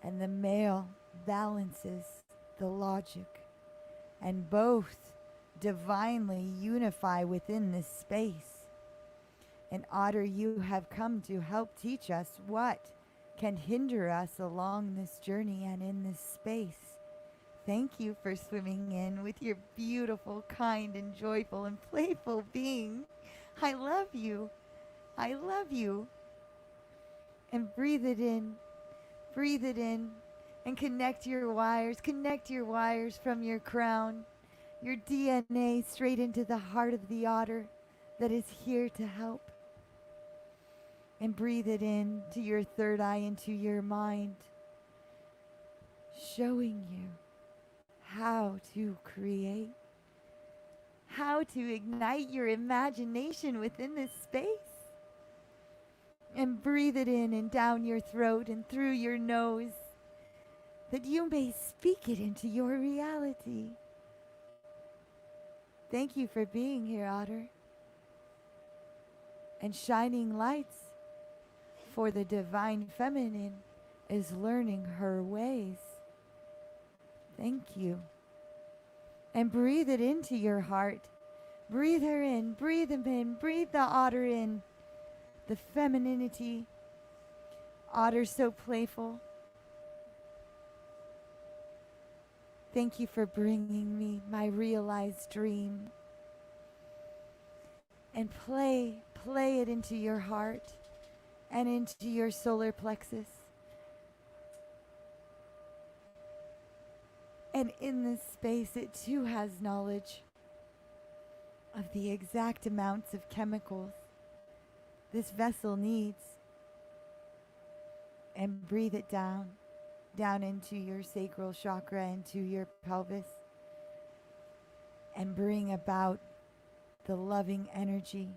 and the male balances the logic, and both divinely unify within this space. And Otter, you have come to help teach us what can hinder us along this journey and in this space. Thank you for swimming in with your beautiful, kind, and joyful and playful being. I love you. I love you. And breathe it in. Breathe it in. And connect your wires. Connect your wires from your crown, your DNA, straight into the heart of the otter that is here to help. And breathe it in to your third eye, into your mind, showing you how to create, how to ignite your imagination within this space. And breathe it in and down your throat and through your nose, that you may speak it into your reality. Thank you for being here, Otter, and shining lights, for the divine feminine is learning her ways. Thank you. And breathe it into your heart. Breathe her in, breathe him in, breathe the otter in. The femininity. Otter so playful. Thank you for bringing me my realized dream. And play it into your heart and into your solar plexus. And in this space, it too has knowledge of the exact amounts of chemicals this vessel needs. And breathe it down into your sacral chakra, into your pelvis, and bring about the loving energy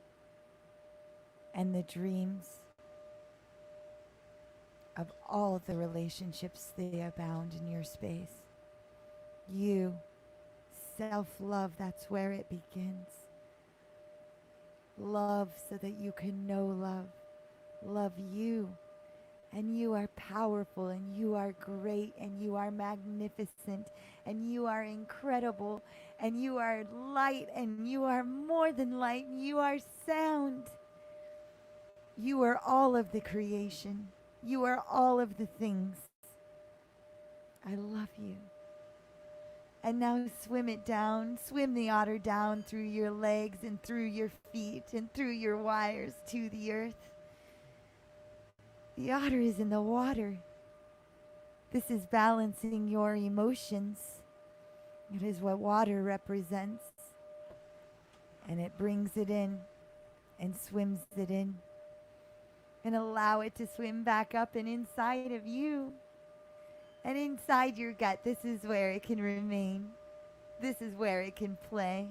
and the dreams of all the relationships they abound in your space. You, self-love, that's where it begins. Love so that you can know love. Love you. And you are powerful, and you are great, and you are magnificent, and you are incredible, and you are light, and you are more than light, and you are sound. You are all of the creation. You are all of the things. I love you. And now swim it down, swim the otter down through your legs and through your feet and through your wires to the earth. The otter is in the water. This is balancing your emotions. It is what water represents. And it brings it in and swims it in. And allow it to swim back up and inside of you. And inside your gut, this is where it can remain. This is where it can play.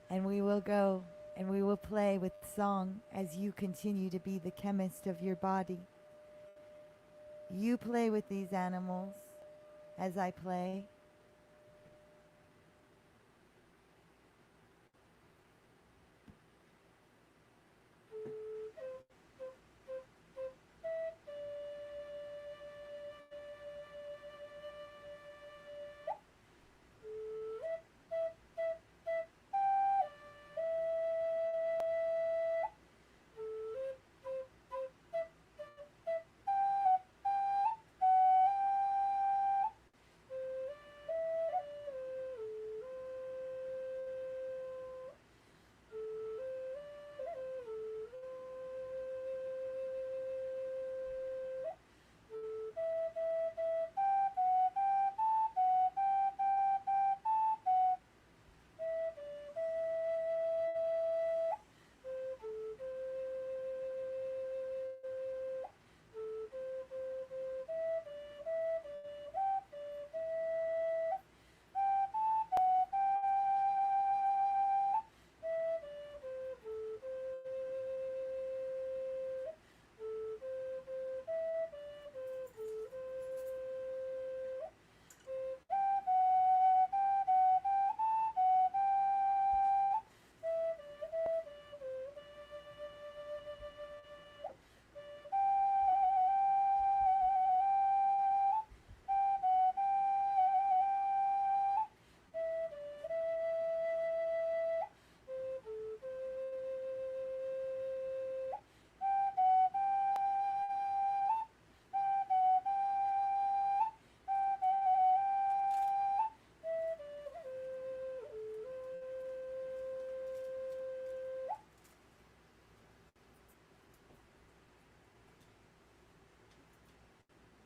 And we will go and we will play with song as you continue to be the chemist of your body. You play with these animals as I play.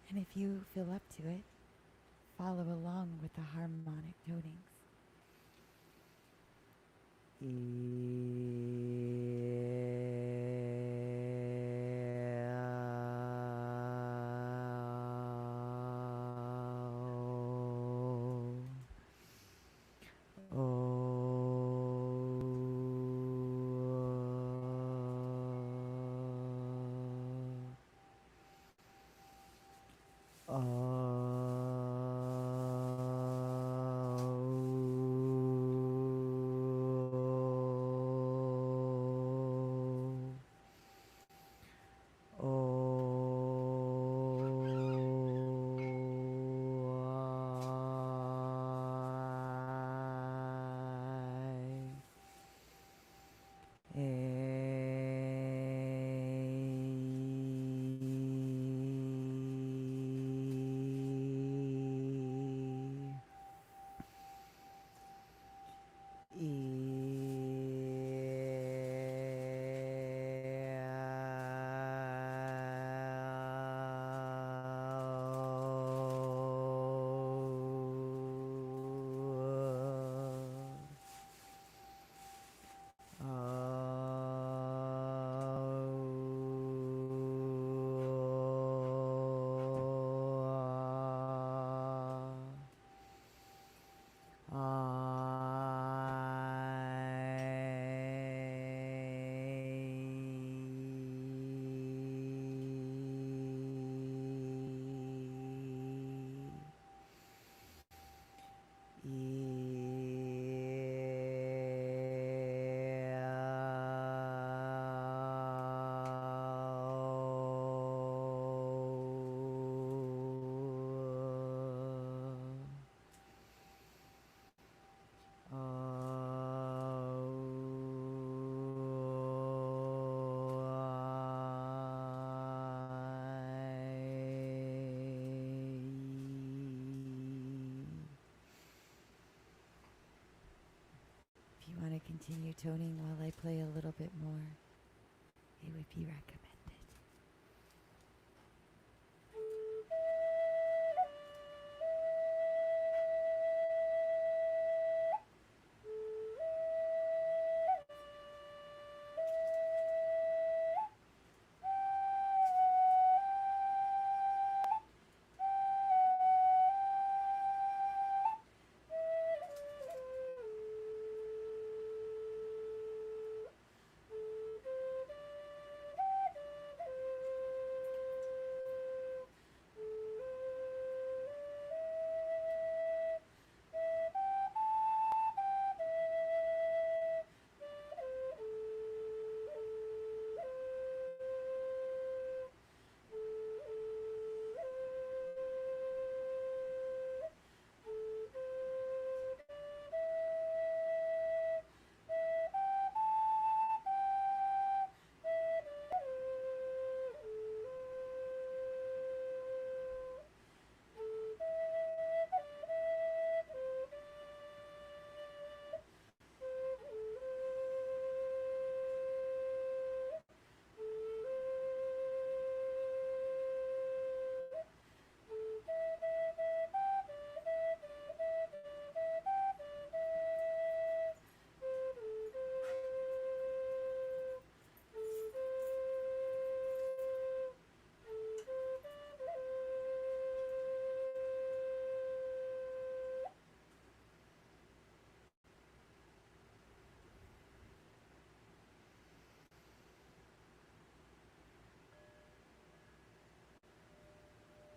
And if you feel up to it, follow along with the harmonic tonings. Want to continue toning while I play a little bit more? It would be recommended.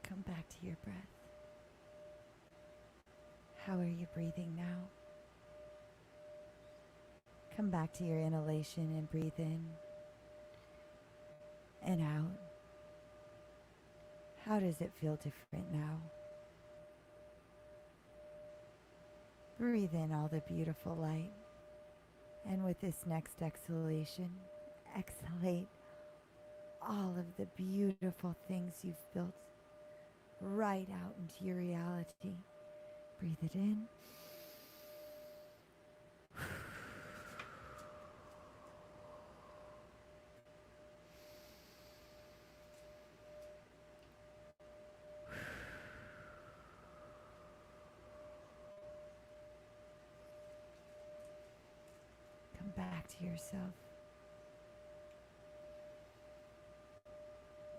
Come back to your breath. How are you breathing now? Come back to your inhalation and breathe in and out. How does it feel different now? Breathe in all the beautiful light. And with this next exhalation, exhalate all of the beautiful things you've built right out into your reality. Breathe it in. Come back to yourself.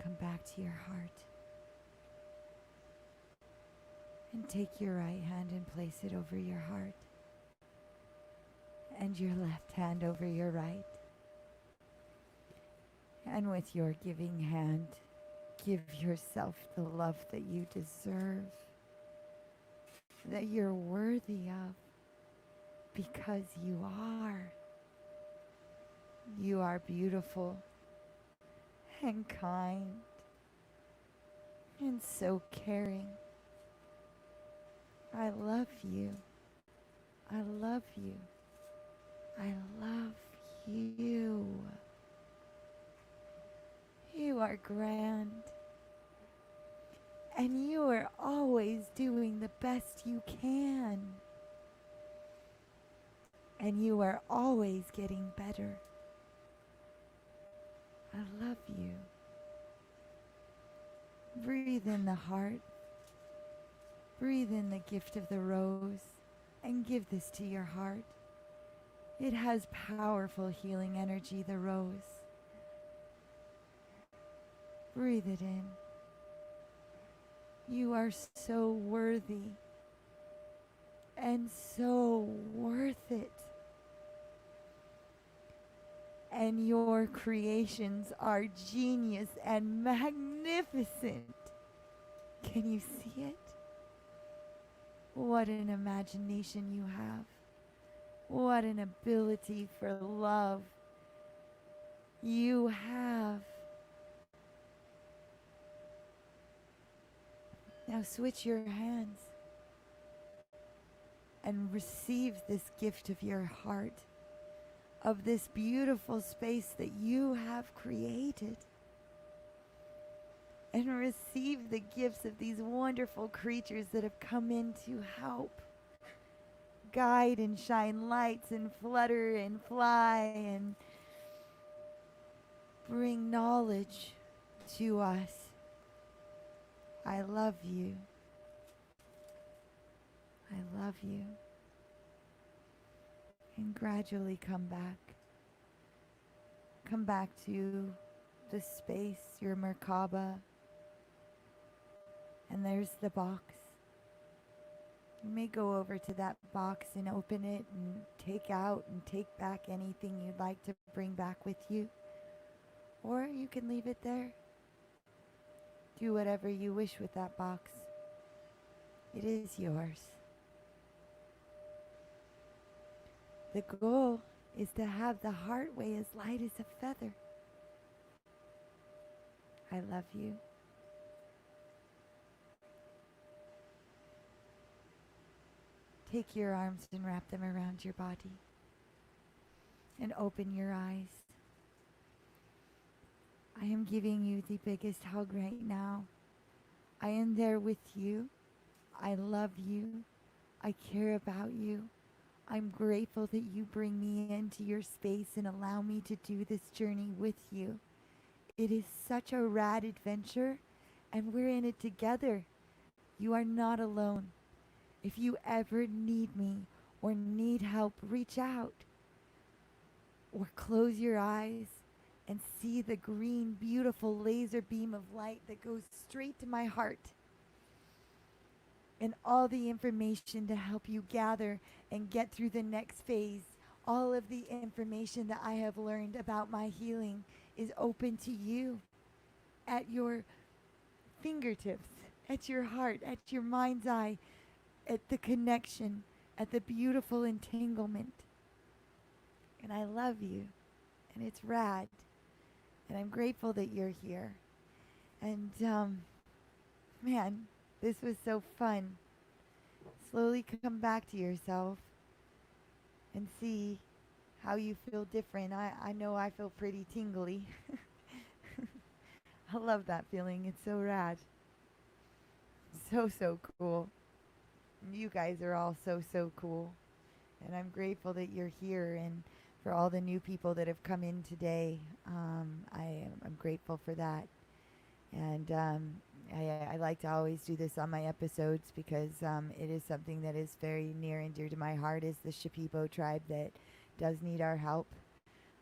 Come back to your heart. And take your right hand and place it over your heart. And your left hand over your right. And with your giving hand, give yourself the love that you deserve, that you're worthy of, because you are. You are beautiful and kind and so caring. I love you. I love you. I love you. You are grand. And you are always doing the best you can. And you are always getting better. I love you. Breathe in the heart. Breathe in the gift of the rose and give this to your heart. It has powerful healing energy, the rose. Breathe it in. You are so worthy and so worth it. And your creations are genius and magnificent. Can you see it? What an imagination you have. What an ability for love you have. Now switch your hands and receive this gift of your heart, of this beautiful space that you have created. And receive the gifts of these wonderful creatures that have come in to help guide and shine lights and flutter and fly and bring knowledge to us. I love you. I love you. And gradually come back. Come back to the space, your Merkaba. And there's the box. You may go over to that box and open it and take out and take back anything you'd like to bring back with you. Or you can leave it there. Do whatever you wish with that box. It is yours. The goal is to have the heart weigh as light as a feather. I love you. Take your arms and wrap them around your body. And open your eyes. I am giving you the biggest hug right now. I am there with you. I love you. I care about you. I'm grateful that you bring me into your space and allow me to do this journey with you. It is such a rad adventure, and we're in it together. You are not alone. If you ever need me or need help, reach out. Or close your eyes and see the green, beautiful laser beam of light that goes straight to my heart. And all the information to help you gather and get through the next phase. All of the information that I have learned about my healing is open to you at your fingertips, at your heart, at your mind's eye, at the connection, at the beautiful entanglement. And I love you, and it's rad, and I'm grateful that you're here. And man, this was so fun. Slowly come back to yourself and see how you feel different. I know I feel pretty tingly. I love that feeling. It's so rad. So cool. And you guys are all so cool. And I'm grateful that you're here, and for all the new people that have come in today. I'm grateful for that. And I like to always do this on my episodes because it is something that is very near and dear to my heart, is the Shipibo tribe that does need our help.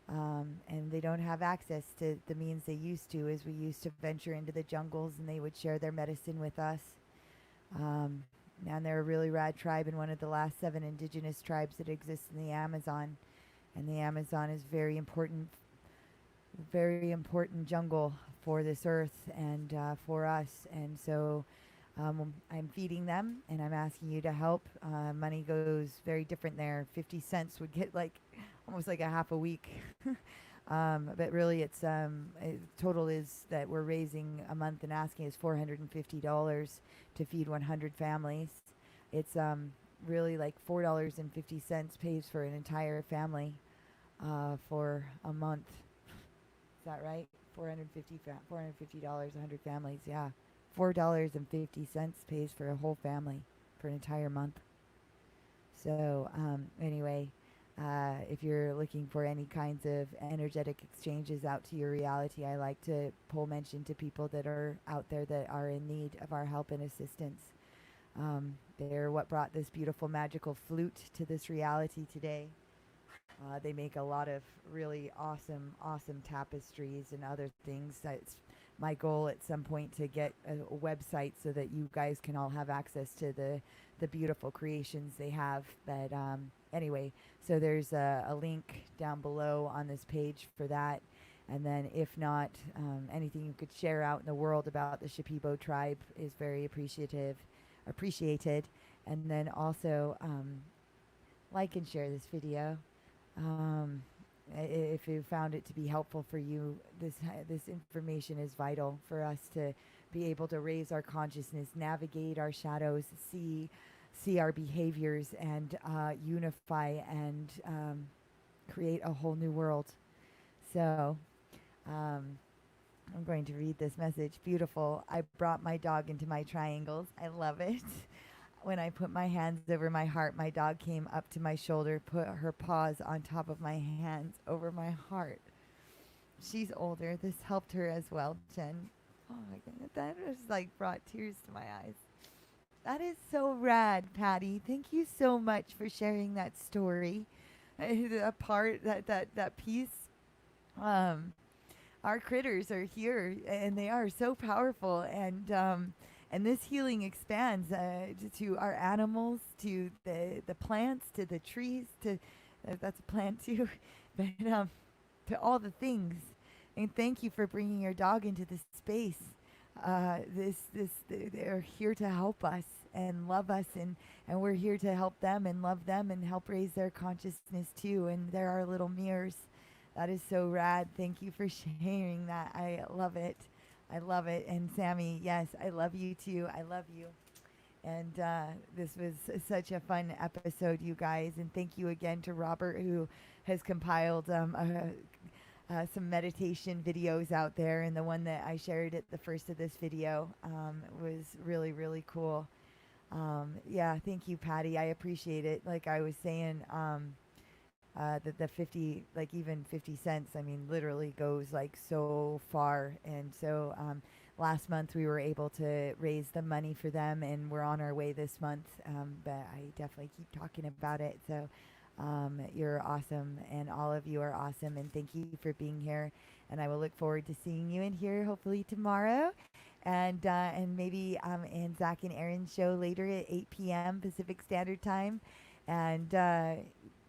And they don't have access to the means they used to, as we used to venture into the jungles and they would share their medicine with us. And they're a really rad tribe, and one of the last 7 indigenous tribes that exists in the Amazon. And the Amazon is very important jungle for this earth and for us. And so I'm feeding them, and I'm asking you to help. Money goes very different there. 50 cents would get like almost like a half a week. But really it's total is that we're raising a month and asking is $450 to feed 100 families. It's really like $4.50 pays for an entire family for a month. Is that right? $450, 100 families, yeah. $4.50 pays for a whole family for an entire month. So anyway, if you're looking for any kinds of energetic exchanges out to your reality, I like to pull mention to people that are out there that are in need of our help and assistance. They're what brought this beautiful magical flute to this reality today. They make a lot of really awesome tapestries and other things. It's my goal at some point to get a website so that you guys can all have access to the beautiful creations they have. But anyway, so there's a link down below on this page for that. And then if not, anything you could share out in the world about the Shipibo tribe is very appreciated. And then also like and share this video. If you found it to be helpful for you, this information is vital for us to be able to raise our consciousness, navigate our shadows, see our behaviors, and unify and create a whole new world. So I'm going to read this message. Beautiful. I brought my dog into my triangles. I love it. when I put my hands over my heart, my dog came up to my shoulder, put her paws on top of my hands over my heart. She's older. This helped her as well, Jen. Oh my goodness, that just like brought tears to my eyes. That is so rad, Patty. Thank you so much for sharing that story. A part that piece. Our critters are here, and they are so powerful, and this healing expands to our animals, to the plants, to the trees, to that's a plant too, but to all the things. And thank you for bringing your dog into this space. They're here to help us and love us, and we're here to help them and love them and help raise their consciousness too. And they're our little mirrors. That is so rad. Thank you for sharing that. I love it. I love it. And Sammy, yes, I love you too. I love you. And this was such a fun episode, you guys. And thank you again to Robert, who has compiled some meditation videos out there. And the one that I shared at the first of this video was really, really cool. Yeah, thank you, Patty. I appreciate it. Like I was saying, the 50, like even 50 cents, I mean, literally goes like so far. And so last month we were able to raise the money for them, and we're on our way this month. But I definitely keep talking about it. So you're awesome, and all of you are awesome. And thank you for being here. And I will look forward to seeing you in here hopefully tomorrow. And maybe in Zach and Aaron's show later at 8 p.m. Pacific Standard Time. And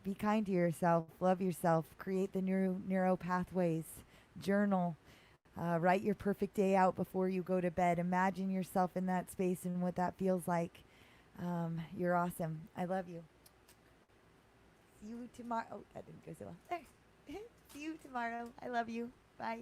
be kind to yourself, love yourself, create the neuro pathways, journal, write your perfect day out before you go to bed. Imagine yourself in that space and what that feels like. You're awesome. I love you. See you tomorrow. Oh, that didn't go so well. There. See you tomorrow. I love you. Bye.